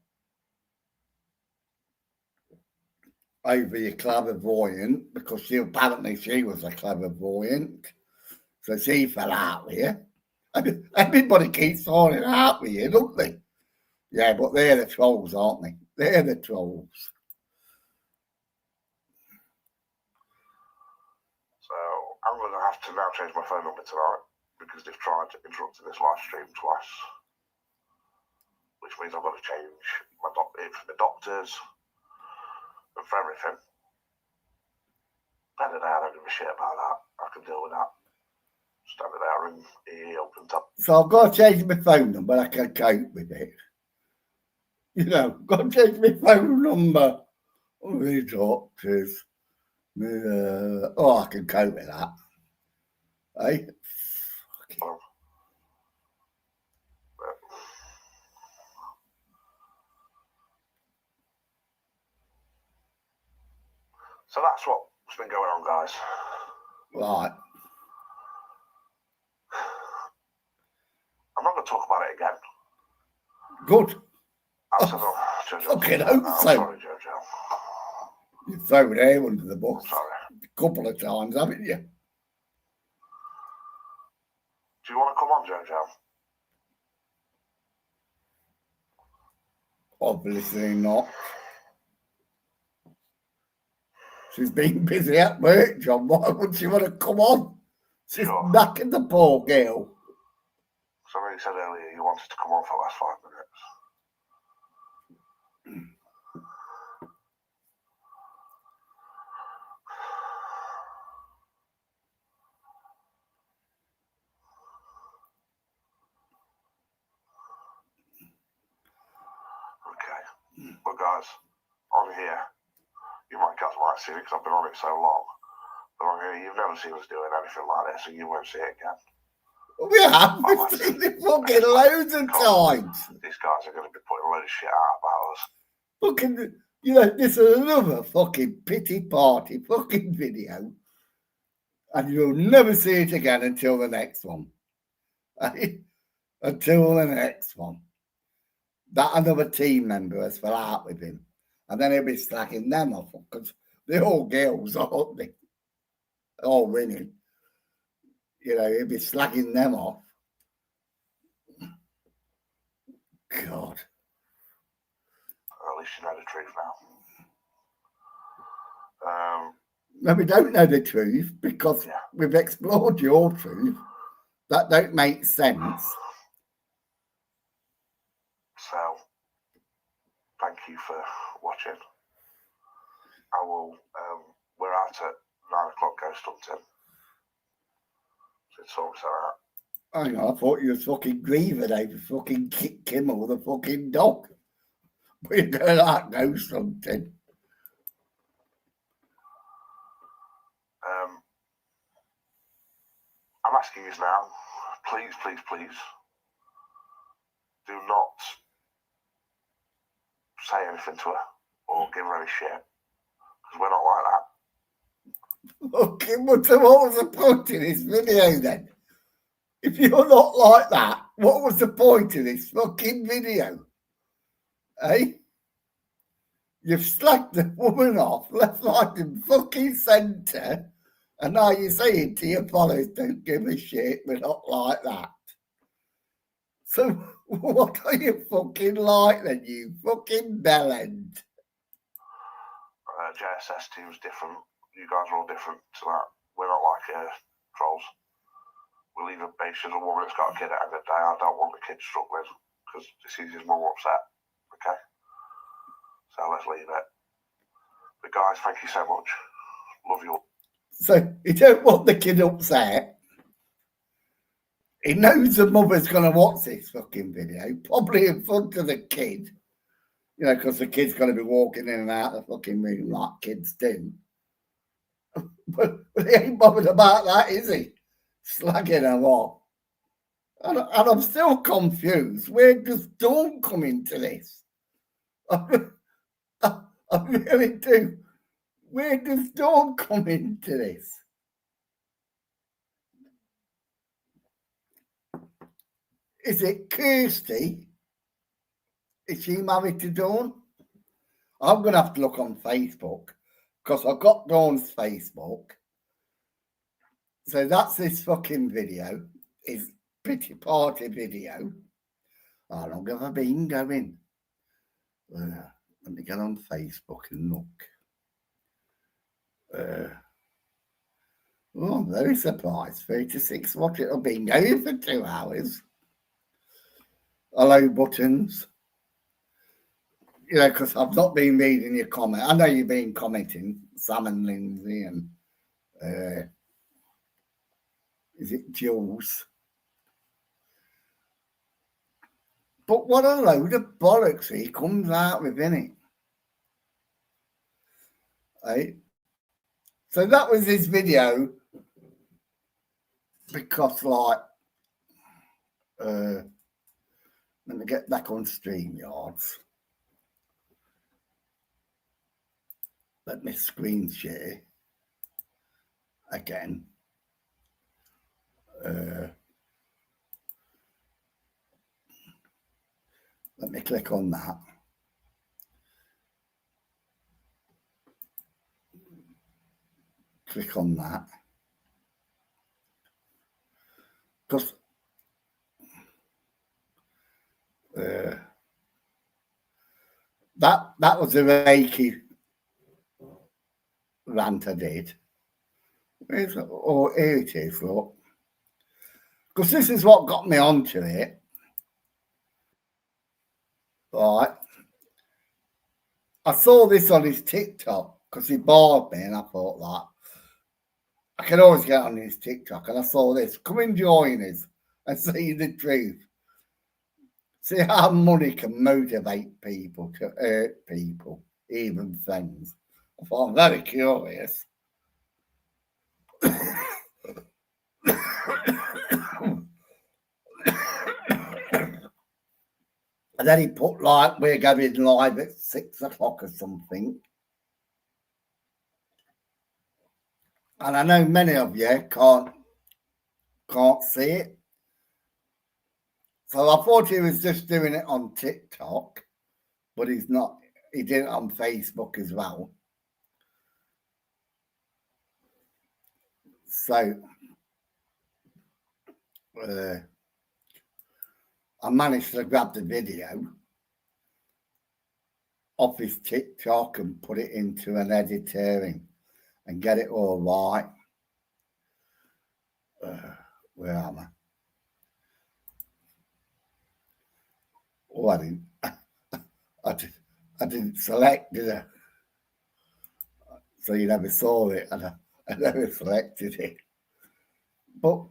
over your clairvoyant, because she was a clairvoyant, so she fell out with you. I mean, everybody keeps falling out with you, don't they? Yeah, but they're the trolls, aren't they? They're the trolls. So I'm going to have to now change my phone number tonight because they've tried to interrupt this live stream twice, which means I've got to change it for the doctors and for everything. End of the day, I don't give a shit about that. I can deal with that. Stand there and he opens up. So I've got to change my phone number. I can cope with it. You know, got to change my phone number. Oh, the doctors. I can cope with that. Hey? So that's what's been going on, guys. Right. I'm not going to talk about it again. Good. Jojo. Fucking hope I'm so. sorry, Jojo. You've thrown him under the bus I'm sorry. a couple of times, haven't you? Do you want to come on, Jojo? Obviously not. She's been busy at work, John. Why would she want to come on? She's Sure. knacking the poor girl. Somebody said earlier you wanted to come on for the last 5 minutes. Okay. But guys, on here, you might see it because I've been on it so long. But on here, you've never seen us doing anything like this, and you won't see it again. We have. We've seen it fucking loads of times. These guys are going to be putting a load of shit out about us. Fucking You know, this is another fucking pity party fucking video. And you'll never see it again until the next one. Right? Until the next one. That another team member has fell out with him. And then he'll be slacking them off because they're all girls, aren't they? All women. You know, he'll be slagging them off. God. At least you know the truth now. No, we don't know the truth because we've explored your truth. That don't make sense. So, thank you for watching. I will. We're out at 9 o'clock ghost hunting. So it sorts out. Hang on, I thought you were fucking grieving over fucking Kimmel, the fucking dog. But you're going like ghost hunting. I'm asking you now, please, please, please, do not say anything to her or give her any shit. Because we're not like that. Okay, but so what was the point of this video then? If you're not like that, what was the point of this fucking video? Eh? You've slagged the woman off, left, right, and fucking centre, and now you're saying to your followers, don't give a shit, we're not like that. So what are you fucking like then, you fucking bellend? JSS team's different. You guys are all different to that. We're not like trolls. We'll leave a base as a woman that's got a kid at the end of the day. I don't want the kid struggling because it sees his mum upset. Okay? So let's leave it. But guys, thank you so much. Love you all. So you don't want the kid upset. He knows the mother's going to watch this fucking video, probably in front of the kid. You know, because the kid's going to be walking in and out of the fucking room like kids do. But he ain't bothered about that, is he? Slagging her off. And I'm still confused. Where does Dawn come into this? I really do. Where does Dawn come into this? Is it Kirsty? Is she married to Dawn? I'm going to have to look on Facebook because I've got Dawn's Facebook. So that's this fucking video. It's pity party video. How long have I been going? Let me get on Facebook and look. Oh, I'm very surprised. 36 watch. It'll be going for 2 hours. Hello, buttons. You know, because I've not been reading your comment. I know you've been commenting, Sam and Lindsay, and is it Jules? But what a load of bollocks he comes out with, innit? Right? So that was his video because, like, let me get back on StreamYards. Let me screen share again. Let me click on that. Click on that. Because that was a Reiki rant I did. Oh, here it is, look. Because this is what got me onto it. Right. I saw this on his TikTok because he bored me and I thought that I can always get on his TikTok and I saw this. Come and join us and see the truth. See how money can motivate people to hurt people, even friends. I thought I'm very curious. And then he put like, we're going live at 6 o'clock or something. And I know many of you can't see it. So I thought he was just doing it on TikTok, but he's not. He did it on Facebook as well. So I managed to grab the video off his TikTok and put it into an editor and get it all right. Where am I? Oh, I didn't select, did I? So you never saw it, and I never selected it. But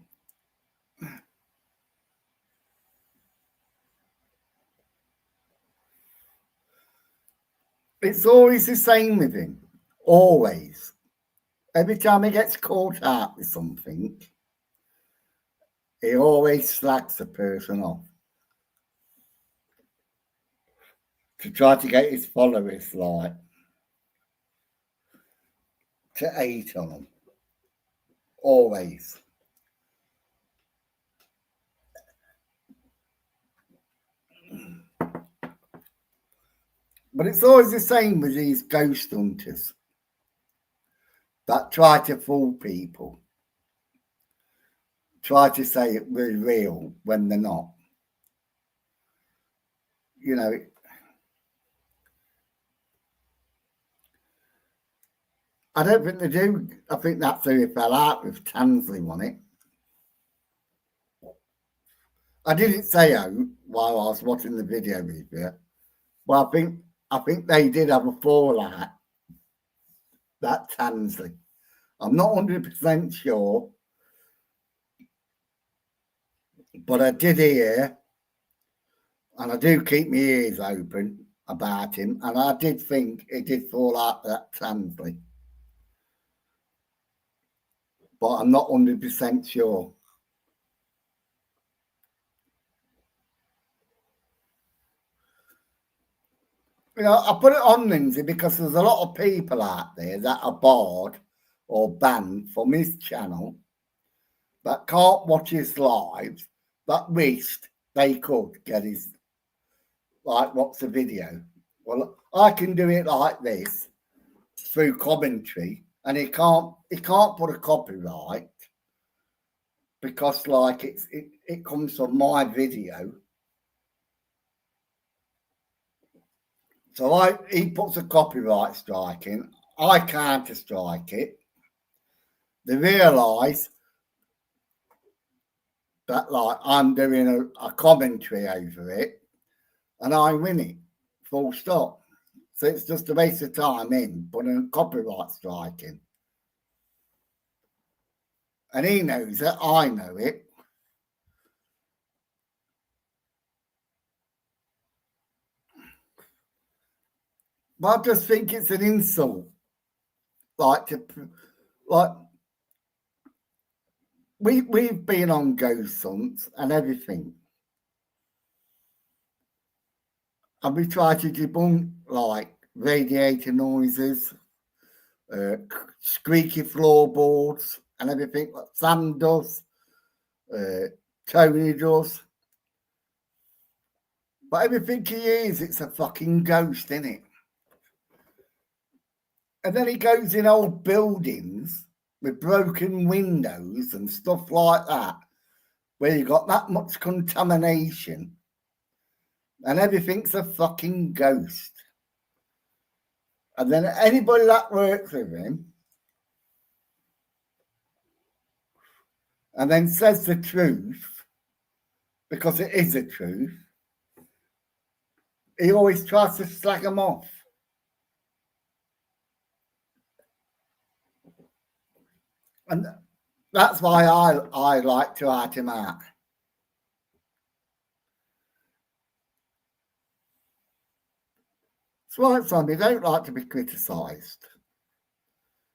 it's always the same with him. Always. Every time he gets caught out with something, he always slacks the person off to try to get his followers like to hate on him. Always. But it's always the same with these ghost hunters that try to fool people, try to say it was real when they're not. You know, I don't think they do. I think that's who he fell out with. Tansley won it. I didn't say who while I was watching the video with you. Well, I think they did have a fallout. That Tansley. I'm not 100% sure, but I did hear, and I do keep my ears open about him, and I did think it did fall out that Tansley. But I'm not 100% sure. You know, I put it on Lindsay because there's a lot of people out there that are barred or banned from his channel that can't watch his lives, that wished they could get his, like, watch the video. Well, I can do it like this through commentary, and he can't put a copyright because, like, it comes from my video. So he puts a copyright strike in. I can't strike it. They realise that, like, I'm doing a commentary over it, and I win it. Full stop. So it's just a waste of time in putting a copyright strike in. And he knows it. I know it. But I just think it's an insult. Like we've been on ghost hunts and everything, and we try to debunk like radiator noises, squeaky floorboards, and everything like Sam does, Tony does. But everything he hears, it's a fucking ghost, isn't it? And then he goes in old buildings with broken windows and stuff like that, where you've got that much contamination, and everything's a fucking ghost. And then anybody that works with him and then says the truth, because it is the truth, he always tries to slag them off. And that's why I like to add him out. It's right, son, they don't like to be criticised.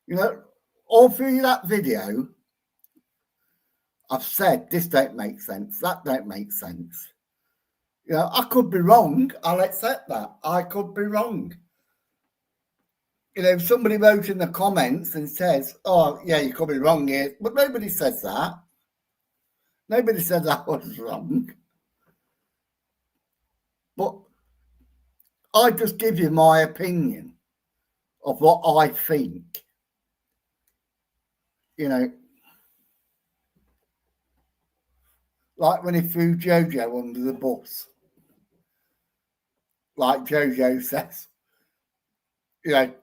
You know, all through that video, I've said this don't make sense, that don't make sense. You know, I could be wrong. I'll accept that. I could be wrong. You know, if somebody wrote in the comments and says, "Oh, yeah, you could be wrong here," but nobody says that. Nobody said I was wrong. But I just give you my opinion of what I think. You know, like when he threw Jojo under the bus, like Jojo says, you know,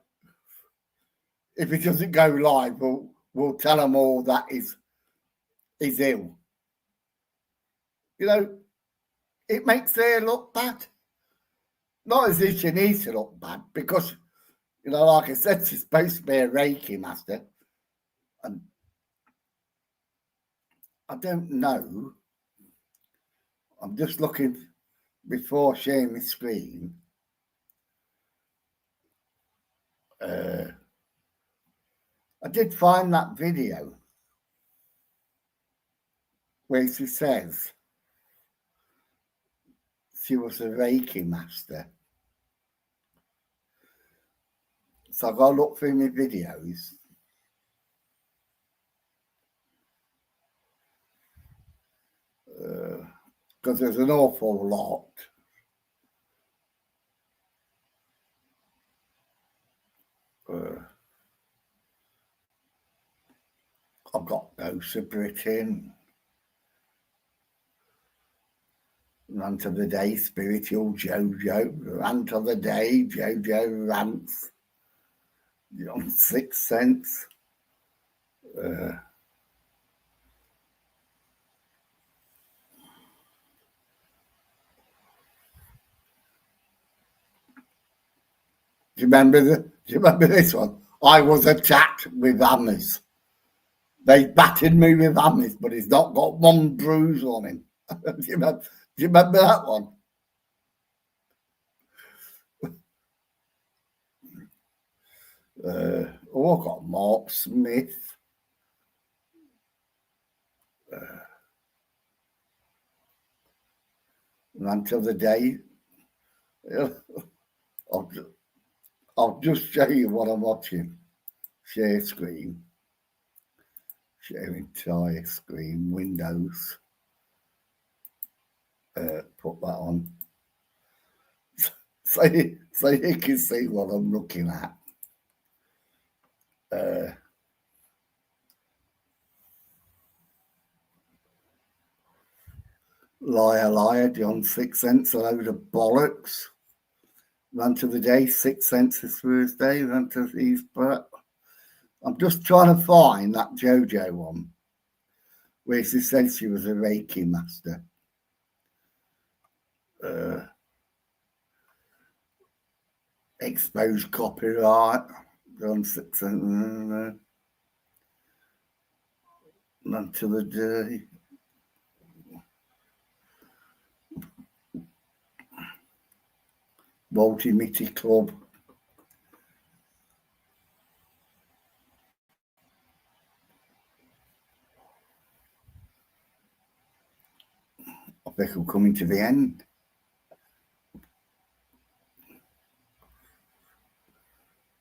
if it doesn't go live, we'll tell them all that is ill. You know, it makes her look bad. Not as if she needs to look bad, because, you know, like I said, she's supposed to be a Reiki master. And I don't know. I'm just looking before sharing my screen. I did find that video where she says she was a Reiki master. So I've got to look through my videos. Because there's an awful lot. I've got Ghost of Britain, Rant of the Day, Spiritual Jojo, Rant of the Day, Jojo Rants, on Sixth Sense. Do you remember this one? I was attacked with hammers. They battered me with hammers, but he's not got one bruise on him. Do you remember that one? I've got Mark Smith. Until the day. I'll just show you what I'm watching. Share screen. Share entire screen. Windows. Put that on. So you can see what I'm looking at. Liar, liar, John Sixth Sense, a load of bollocks. Rant of the Day, Sixth Sense is Thursday, Rant of these, but I'm just trying to find that JoJo one where she said she was a Reiki master. Exposed copyright, John Sixth Sense, Rant of the Day. Walty Mitty Club. I think we're coming to the end.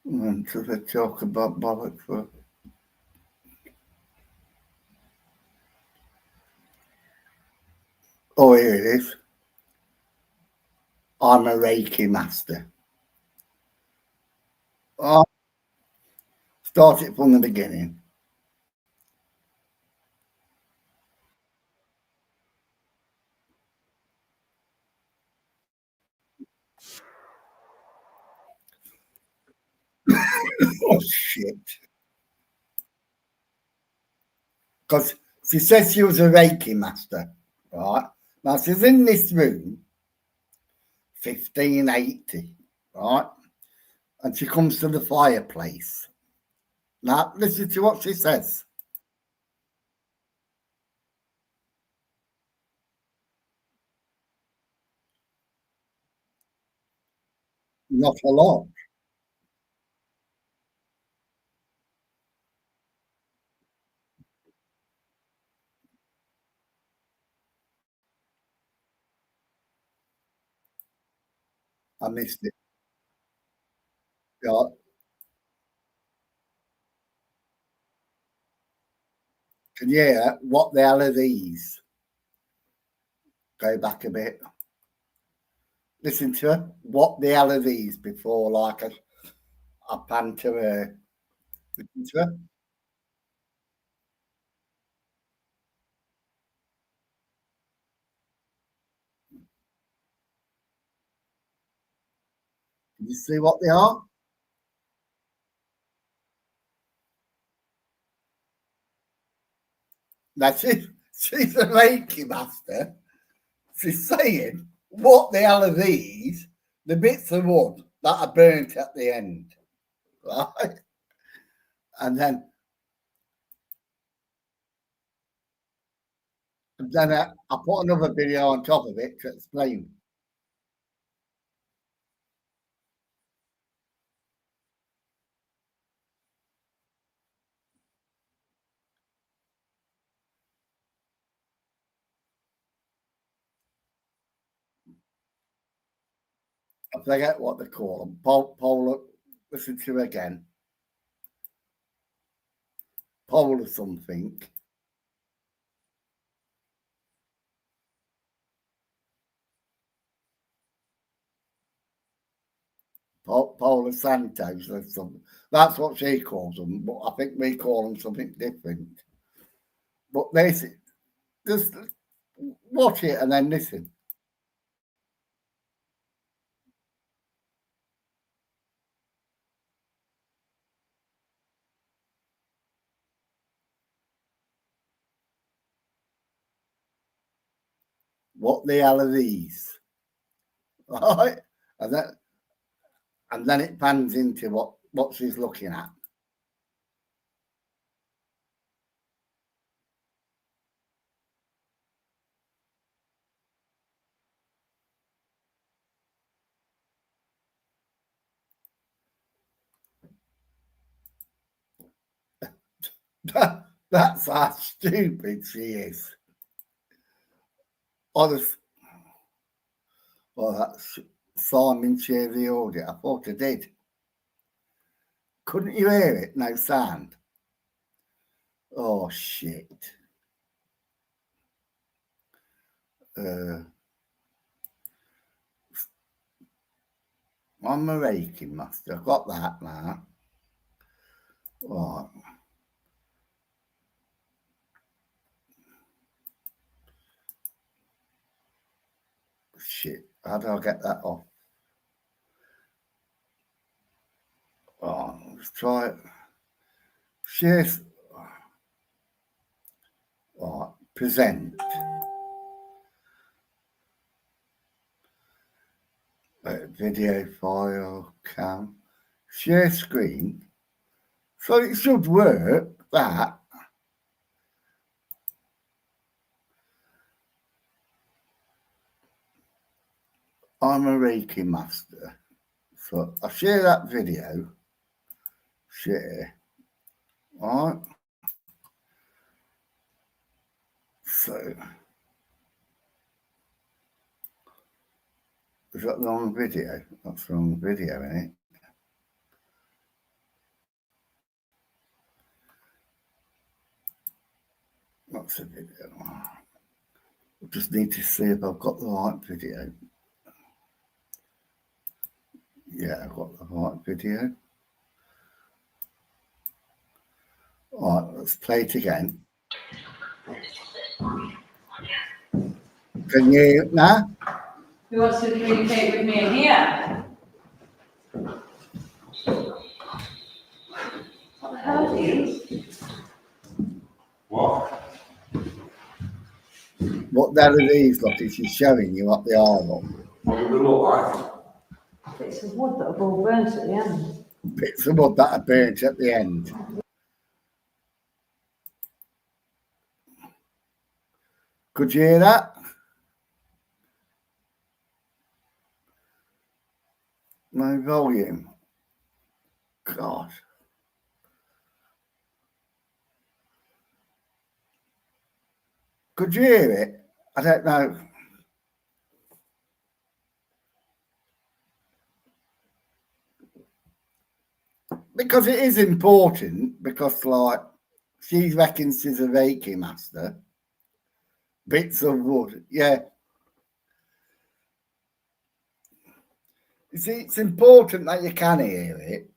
And to the talk about bollocks for. Oh, here it is. I'm a Reiki master. Oh, start it from the beginning. Oh, shit. Because she says she was a Reiki master, right? Now, she's in this room, 1580, right? And she comes to the fireplace. Now, listen to what she says. Not a lot. I missed it. Yeah. Can you hear what the hell are these? Go back a bit. Listen to her. What the hell are these before like I pan to her. Listen to her. Can you see what they are? That's it. She's a Reiki master. She's saying, what the hell are these? The bits of wood that are burnt at the end. Right? And then I put another video on top of it to explain. I forget what they call them. Polar, listen to her again. Polar something. Polar Santos or something. That's what she calls them, but I think we call them something different. But basically, just watch it and then listen. What the hell are these? Right? And then it pans into what she's looking at. That's how stupid she is. Honest. Well, that's Simon share the audio. I thought I did. Couldn't you hear it? No sound. Oh shit. I'm a Reiki master. I've got that now. Right. Shit. How do I get that off? Oh, let's try it. Share. Right. Present. Video file cam. Share screen. So it should work, that. I'm a Reiki master. So I share that video. Share. All right. So is that the wrong video? That's the wrong video, isn't it? That's a video. I just need to see if I've got the right video. Yeah, I've got the right video. All right, let's play it again. Can you hear it now? Who wants to communicate with me in here? What the hell are these? What? What the hell are these? Look, she's showing you what they are. Look. What do they look like? Bits of wood that have all burnt at the end. Bits of wood that are burnt at the end. Could you hear that? No volume. God. Could you hear it? I don't know. because it is important, because like she reckons she's a Reiki master. Bits of wood, yeah. You see, it's important that you can hear it,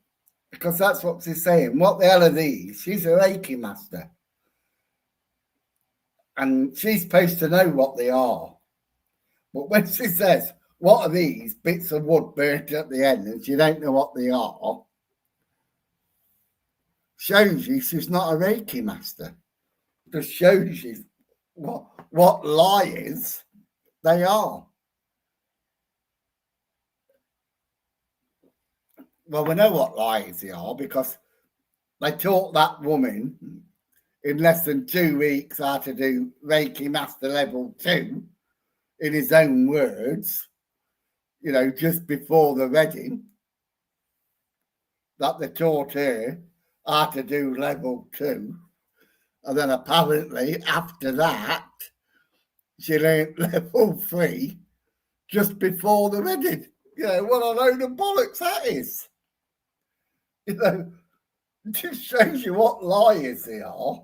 because that's what she's saying. What the hell are these? She's a Reiki master. And she's supposed to know what they are. But when she says, what are these bits of wood burnt at the end, and she don't know what they are, shows you she's not a Reiki master. Just shows you what liars they are. Well, we know what liars they are, because they taught that woman in less than 2 weeks how to do Reiki Master Level 2, in his own words, just before the wedding, that they taught her how to do Level 2. And then apparently after that, she learned Level 3 just before the wedding. What a load of bollocks that is. It just shows you what liars they are.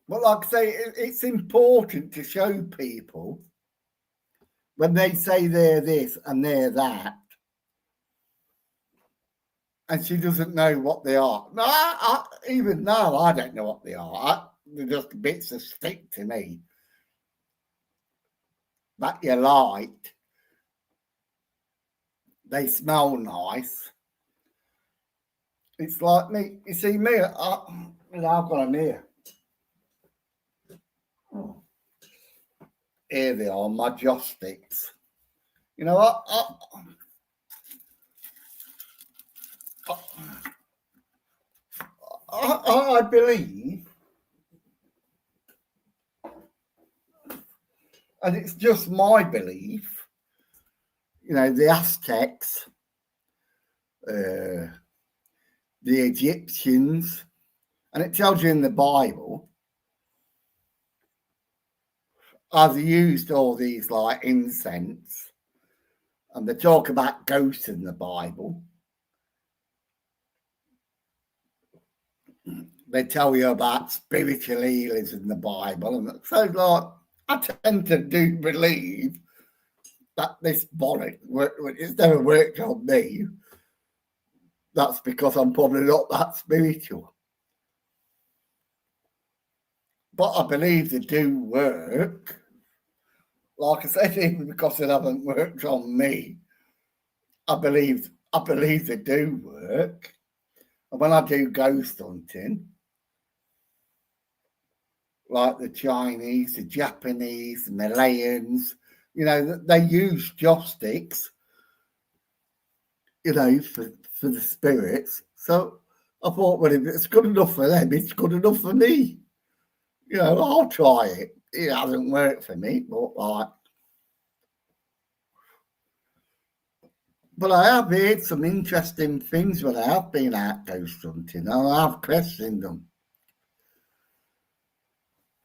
But like I say, it's important to show people when they say they're this and they're that, and she doesn't know what they are. No, even now, I don't know what they are. They're just bits of stick to me that you like. They smell nice. It's like me. You see me, I've got them here. Here they are, my joss sticks. I believe, and it's just my belief, the Aztecs, the Egyptians, and it tells you in the Bible, I've used all these like incense, and they talk about ghosts in the Bible. They tell you about spiritual healers in the Bible, and so like I tend to do believe that this bonnet, it's never worked on me. That's because I'm probably not that spiritual. But I believe they do work. Like I said, even because it haven't worked on me, I believe they do work. And when I do ghost hunting, like the Chinese, the Japanese, the Malayans, they use joss sticks, for the spirits. So I thought, well, if it's good enough for them, it's good enough for me. I'll try it. It hasn't worked for me, but I have heard some interesting things when I have been out ghost hunting, and I have questioned them.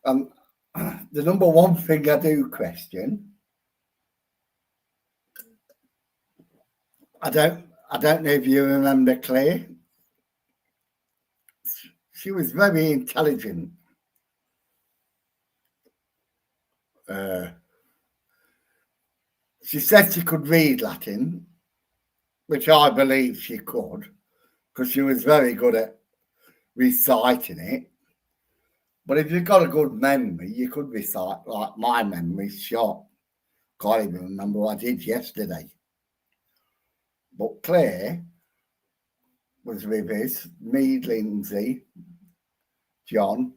And the number one thing I do question, I don't know if you remember Claire. She was very intelligent. She said she could read Latin, which I believe she could, because she was very good at reciting it. But if you've got a good memory, you could recite. Like my memory's shot. Can't even remember what I did yesterday. But Claire was with us, me, Lindsay, John.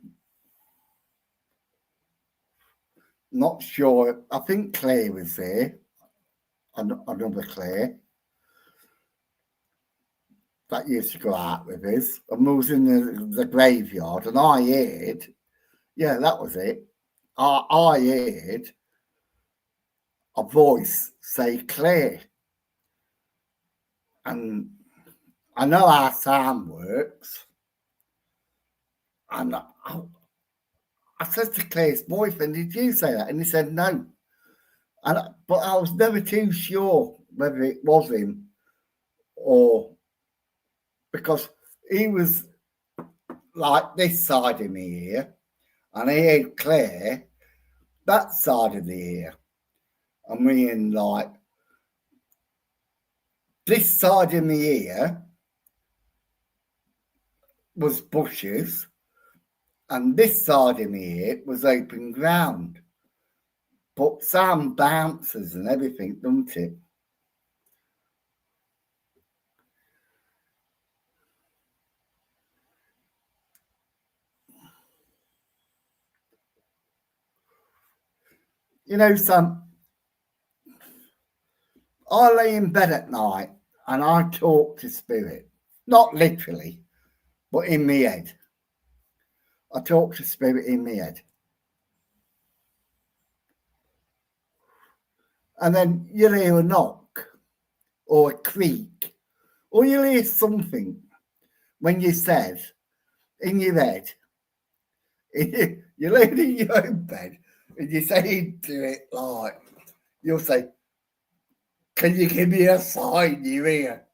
Not sure. I think Claire was there. Another Claire that used to go out with us. And we was in the graveyard, and I heard, yeah, that was it. I heard a voice say Claire. And I know how sound works. And I said to Claire's boyfriend, did you say that? And he said, no. But I was never too sure whether it was him or because he was like this side of my ear and he had Claire that side of the ear. I mean, like this side of my ear was bushes and this side of my ear was open ground. But Sam bounces and everything, doesn't it? You know, Sam, I lay in bed at night and I talk to spirit. Not literally, but in my head. I talk to spirit in my head. And then you'll hear a knock or a creak, or you'll hear something when you said in your head, you're laying in your own bed and you say to it like, you'll say, can you give me a sign you hear?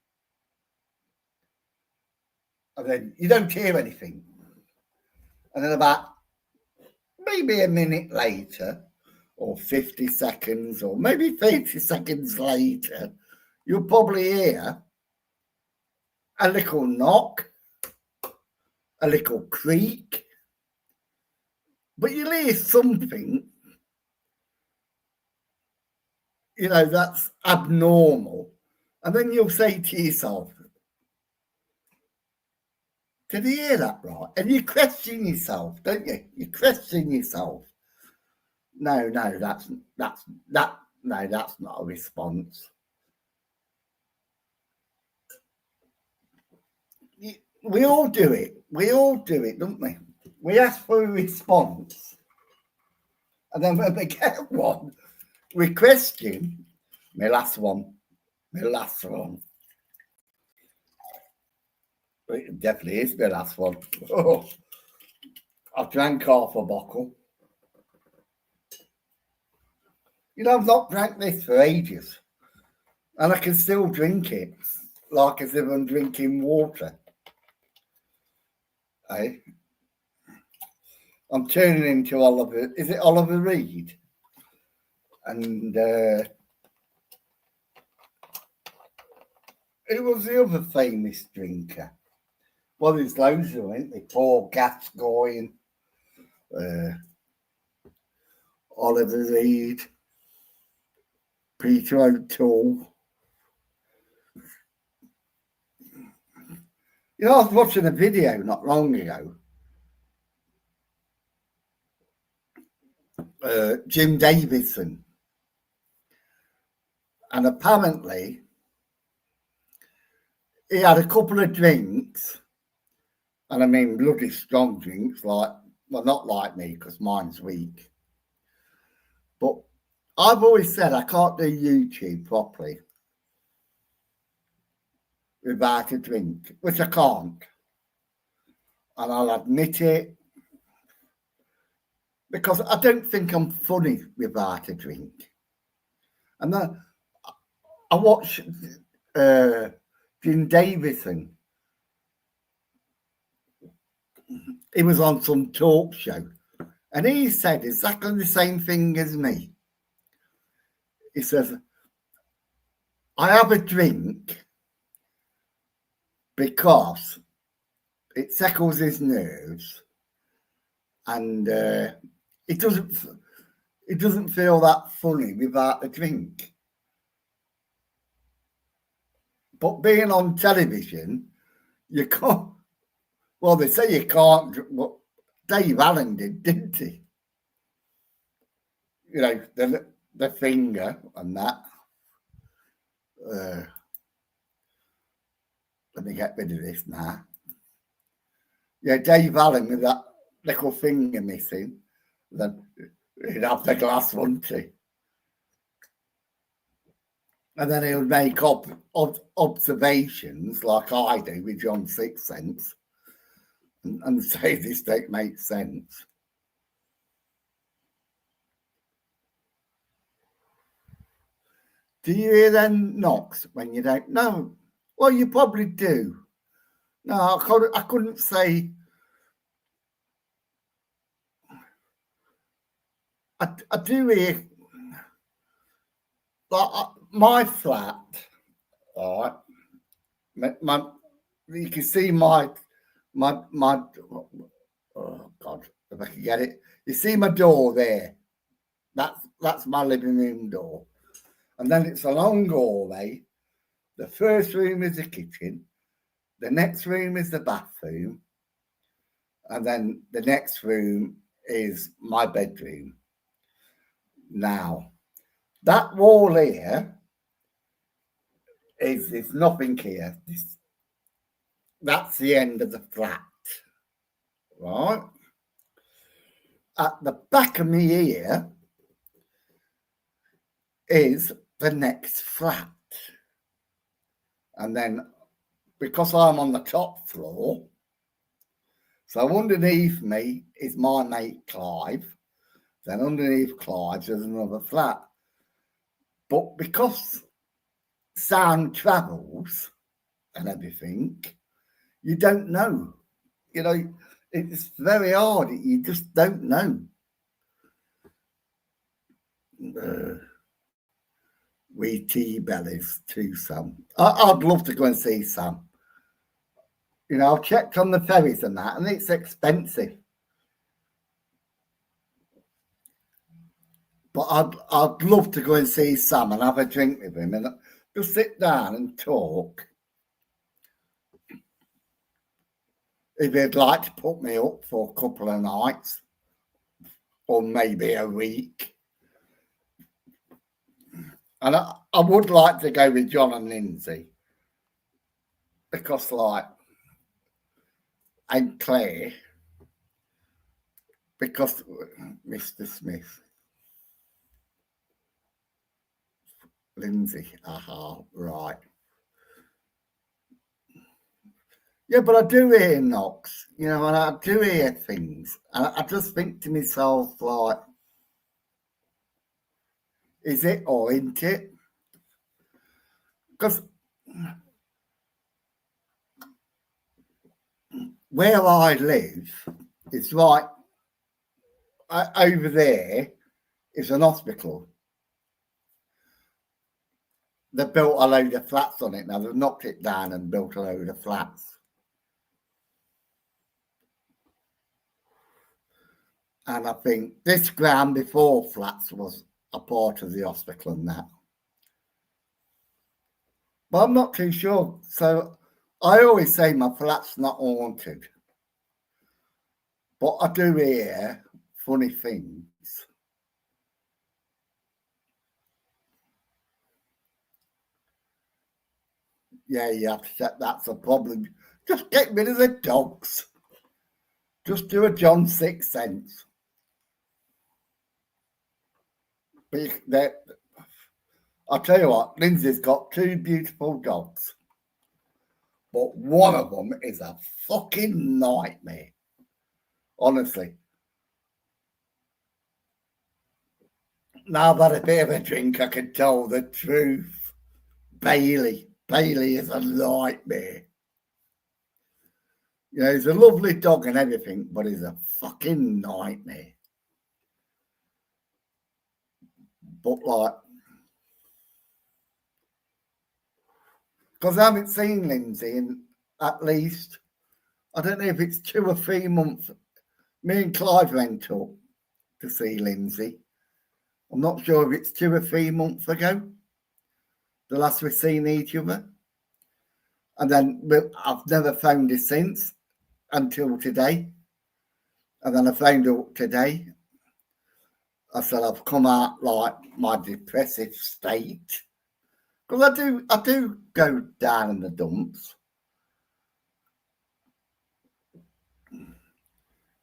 And then you don't hear anything. And then about maybe a minute later, or 50 seconds, or maybe 30 seconds later, you'll probably hear a little knock, a little creak, but you'll hear something, you know, that's abnormal. And then you'll say to yourself, did you hear that right? And you question yourself, don't you? You question yourself. No, that's not a response. We all do it. We all do it, don't we? We ask for a response. And then when we get one, we question. My last one. It definitely is my last one. Oh, I drank half a bottle. You know, I've not drank this for ages. And I can still drink it like as if I'm drinking water. Eh? I'm turning into Oliver. Is it Oliver Reed? And who was the other famous drinker? Well, there's loads of them, ain't there? Paul Gascoigne, Oliver Reed, Peter O'Toole. You know, I was watching a video not long ago. Jim Davidson. And apparently, he had a couple of drinks, and I mean bloody strong drinks, like, well, not like me, because mine's weak. But I've always said I can't do YouTube properly without a drink, which I can't. And I'll admit it, because I don't think I'm funny without a drink. And then I watched Jim Davidson. He was on some talk show, and he said exactly the same thing as me. He says, I have a drink because it settles his nerves, and it doesn't feel that funny without a drink. But being on television, you can't. Well, they say you can't. Well, Dave Allen didn't he? You know, the finger and that. Let me get rid of this now. Yeah, Dave Allen with that little finger missing. Then he'd have the glass, wouldn't he? And then he would make observations like I do with John Sixth Sense and say this don't make sense. Do you hear them knocks when you don't know? Well, you probably do. No, I couldn't say. I do hear, like my flat, right? You can see my. Oh God, if I can get it. You see my door there. That's my living room door, and then it's a long hallway. The first room is the kitchen. The next room is the bathroom. And then the next room is my bedroom. Now, that wall here is nothing here. That's the end of the flat, right? At the back of me here is the next flat. And then, because I'm on the top floor, so underneath me is my mate Clive. Then underneath Clive there's another flat. But because sound travels and everything, you don't know. You know, it's very hard. You just don't know. We tea bellies too, Sam. I'd love to go and see Sam. You know, I've checked on the ferries and that, and it's expensive. But I'd love to go and see Sam and have a drink with him and just sit down and talk. If he'd like to put me up for a couple of nights or maybe a week. And I would like to go with John and Lindsay because, like, and Claire, because Mr. Smith, Lindsay, right. Yeah, but I do hear knocks, you know, and I do hear things. And I just think to myself, like, is it or isn't it? Because where I live, it's right over there is an hospital. They built a load of flats on it now. They've knocked it down and built a load of flats. And I think this ground before flats was a part of the hospital and that. But I'm not too sure. So I always say my flat's not haunted. But I do hear funny things. Yeah, you have to set that's a problem. Just get rid of the dogs. Just do a John 6 cents. I'll tell you what, Lindsay's got 2 beautiful dogs. But one of them is a fucking nightmare. Honestly. Now I've had a bit of a drink, I can tell the truth. Bailey is a nightmare. You know, he's a lovely dog and everything, but he's a fucking nightmare. But like, because I haven't seen Lindsay in at least, I don't know if it's 2 or 3 months. Me and Clive went up to see Lindsay. I'm not sure if it's 2 or 3 months ago, the last we've seen each other. And then I've never found her since until today. And then I found her today. I said I've come out like my depressive state. Because I do go down in the dumps.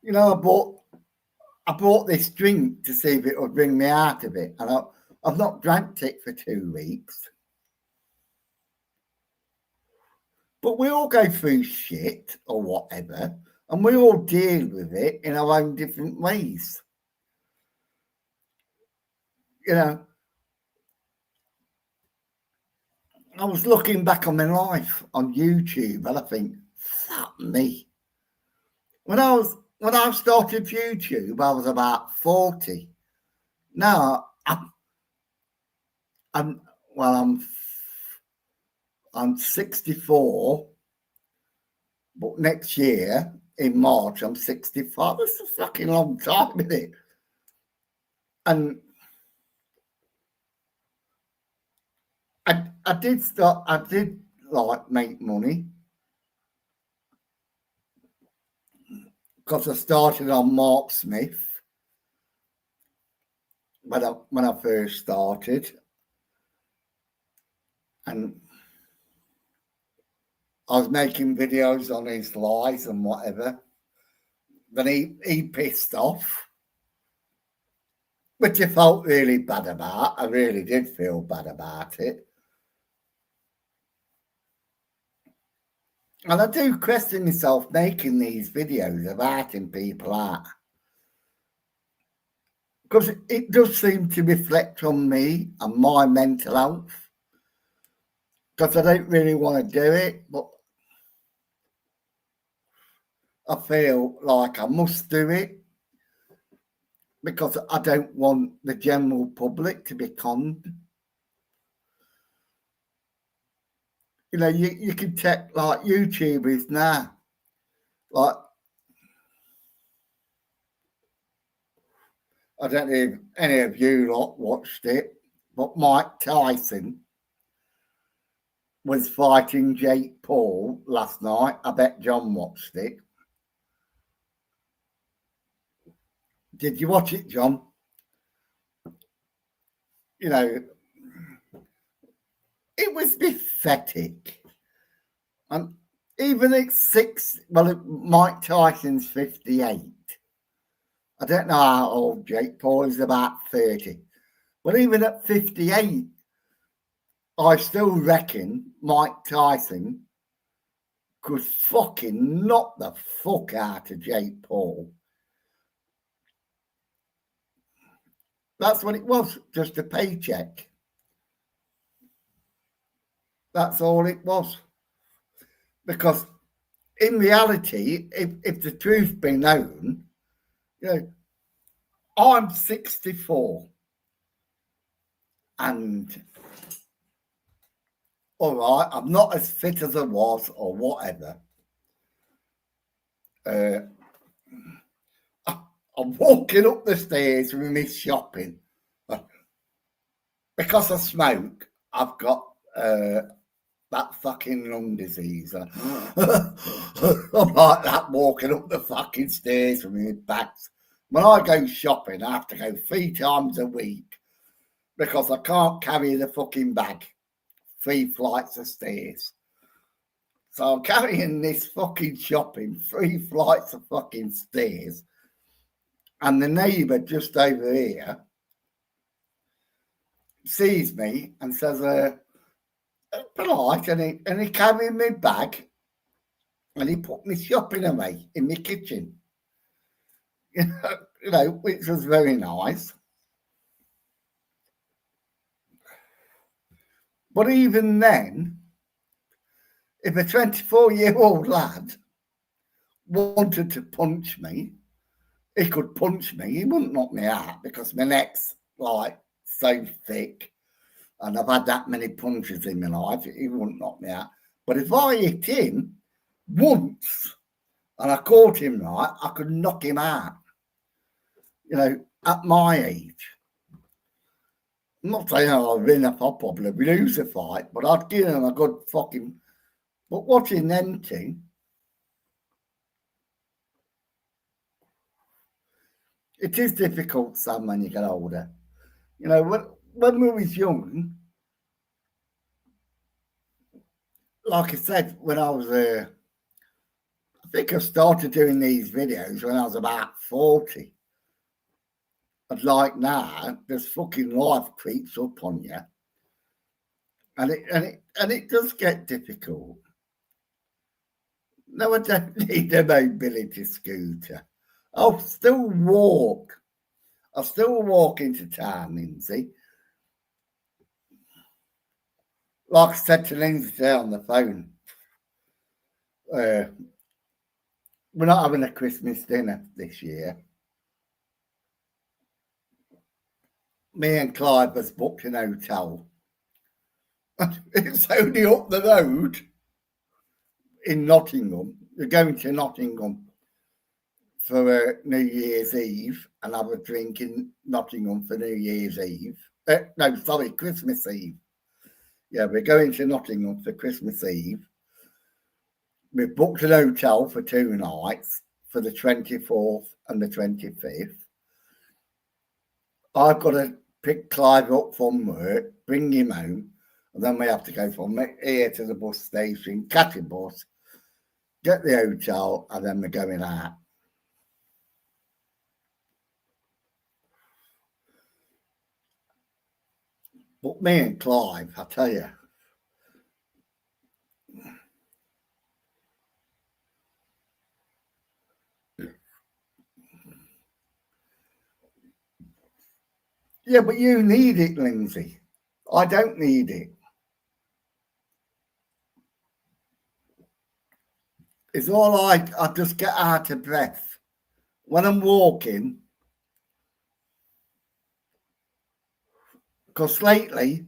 You know, I bought this drink to see if it would bring me out of it. And I've not drank it for 2 weeks. But we all go through shit or whatever. And we all deal with it in our own different ways. You know, I was looking back on my life on YouTube and I think, fuck me. When I started YouTube, I was about 40. Now I'm 64, but next year in March I'm 65. That's a fucking long time, isn't it? And I did like make money because I started on Mark Smith when I first started, and I was making videos on his lies and whatever. Then he pissed off, which I felt really bad about. I really did feel bad about it. And I do question myself making these videos of outing people out, because it does seem to reflect on me and my mental health, because I don't really want to do it, but I feel like I must do it because I don't want the general public to be conned. You know, you can check like YouTubers now, like, I don't know if any of you lot watched it, but Mike Tyson was fighting Jake Paul last night. I bet John watched it. Did you watch it, John? You know, it was pathetic. And even at Mike Tyson's 58. I don't know how old Jake Paul is, about 30. But even at 58, I still reckon Mike Tyson could fucking knock the fuck out of Jake Paul. That's what it was, just a paycheck. That's all it was. Because in reality, if the truth be known, you know, I'm 64 and all right, I'm not as fit as I was or whatever. I'm walking up the stairs with my shopping. Because I smoke, I've got that fucking lung disease. I'm like that walking up the fucking stairs with my bags. When I go shopping, I have to go 3 times a week because I can't carry the fucking bag 3 flights of stairs. So I'm carrying this fucking shopping 3 flights of fucking stairs. And the neighbour just over here sees me and says, polite, and he carried my bag and he put me shopping away in my kitchen. You know, which was very nice. But even then, if a 24-year-old lad wanted to punch me, he could punch me. He wouldn't knock me out because my neck's like so thick and I've had that many punches in my life. He wouldn't knock me out. But if I hit him once and I caught him right, I could knock him out. You know, at my age. I'm not saying I'll win if I'll probably lose a fight, but I'd give him a good fucking. But watching them two, it is difficult, Sam, when you get older. You know, when we was young, like I said, when I was I think I started doing these videos when I was about 40. And like now, this fucking life creeps up on you. And it does get difficult. No, I don't need a mobility scooter. I'll still walk. I'll still walk into town, Lindsay. like I said to Lindsay today on the phone, we're not having a Christmas dinner this year. Me and Clive has booked an hotel. It's only up the road in Nottingham. We're going to Nottingham for New Year's Eve and have a drink in Nottingham for New Year's Eve. No, sorry, Christmas Eve. Yeah, we're going to Nottingham for Christmas Eve. We've booked an hotel for 2 nights for the 24th and the 25th. I've got to pick Clive up from work, bring him home, and then we have to go from here to the bus station, catch a bus, get the hotel, and then we're going out. But me and Clive, I tell you, yeah, but you need it, Lindsay. I don't need it. It's all like I just get out of breath. When I'm walking, because lately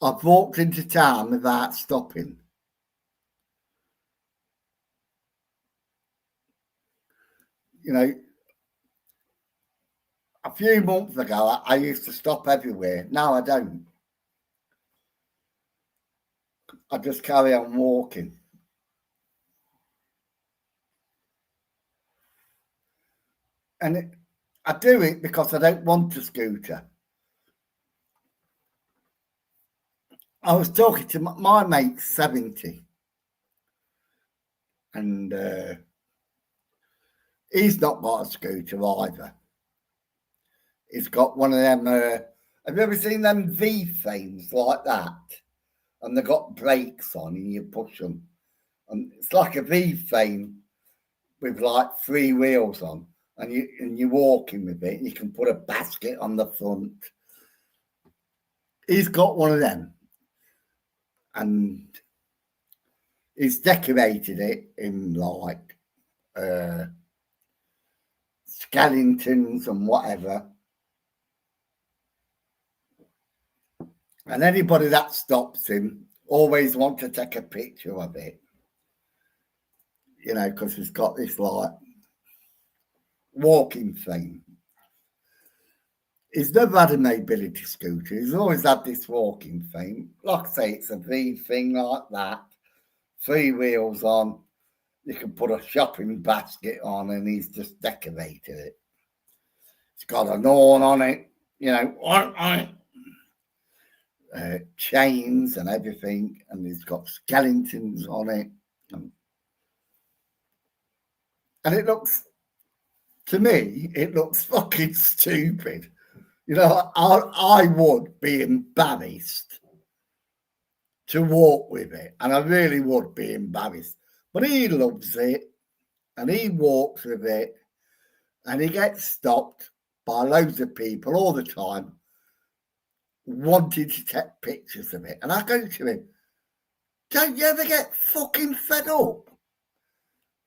I've walked into town without stopping. You know, a few months ago, I used to stop everywhere. Now I don't. I just carry on walking. And I do it because I don't want a scooter. I was talking to my mate's 70. And he's not got a scooter either. He's got one of them. Have you ever seen them V frames like that? And they've got brakes on and you push them. And it's like a V frame with like 3 wheels on. And you're walking with it. You can put a basket on the front. He's got one of them. And he's decorated it in like skeletons and whatever. And anybody that stops him always wants to take a picture of it. You know, because he's got this like walking thing. He's never had a mobility scooter. He's always had this walking thing. Like I say, it's a V thing like that. 3 wheels on. You can put a shopping basket on and he's just decorated it. It's got an horn on it, you know, chains and everything. And he's got skeletons on it. And it looks, to me, it looks fucking stupid. You know, I would be embarrassed to walk with it, and I really would be embarrassed. But he loves it, and he walks with it, and he gets stopped by loads of people all the time wanting to take pictures of it. And I go to him, don't you ever get fucking fed up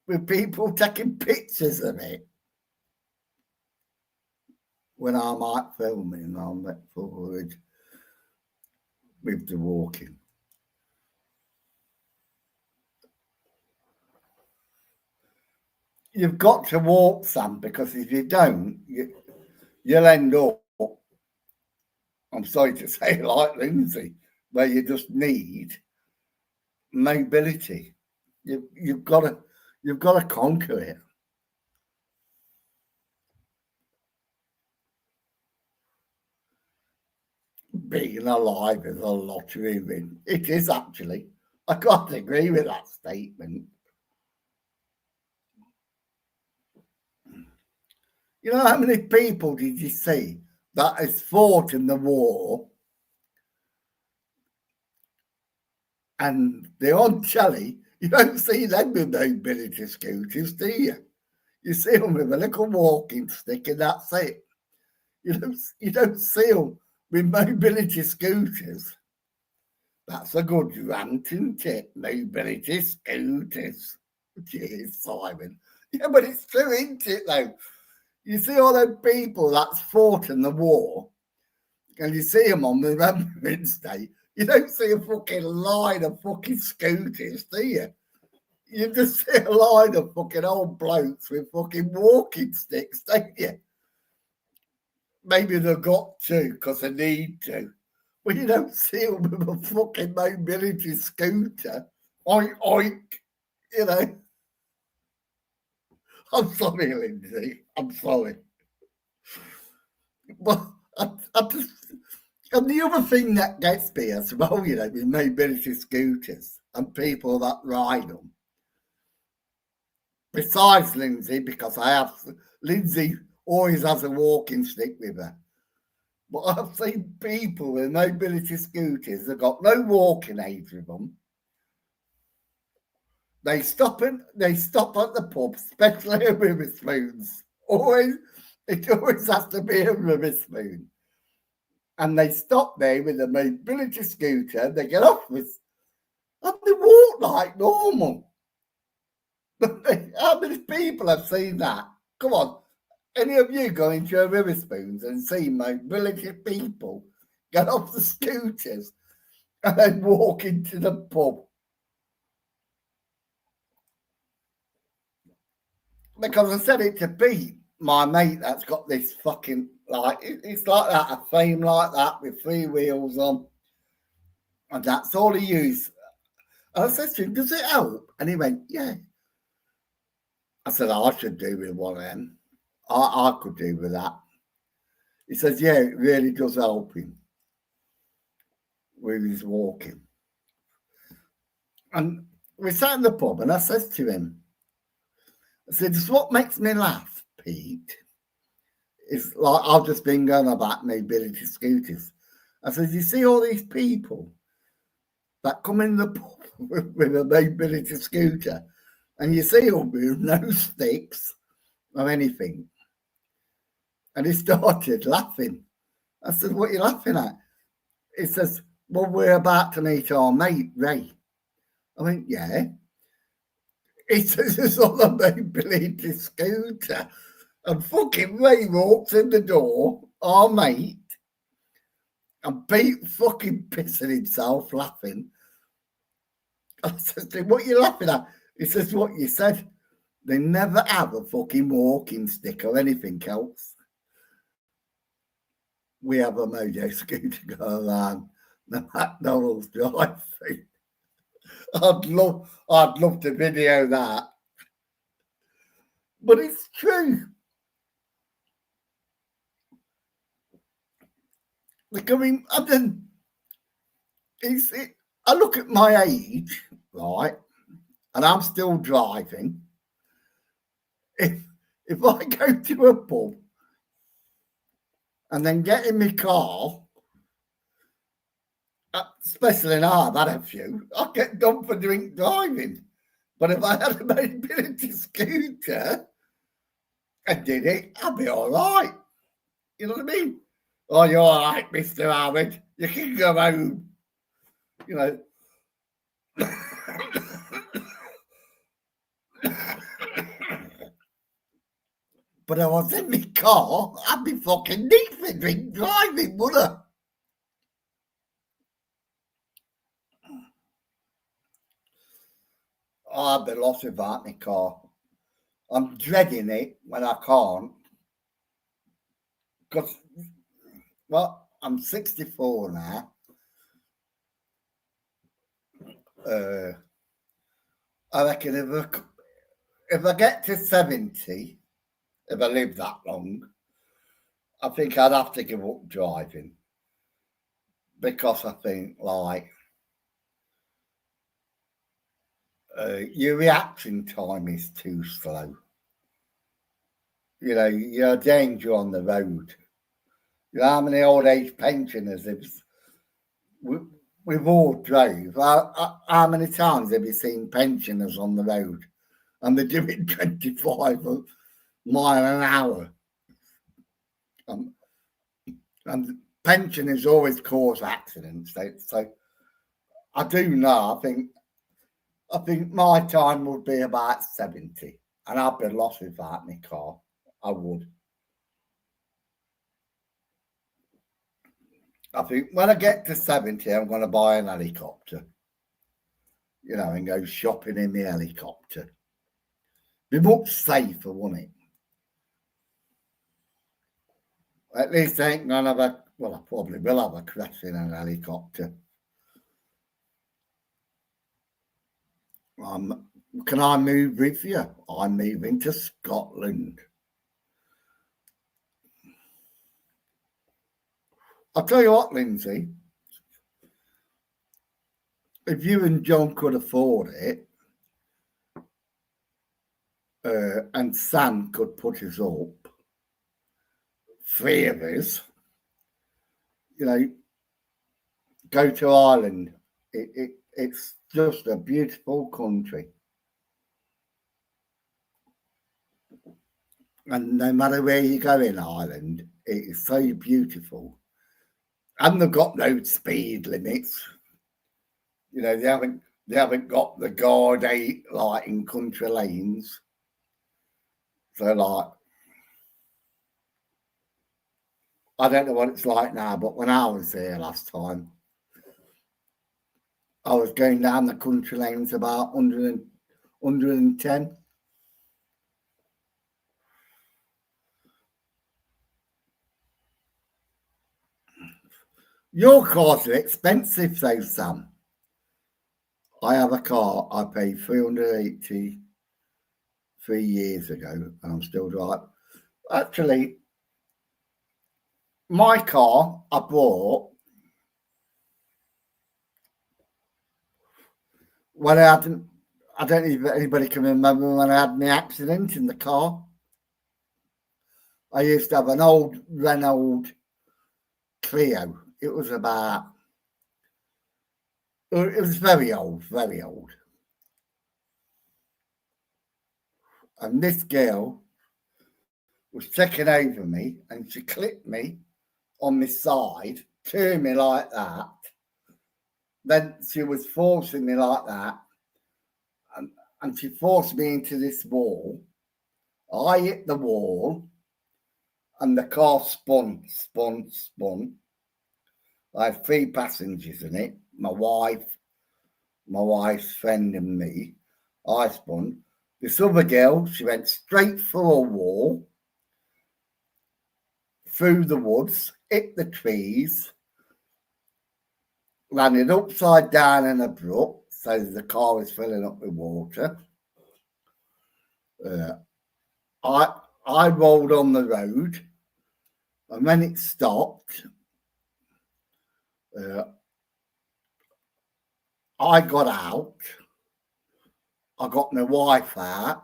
with people taking pictures of it? When I'm out filming, I'm at forward with the walking. You've got to walk, Sam, because if you don't, you'll end up, I'm sorry to say, like Lindsay, where you just need mobility. You've got to conquer it. Being alive is a lottery win. It is actually. I can't agree with that statement. You know how many people did you see that has fought in the war and they're on telly? You don't see them with mobility scooters, do you? You see them with a little walking stick and that's it. You don't see them with mobility scooters. That's a good rant, isn't it? Mobility scooters. Cheers, Simon. Yeah, but it's true, isn't it, though? You see all those people that's fought in the war, and you see them on the Remembrance Day, you don't see a fucking line of fucking scooters, do you? You just see a line of fucking old blokes with fucking walking sticks, don't you? Maybe they've got to because they need to. But you don't see them with a fucking mobility scooter. Oink, oink, you know. I'm sorry, Lindsay. I'm sorry. But I just... And the other thing that gets me as well, you know, with mobility scooters and people that ride them, besides Lindsay, because Lindsay always has a walking stick with her. But I've seen people with mobility scooters that got no walking aids with them. They stop at the pub, especially at Witherspoons. It always has to be a Witherspoon. And they stop there with a mobility scooter, they get off with, and they walk like normal. How many people have seen that? Come on, any of you go into a Witherspoons and see mobility people get off the scooters and then walk into the pub? Because I said it to Pete, my mate that's got this fucking, like, it's like that, a frame like that with 3 wheels on. And that's all he used. And I said to him, does it help? And he went, yeah. I said, I should do with one of them. I could do with that. He says, yeah, it really does help him with his walking. And we sat in the pub and I said to him, I said, it's what makes me laugh, Pete. It's like I've just been going about mobility scooters. I said, you see all these people that come in the pub with a mobility scooter and you see them with no sticks or anything. And he started laughing. I said, what are you laughing at? He says, well, we're about to meet our mate, Ray. I went, yeah. He says, it's on a mobility scooter. And fucking Ray walks in the door, our mate, and Pete fucking pissing himself laughing. I said to him, what are you laughing at? He says, what you said. They never have a fucking walking stick or anything else. We have a mojo scooter go around the McDonald's drive-thru. I'd love to video that. But it's true. Like, I mean, I look at my age, right, and I'm still driving. If I go to a pub and then get in my car, especially now I've had a few, I get done for drink driving. But if I had a mobility scooter and did it, I'd be all right. You know what I mean? Oh, you're all right, Mr. Howard. You can go home. You know. But I was in my car, I'd be fucking deep for drink driving, wouldn't I? I'd be lost without my car. I'm dreading it when I can't. Because, well, I'm 64 now. I reckon if I get to 70, if I live that long, I think I'd have to give up driving. Because I think, like, your reaction time is too slow. You know, you're a danger on the road. You know how many old age pensioners we've all drove. How many times have you seen pensioners on the road and they're doing 25 miles an hour? And pensioners always cause accidents. So I do know. I think my time would be about 70, and I'd be lost without my car. I would. I think when I get to 70, I'm going to buy an helicopter, and go shopping in the helicopter. Be much safer, wouldn't it? At least I ain't going to have I probably will have a crash in an helicopter. Can I move with you? I'm moving to Scotland. I'll tell you what, Lindsay. If you and John could afford it, and Sam could put us up, 3 of us, go to Ireland. It's just a beautiful country. And no matter where you go in Ireland, it is so beautiful. And they've got no speed limits. They haven't got the guard 8 like in country lanes. So I don't know what it's like now, but when I was there last time, I was going down the country lanes about 110. Your cars are expensive, though, Sam. I have a car I paid $380 3 years ago, and I'm still driving. Actually, my car I bought when I don't know if anybody can remember when I had my accident in the car. I used to have an old Renault Clio. It was very old, very old. And this girl was taking over me, and she clipped me on my side, turned me like that. Then she was forcing me like that, and she forced me into this wall. I hit the wall, and the car spun. I had 3 passengers in it, my wife's friend and me. I spun. This other girl, she went straight through a wall, through the woods, hit the trees, landed upside down in a brook, so the car was filling up with water. I rolled on the road, and when it stopped, I got out. I got my wife out,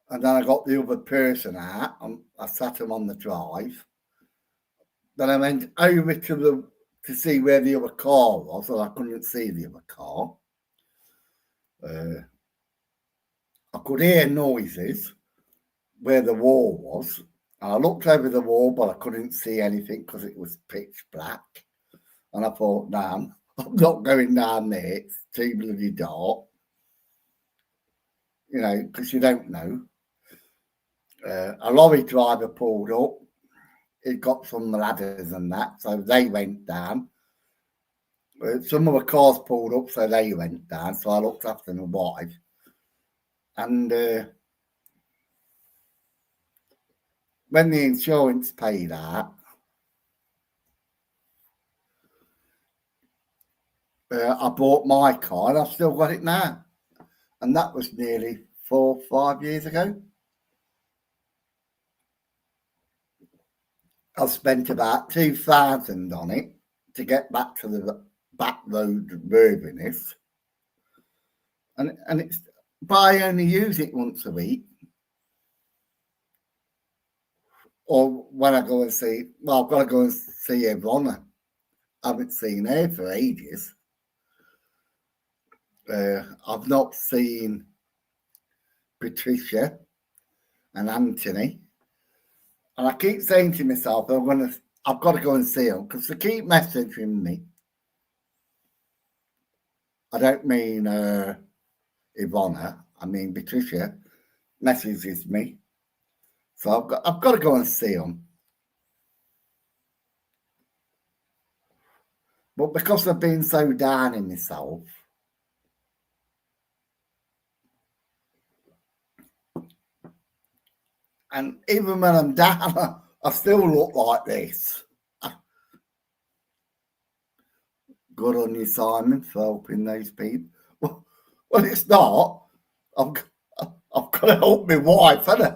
and then I got the other person out, and I sat him on the drive. Then I went over to see where the other car was, and I couldn't see the other car. I could hear noises where the wall was. And I looked over the wall, but I couldn't see anything because it was pitch black. And I thought, damn, I'm not going down there. It's too bloody dark. Because you don't know. A lorry driver pulled up. It got some ladders and that, so they went down. Some of the cars pulled up, so they went down. So I looked after my wife. And when the insurance paid out, I bought my car, and I've still got it now. And that was nearly 4 or 5 years ago. I've spent about 2,000 on it to get back to the back road worthiness. And it's, but I only use it once a week. Or when I go and see, I've got to go and see Ivonna. I haven't seen her for ages. I've not seen Patricia and Anthony. And I keep saying to myself, I've got to go and see them because they keep messaging me. I don't mean Ivana, I mean Patricia, messages me. So I've got to go and see them. But because I've been so down in myself, and even when I'm down, I still look like this. Good on you, Simon, for helping those people. Well, it's not. I've got to help my wife, haven't I?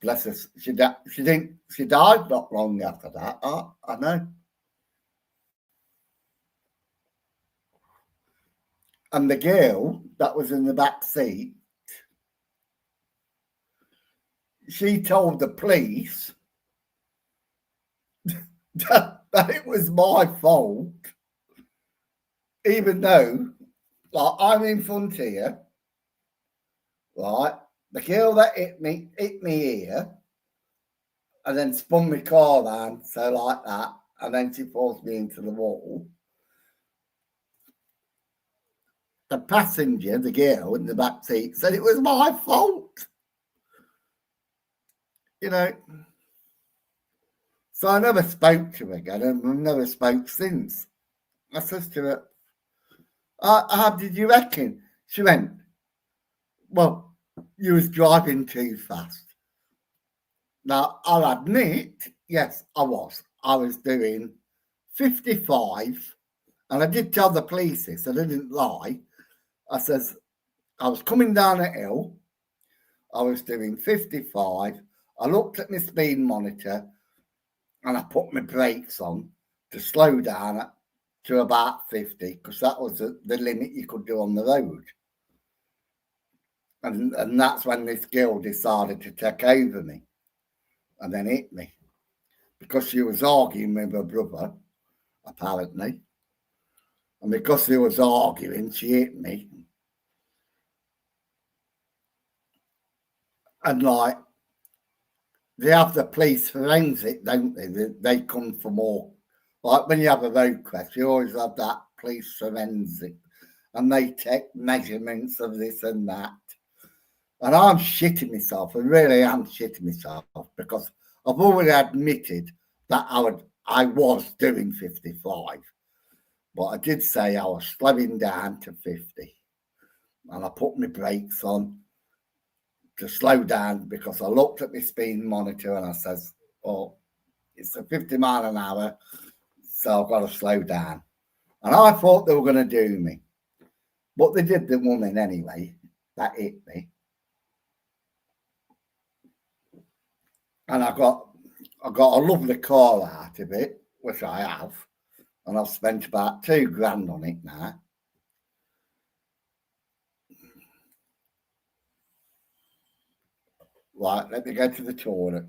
Bless her. She died not long after that. I know. And the girl that was in the back seat, she told the police that it was my fault, even though, like, I'm in front here, right? The girl that hit me here, and then spun my car around, so like that, and then she forced me into the wall. The passenger, the girl in the back seat, said it was my fault. You know. So I never spoke to her again, and I've never spoke since. I said to her, how did you reckon? She went, well, you was driving too fast. Now, I'll admit, yes, I was. I was doing 55, and I did tell the police this, I didn't lie. I says, I was coming down a hill, I was doing 55, I looked at my speed monitor, and I put my brakes on to slow down to about 50, because that was the limit you could do on the road. And that's when this girl decided to take over me and then hit me, because she was arguing with her brother, apparently. And because they was arguing, she hit me. And like, they have the police forensic, don't they? They come for more. Like when you have a road crash, you always have that police forensic, and they take measurements of this and that. And I'm shitting myself. I really am shitting myself, because I've already admitted that I was doing 55, but I did say I was slowing down to 50, and I put my brakes on to slow down, because I looked at my speed monitor and I says, "Oh, it's a 50 mile an hour, so I've got to slow down." And I thought they were going to do me, but they did the woman anyway that hit me. And I got a lovely car out of it, which I have, and I've spent about £2,000 on it now. Right, let me go to the toilet.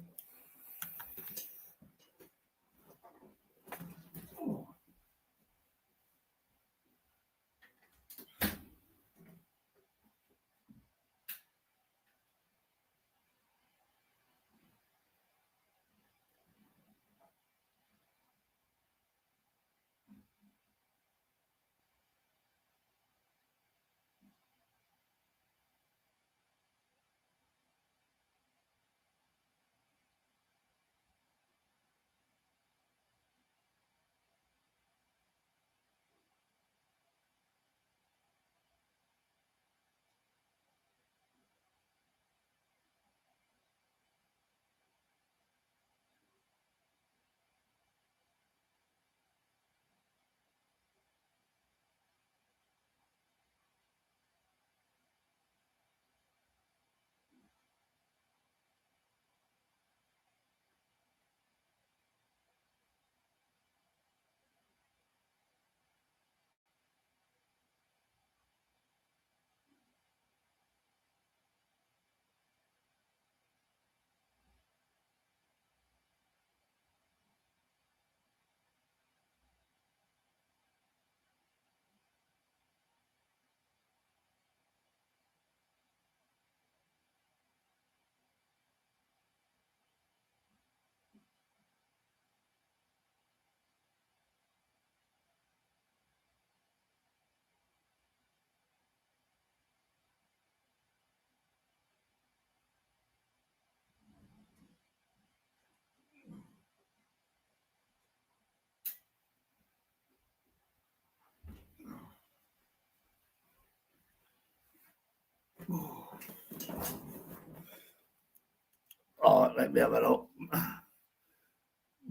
All right, let me have a look.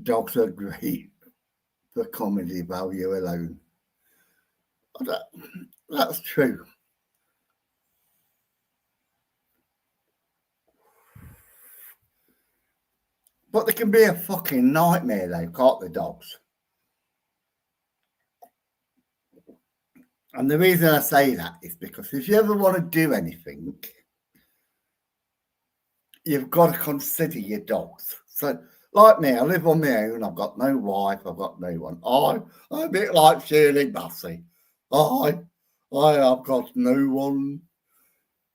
Dogs are great for comedy value alone. That's true. But they can be a fucking nightmare, though, can't the dogs? And the reason I say that is because if you ever want to do anything, you've got to consider your dogs. So, like me, I live on my own. I've got no wife. I've got no one. I'm a bit like Shirley Bassey. I have got no one.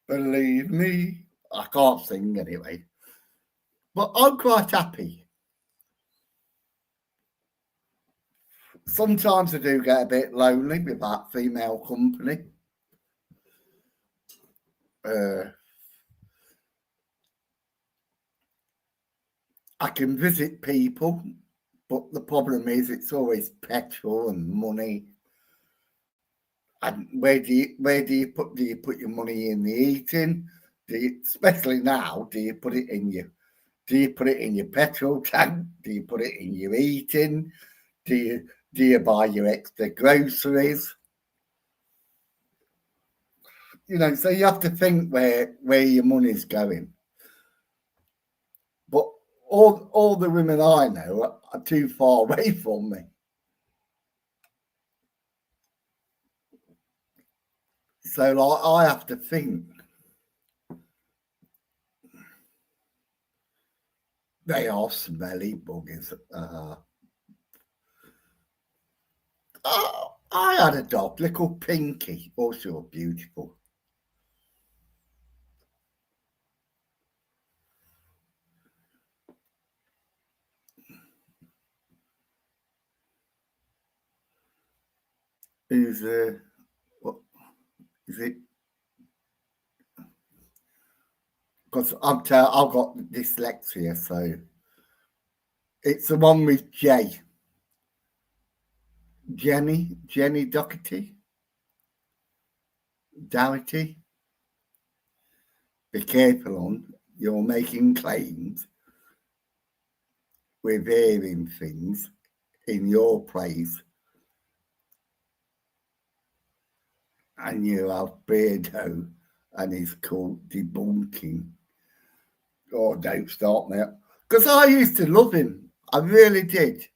Believe me. I can't sing anyway. But I'm quite happy. Sometimes I do get a bit lonely with that female company. I can visit people, but the problem is it's always petrol and money. And where do you put your money in the eating? Especially now, do you put it in your petrol tank? Do you put it in your eating? Do you buy your extra groceries? You know, so you have to think where your money's going. But all the women I know are too far away from me. So like I have to think. They are smelly buggers. I had a dog, little Pinky. Oh, she was beautiful. Who's what is it? Because I've got dyslexia, so it's the one with J. Jenny Doherty. Be careful on, you're making claims with hearing things in your place, and you have Beardo and he's called debunking. Oh, don't start me up. Because I used to love him. I really did.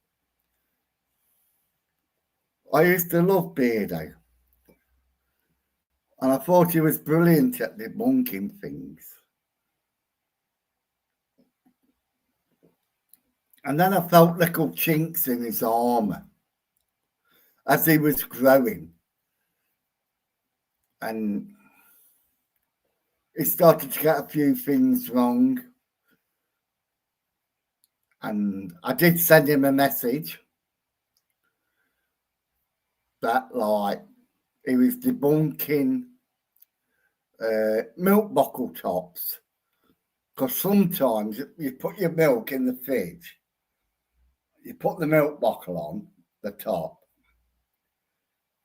I used to love Beardo. And I thought he was brilliant at debunking things. And then I felt little chinks in his armour as he was growing. And he started to get a few things wrong. And I did send him a message that, like, he was debunking milk bottle tops. Because sometimes you put your milk in the fridge, you put the milk bottle on the top,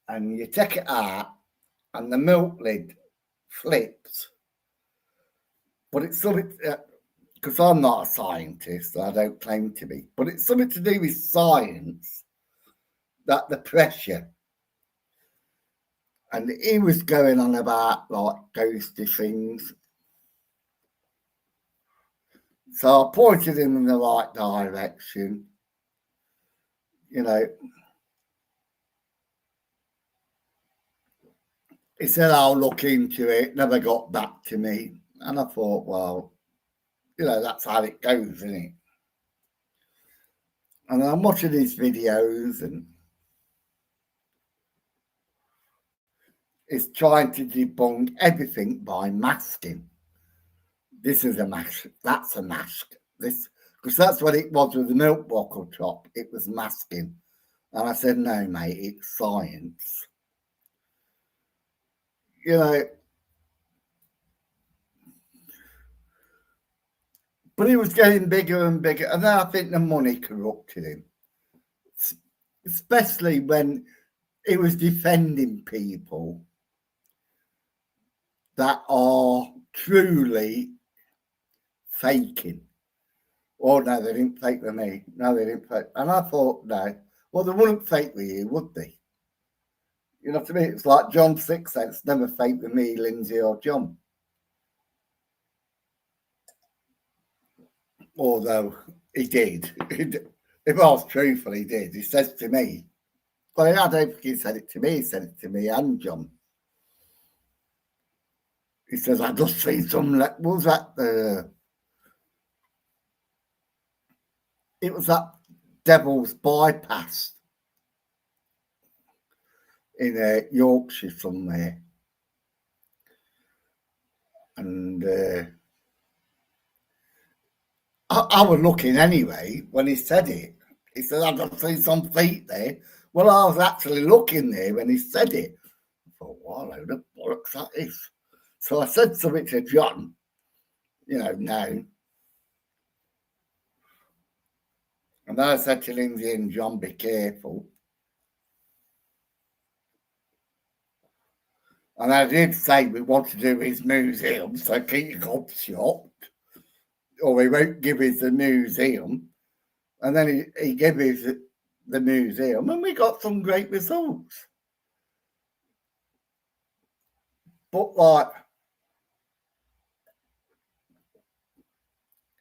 and you take it out, and the milk lid flips. But it's something, because I'm not a scientist, I don't claim to be, but it's something to do with science, that the pressure. And he was going on about like ghosty things. So I pointed him in the right direction. You know, he said, I'll look into it, never got back to me. And I thought, well, you know, that's how it goes, isn't it? And I'm watching his videos and he's trying to debunk everything by masking. This is a mask, that's a mask. This, because that's what it was with the milk bottle top, it was masking. And I said, no, mate, it's science. You know, but he was getting bigger and bigger. And then I think the money corrupted him, especially when he was defending people that are truly faking. Oh, no, they didn't fake with me. No, they didn't fake. And I thought, no. Well, they wouldn't fake with you, would they? You know what I mean? It's like John Six Cents never faked with me, Lindsay or John. Although he did. If I was truthful, he did. He says to me, well, I don't think he said it to me. He said it to me and John. He says, I just seen some, what was that? It was that Devil's Bypass in Yorkshire somewhere. And I was looking anyway when he said it. He said, I just seen some feet there. Well, I was actually looking there when he said it. I thought, what a load of bollocks that is. So I said something to John, no. And then I said to Lindsay and John, be careful. And I did say we want to do his museum, so keep your gob shut, or we won't give us the museum. And then he gave us the museum, and we got some great results. But like,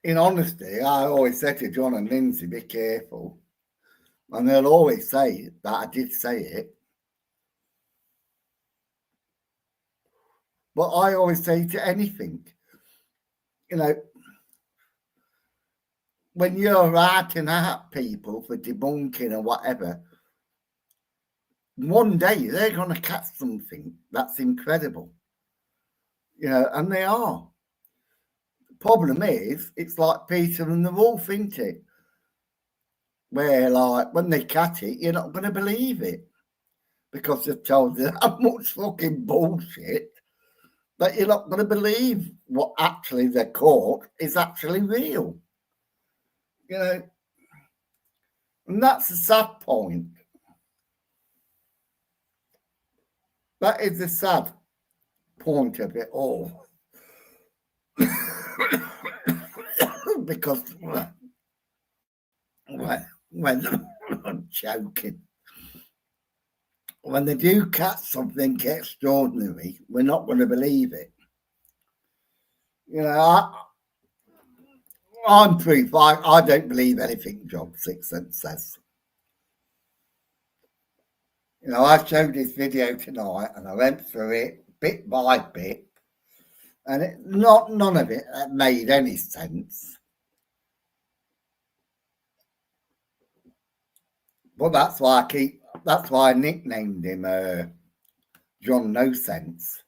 in honesty, I always said to John and Lindsay, be careful. And they'll always say that I did say it. But I always say to anything, when you're writing out people for debunking or whatever, one day they're going to catch something that's incredible. And they are. The problem is, it's like Peter and the Wolf, isn't it? Where, like, when they catch it, you're not going to believe it because they've told you that much fucking bullshit that you're not going to believe what actually they're caught is actually real. And that's the sad point. That is the sad point of it all. Because when I'm joking, when they do catch something extraordinary, we're not going to believe it. I'm proof. I don't believe anything John Six Cents says. I showed this video tonight and I went through it bit by bit, and none of it made any sense. But that's why I nicknamed him John No Sense,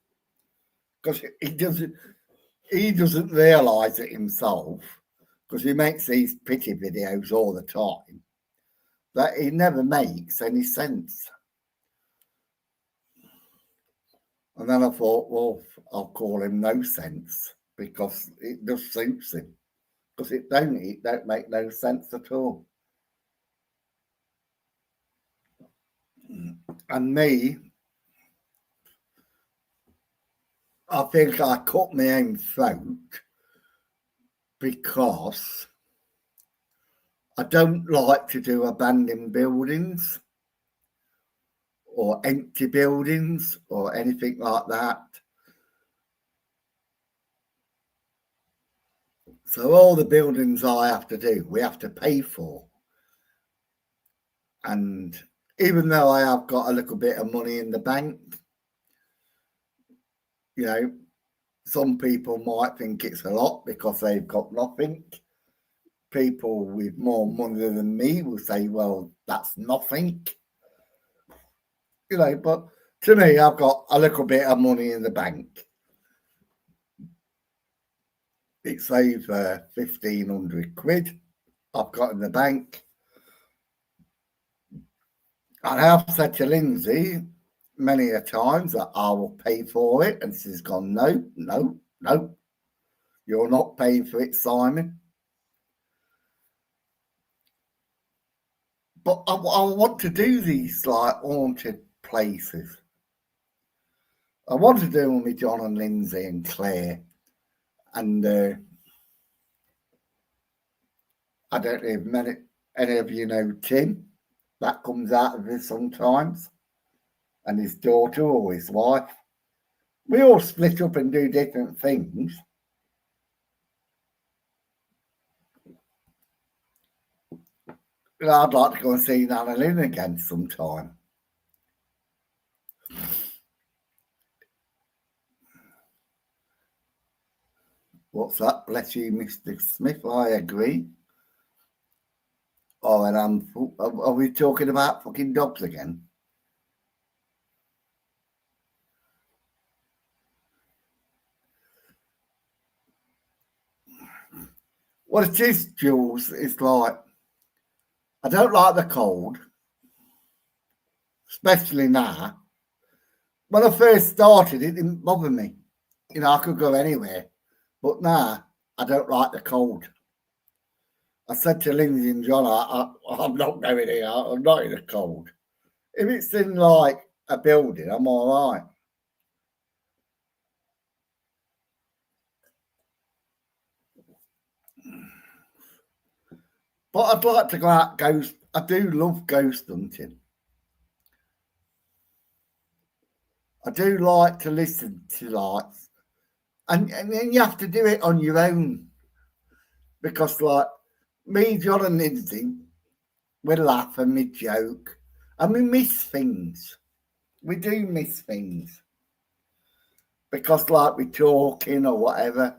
because he doesn't realise it himself, because he makes these pity videos all the time, that he never makes any sense. And then I thought, well, I'll call him No Sense, because it just suits him. Because it don't make no sense at all. And me, I think I cut my own throat because I don't like to do abandoned buildings or empty buildings or anything like that. So all the buildings I have to do, we have to pay for. And even though I have got a little bit of money in the bank, some people might think it's a lot because they've got nothing. People with more money than me will say, well, that's nothing. But to me, I've got a little bit of money in the bank. It's over 1,500 quid I've got in the bank. And I've said to Lindsay many a times that I will pay for it. And she's gone, no, you're not paying for it, Simon. But I want to do these like haunted places. I want to do them with John and Lindsay and Claire And I don't know if any of you know Tim. That comes out of it sometimes. And his daughter or his wife. We all split up and do different things. But I'd like to go and see Nana Lynn again sometime. What's that? Bless you, Mr. Smith. I agree. Oh, and are we talking about fucking dogs again? What it is, Jules, it's like, I don't like the cold, especially now. When I first started, it didn't bother me. You know, I could go anywhere. But now, I don't like the cold. I said to Lindsay and John, I'm not going here. I'm not in the cold. If it's in like a building, I'm all right. But I'd like to go out ghost. I do love ghost hunting. I do like to listen to lights. And then you have to do it on your own. Because like me, John and Lindsay, we laugh and we joke. And we miss things. We do miss things. Because like we're talking or whatever.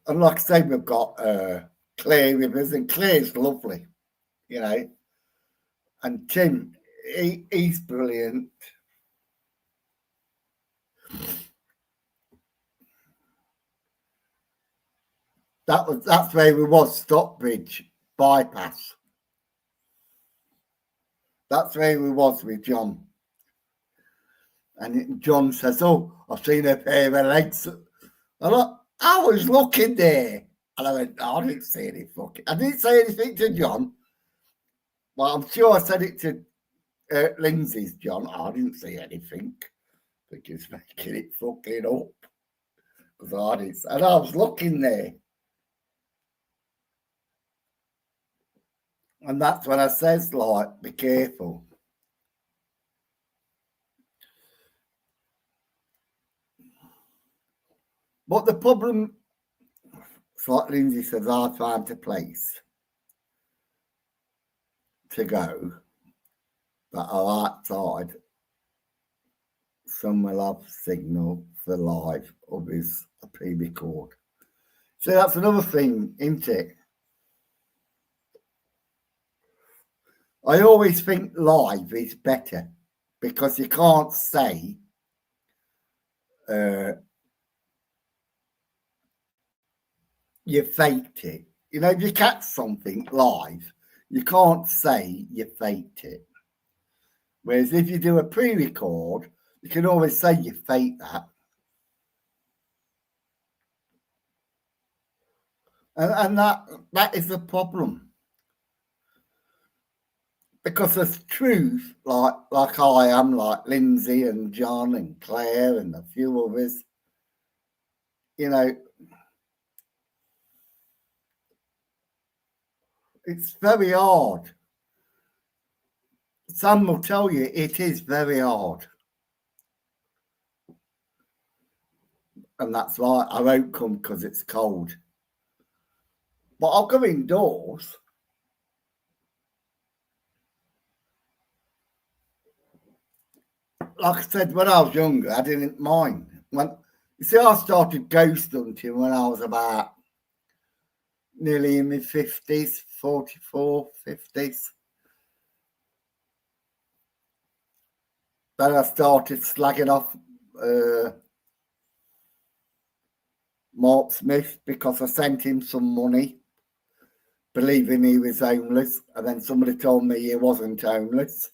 And like I say, we've got Claire with us, and Claire's lovely, you know. And Tim, he's brilliant. That's where we was, Stockbridge bypass. That's where we was with John. And John says, "Oh, I've seen a pair of legs." And I was looking there, and I went, "I didn't see any fucking." I didn't say anything to John. Well, I'm sure I said it to Lindsay's John. I didn't see anything. I think he's making it fucking up. Because I didn't. And I was looking there. And that's when I says, like, be careful. But the problem, it's like Lindsay says, I found a place to go that are outside. Some will have signal for live, others a pre-record. So that's another thing, isn't it? I always think live is better because you can't say you faked it. You know, if you catch something live, you can't say you faked it. Whereas if you do a pre-record, you can always say you faked that. And that is the problem. Because there's truth, like I am, like Lindsay and John and Claire and a few others, you know, it's very hard. Some will tell you it is very hard. And that's why I won't come because it's cold. But I'll go indoors. Like I said, when I was younger, I didn't mind. You see, I started ghost hunting when I was about nearly in my 50s, 44, 50s. Then I started slagging off Mark Smith because I sent him some money, believing he was homeless. And then somebody told me he wasn't homeless.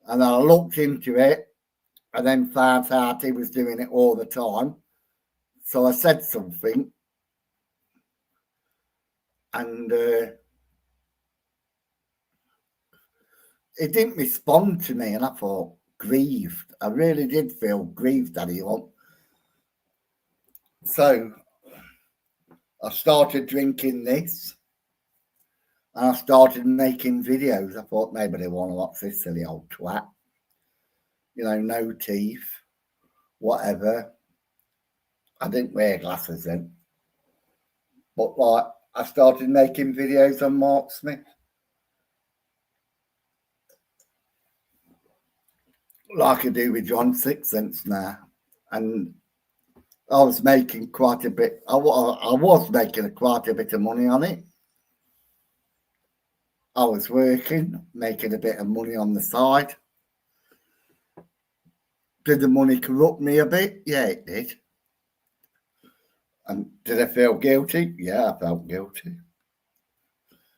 And I looked into it and then found out he was doing it all the time. So I said something. And he didn't respond to me. And I thought, grieved. I really did feel grieved that he won't. So I started drinking this and I started making videos. I thought maybe they want to watch this silly old twat. You know, no teeth, whatever. I didn't wear glasses then. But like, I started making videos on Mark Smith. Like I do with John Sixpence now. And I was making quite a bit, I was making quite a bit of money on it. I was working, making a bit of money on the side. Did the money corrupt me a bit? Yeah, it did. And did I feel guilty? Yeah, I felt guilty.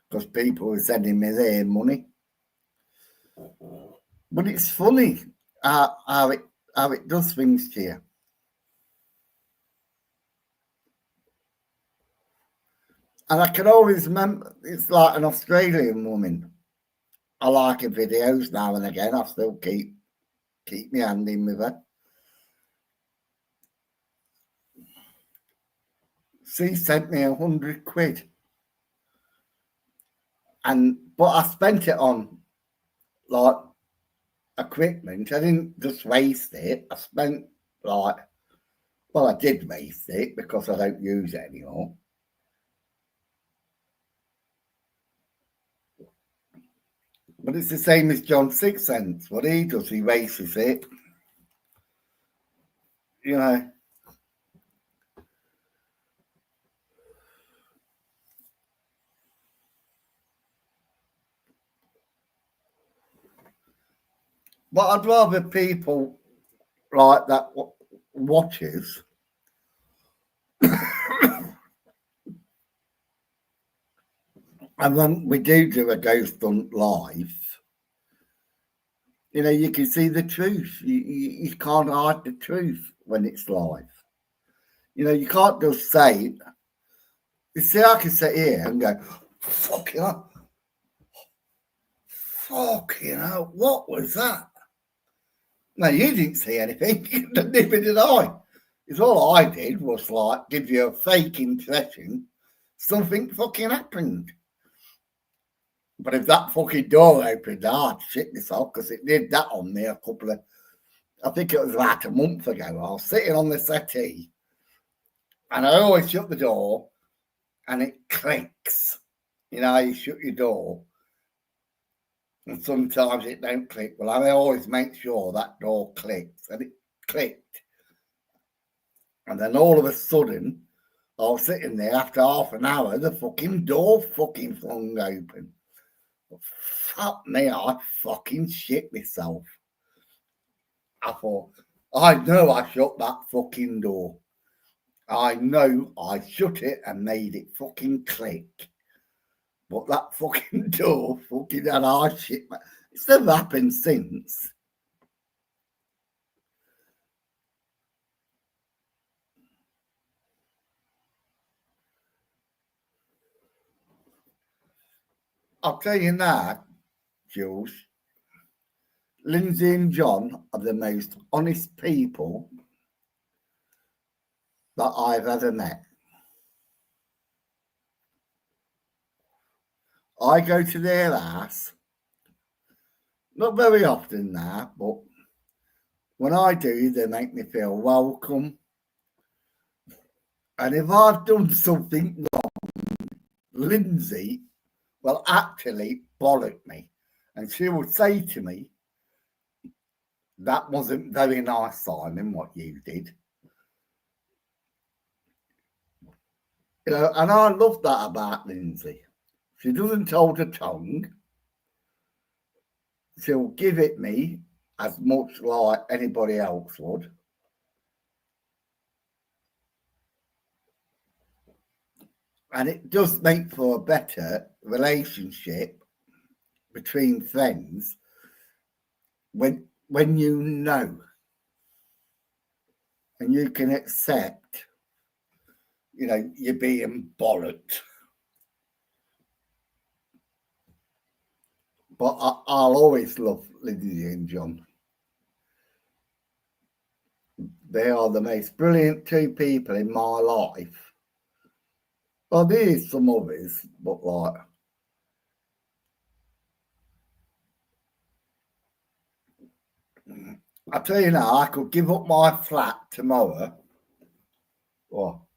Because people were sending me their money. But it's funny how it does things to you. And I can always remember, it's like an Australian woman. I like her videos now and again. I still keep my hand in with her. She sent me £100. But I spent it on like equipment. I didn't just waste it. I spent I did waste it because I don't use it anymore. But it's the same as John Sixpence. What he does, he wastes it. You know. But I'd rather people like that watches and when we do a ghost hunt live, you know, you can see the truth. You can't hide the truth when it's live. You know, you can't just say, you see, I can sit here and go, fucking hell, what was that? No, you didn't see anything, neither did I. Because all I did was like give you a fake impression something fucking happened. But if that fucking door opened, I'd shit myself because it did that on me I think it was like a month ago. I was sitting on the settee and I always shut the door and it clicks. You know, you shut your door and sometimes it don't click. Well, I always make sure that door clicks, and it clicked. And then all of a sudden, I was sitting there after half an hour, the fucking door fucking flung open. Fuck me, I fucking shit myself. I thought, I know I shut that fucking door. I know I shut it and made it fucking click. But that fucking door fucking had I shit. It's never happened since. I'll tell you now, Jules, Lindsay and John are the most honest people that I've ever met. I go to their house, not very often now, but when I do, they make me feel welcome. And if I've done something wrong, Lindsay will actually bollock me. And she will say to me, that wasn't very nice, Simon, what you did. You know, and I love that about Lindsay. She doesn't hold her tongue. She'll give it me as much like anybody else would. And it does make for a better relationship between friends when you know and you can accept, you know, you're being bollocked. But I'll always love Lindsay and John. They are the most brilliant two people in my life. Well, there is some others, but like, I tell you now, I could give up my flat tomorrow. Well,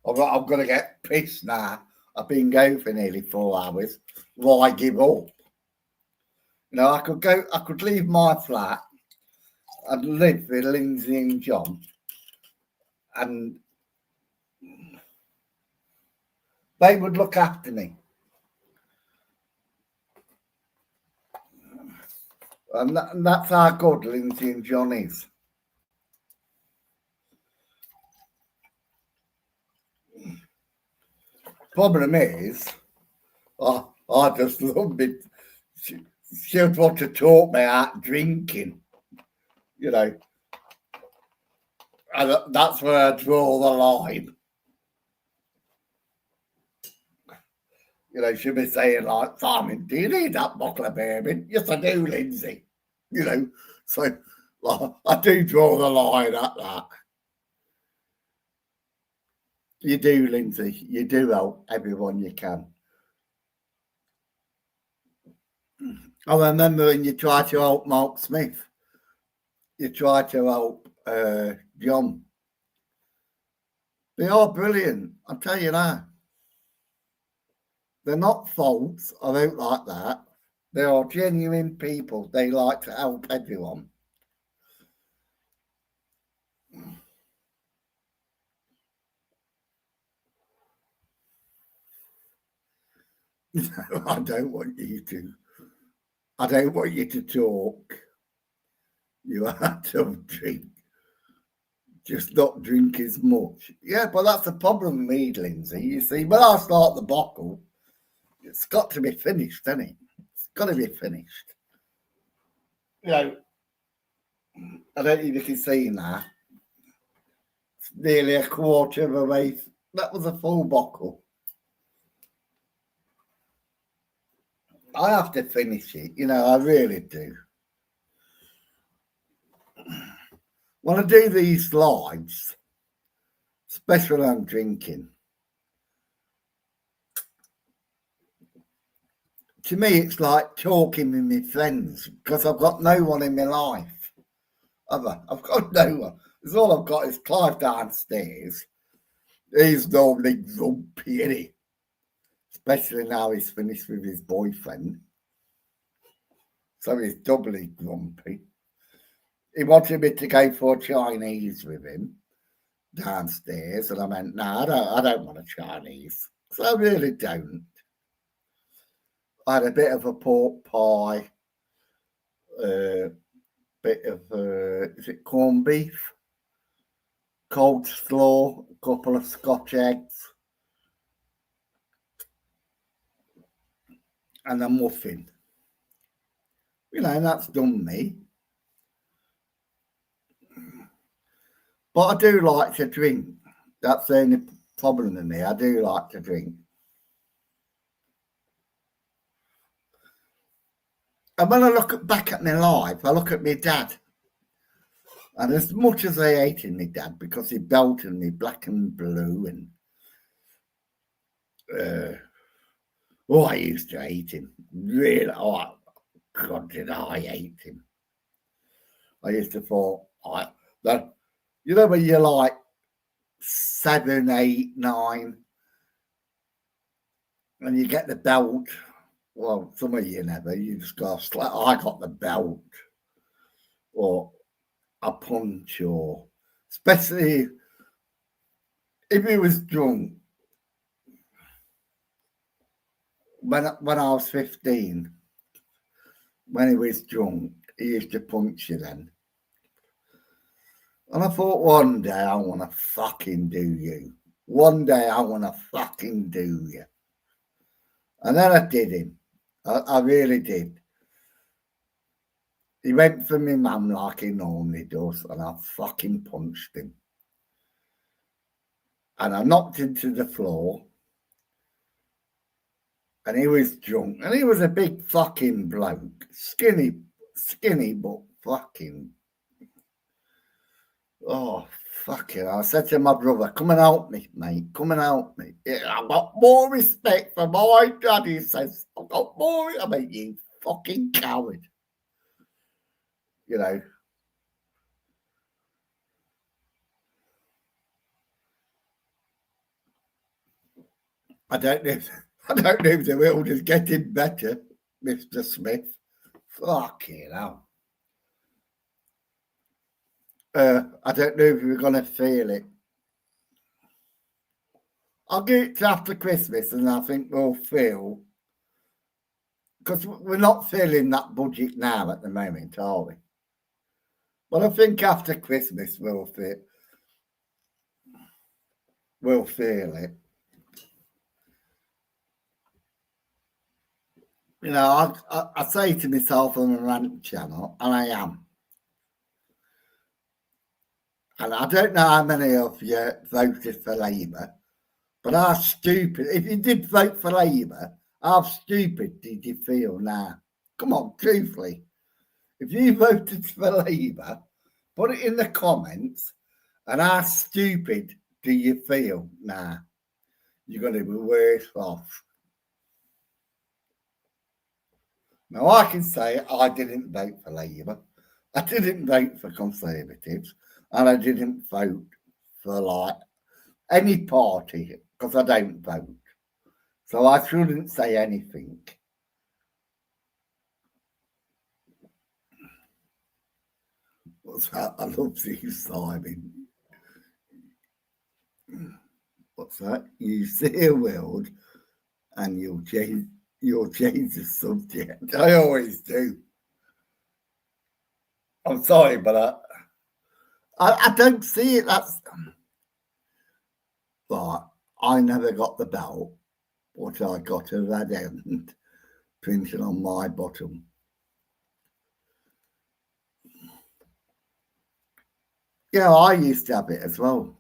I'm going to get pissed now. I've been going for nearly 4 hours. Why give up? You know, I could leave my flat and live with Lindsay and John, and they would look after me. And that's how good Lindsay and John is. Problem is, I just love it. She would want to talk me out drinking, you know. And that's where I draw the line. You know, she'd be saying like, Simon, do you need that bottle of bourbon? Yes, I do, Lindsay. You know, so like, I do draw the line at that. You do, Lindsay. You do help everyone you can. I remember when you tried to help Mark Smith, you tried to help John. They are brilliant, I'll tell you now. They're not false, I don't like that. They are genuine people. They like to help everyone. No, I don't want you to. I don't want you to talk. You have to drink. Just not drink as much. Yeah, but that's the problem with me, Lindsay. You see, when I start the bottle, it's got to be finished, hasn't it? It's got to be finished. You know, I don't know if you can see now. It's nearly a quarter of a way. That was a full bottle. I have to finish it, you know, I really do. When I do these lives, especially when I'm drinking, to me it's like talking with my friends because I've got no one in my life. I've got no one. That's all I've got is Clive downstairs. He's normally grumpy, isn't he? Especially now he's finished with his boyfriend. So he's doubly grumpy. He wanted me to go for Chinese with him downstairs, and I went, no, I don't want a Chinese. So I really don't. I had a bit of a pork pie, bit of, is it corned beef? Cold slaw, a couple of Scotch eggs, and a muffin. You know, and that's done me. But I do like to drink. That's the only problem with me. I do like to drink. And when I look back at my life, I look at my dad. And as much as I hated my dad because he belted me black and blue and I used to hate him. Really, oh God, did I hate him. I used to thought that, you know, when you're like 7, 8, 9 and you get the belt. Well, some of you never, you just got I got the belt or a punch, or especially if he was drunk. When I was 15, when he was drunk, he used to punch you then. And I thought, one day I want to fucking do you. One day I want to fucking do you. And then I did him. I really did. He went for me mum like he normally does, and I fucking punched him. And I knocked him to the floor. And he was drunk. And he was a big fucking bloke. Skinny, but fucking. Oh, fucking! I said to my brother, "Come and help me, mate. Come and help me." Yeah, I've got more respect for my dad. He says, "I've got more." I mean, you fucking coward. You know. I don't know. I don't know if the world is getting better, Mr. Smith. Fucking hell. I don't know if we're gonna feel it. I'll get it to after Christmas, and I think we'll feel, because we're not feeling that budget now at the moment, are we? But I think after Christmas we'll feel it. You know, I say to myself on the rant channel, and I am. And I don't know how many of you voted for Labour, but how stupid, if you did vote for Labour, how stupid did you feel now? Come on, truthfully. If you voted for Labour, put it in the comments, and how stupid do you feel now? You're going to be worse off. Now, I can say I didn't vote for Labour. I didn't vote for Conservatives, and I didn't vote for like any party because I don't vote. So I shouldn't say anything. What's that? I love you, Simon. What's that? You see a world and you'll change the subject. I always do. I'm sorry, but I don't see it. That's but I never got the belt, but I got a red end printed on my bottom. Yeah, I used to have it as well.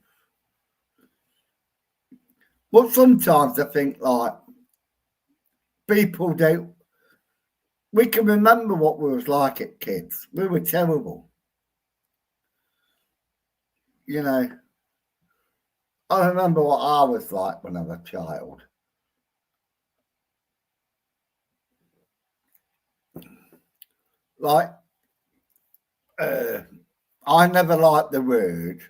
But sometimes I think like people don't. We can remember what we was like at kids. We were terrible. You know, I remember what I was like when I was a child. Like, I never liked the word.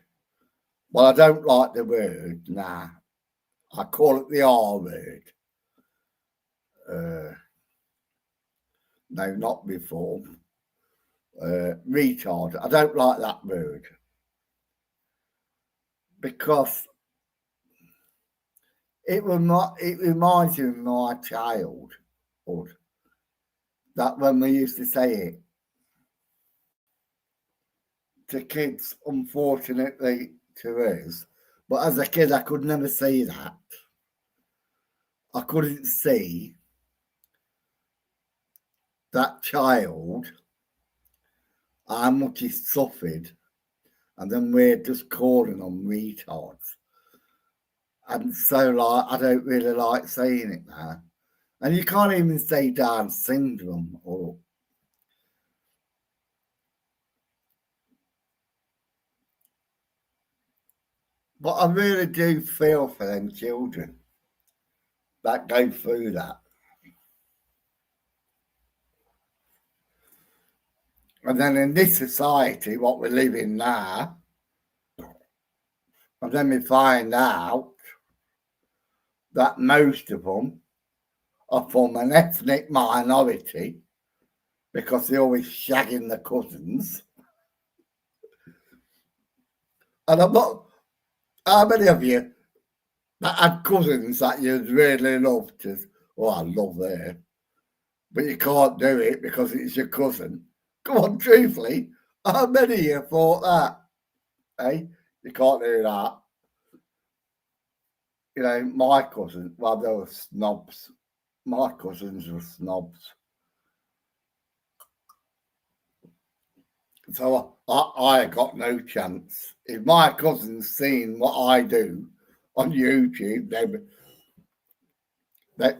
Well, I don't like the word. Nah, I call it the R word. No, not before. Retard. I don't like that word because it reminds you of my childhood. That when we used to say it to kids, unfortunately to us, but as a kid I could never say that. I couldn't see that child, how much he suffered, and then we're just calling them retards. And so, like, I don't really like saying it now. And you can't even say Down syndrome or. But I really do feel for them children that go through that. And then in this society, what we live in now, and then we find out that most of them are from an ethnic minority because they're always shagging the cousins. And I'm not, how many of you that had cousins that you really loved? Oh, I love her. But you can't do it because it's your cousin. Come on, truthfully, how many of you thought that? Eh? You can't do that. You know, my cousins, well, they were snobs. My cousins were snobs. So I got no chance. If my cousins seen what I do on YouTube, they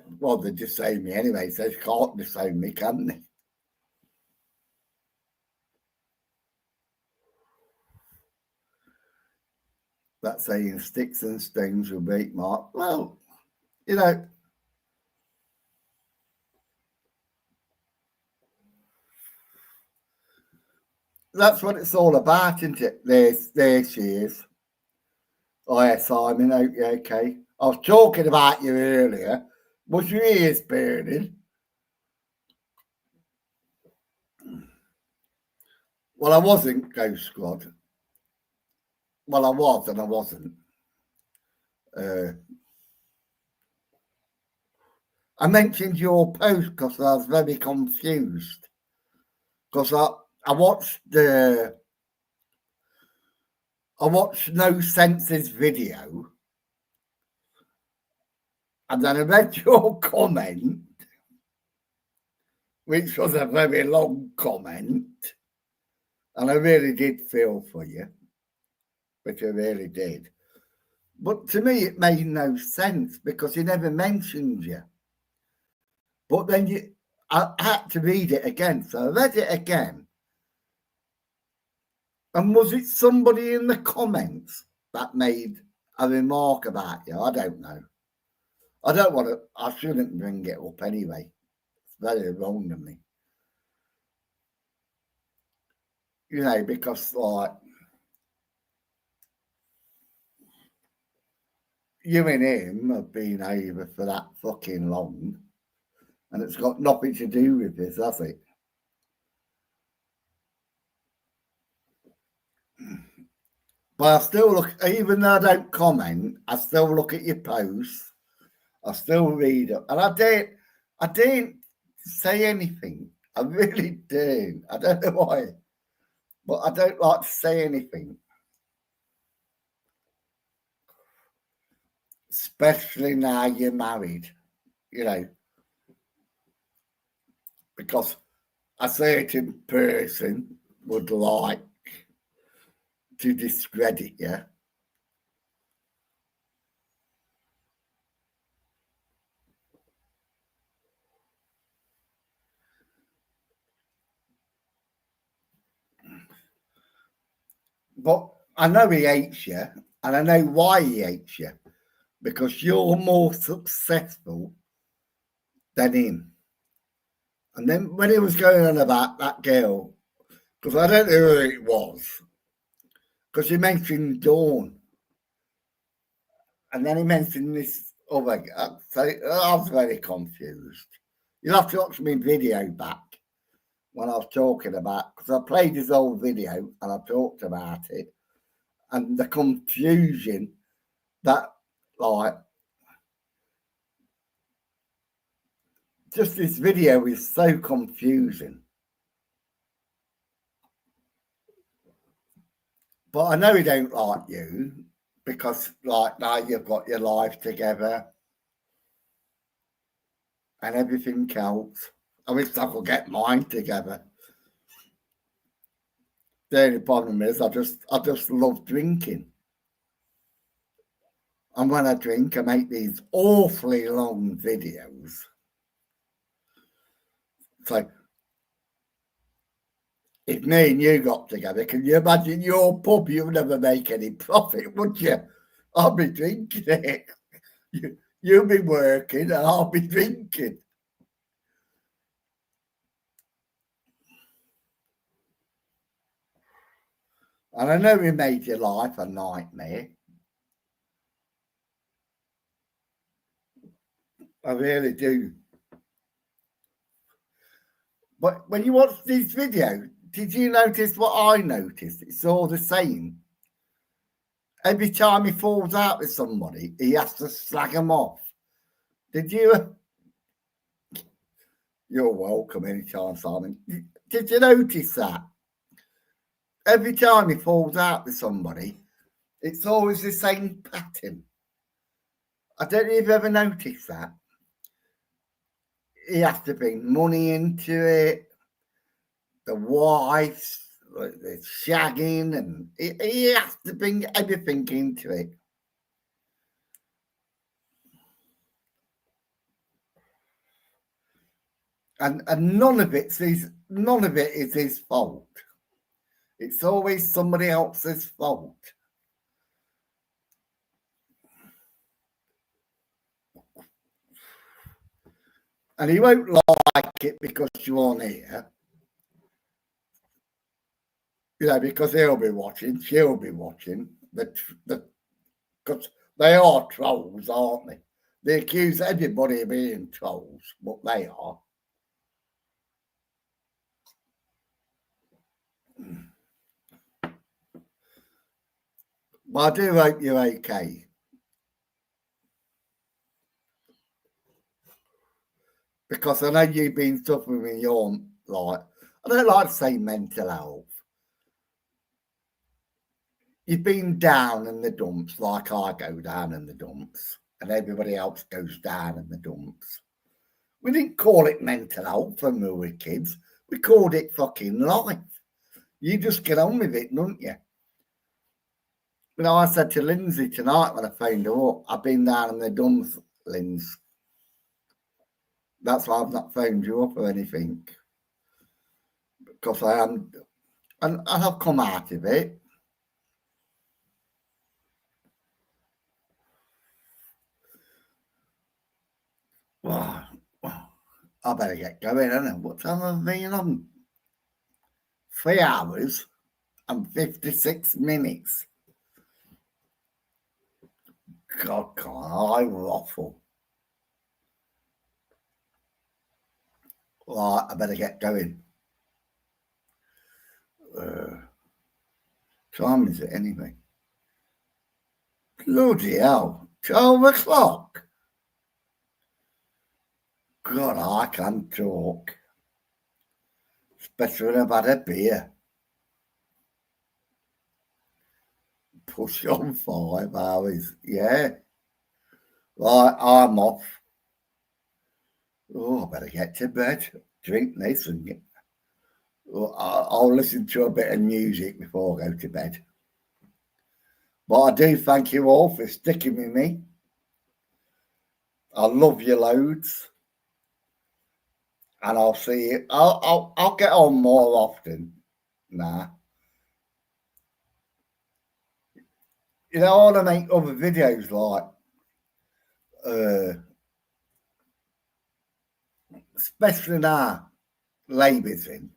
disown me anyway. So they can't disown me, can they? that saying sticks and stones will break my heart. Well, you know, that's what it's all about, isn't it? There she is. Oh, yeah, Simon, okay. I was talking about you earlier. Was your ears burning? Well, I wasn't, Ghost Squad. Well, I was and I wasn't. I mentioned your post because I was very confused. Because I watched No Sense's video, and then I read your comment, which was a very long comment, and I really did feel for you, which I really did. But to me, it made no sense because he never mentioned you. But then I had to read it again, so I read it again. And was it somebody in the comments that made a remark about you? I don't know. I don't want to, I shouldn't bring it up anyway. It's very wrong of me. You know, because like, you and him have been over for that fucking long, and it's got nothing to do with this, has it? But I still look, even though I don't comment, I still look at your posts. I still read it, and I didn't say anything. I really didn't. I don't know why, but I don't like to say anything, especially now you're married. You know, because a certain person would like to discredit you. But I know he hates you, and I know why he hates you, because you're more successful than him. And then when he was going on about that girl, because I don't know who it was, because he mentioned Dawn, and then he mentioned this other guy. So I was very confused. You'll have to watch my video back when I was talking about, because I played his old video and I talked about it, and the confusion that, like, just this video is so confusing. But I know he don't like you because, like, now you've got your life together and everything else. I wish I could get mine together. The only problem is I just love drinking. And when I drink, I make these awfully long videos. So if me and you got together, can you imagine your pub? You'd never make any profit, would you? I'll be drinking it. You'll be working and I'll be drinking. And I know we made your life a nightmare. I really do. But when you watch this video, did you notice what I noticed? It's all the same. Every time he falls out with somebody, he has to slag them off. Did you? You're welcome anytime, Simon. Did you notice that? Every time he falls out with somebody, it's always the same pattern. I don't know if you've ever noticed that. He has to bring money into it. The wives, the shagging, and he has to bring everything into it. And none of it is his fault. It's always somebody else's fault. And he won't like it because you're on here. You know, because he'll be watching, she'll be watching, because they are trolls, aren't they? They accuse everybody of being trolls, but they are. But I do hope you're okay. Because I know you've been suffering with your, like, I don't like to say mental health. You've been down in the dumps like I go down in the dumps and everybody else goes down in the dumps. We didn't call it mental health when we were kids. We called it fucking life. You just get on with it, don't you? You know, I said to Lindsay tonight when I phoned her up, I've been down in the dumps, Linz. That's why I've not phoned you up or anything. Because I am, and I've come out of it. Well, I better get going, innit? What time have I been on? 3 hours and 56 minutes. God, can't I waffle? Right, I better get going. Time is it anyway? Bloody hell, 12 o'clock. God, I can talk. Especially when I've had a beer. Push on 5 hours, yeah. Right, I'm off. Oh, I better get to bed. Drink this and get. Well, I'll listen to a bit of music before I go to bed. But I do thank you all for sticking with me. I love you loads. And I'll see you. I'll get on more often. Nah. You know, I want to make other videos like especially now Labour's in.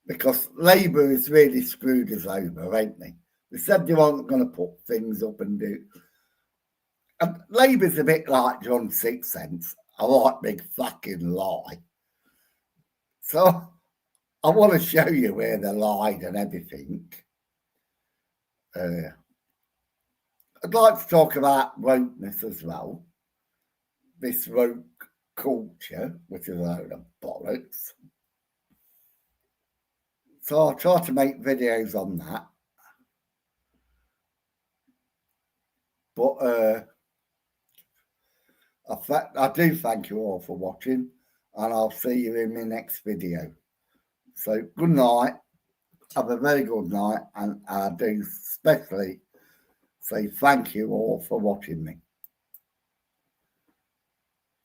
Because Labour has really screwed us over, ain't they? They said they weren't going to put things up and do. And Labour's a bit like John Sixpence, a right big fucking lie. So I want to show you where they lied and everything. I'd like to talk about wokeness as well. This woke culture, which is a load of bollocks. So I'll try to make videos on that. But I do thank you all for watching, and I'll see you in my next video. So good night. Have a very good night, and I do especially say thank you all for watching me.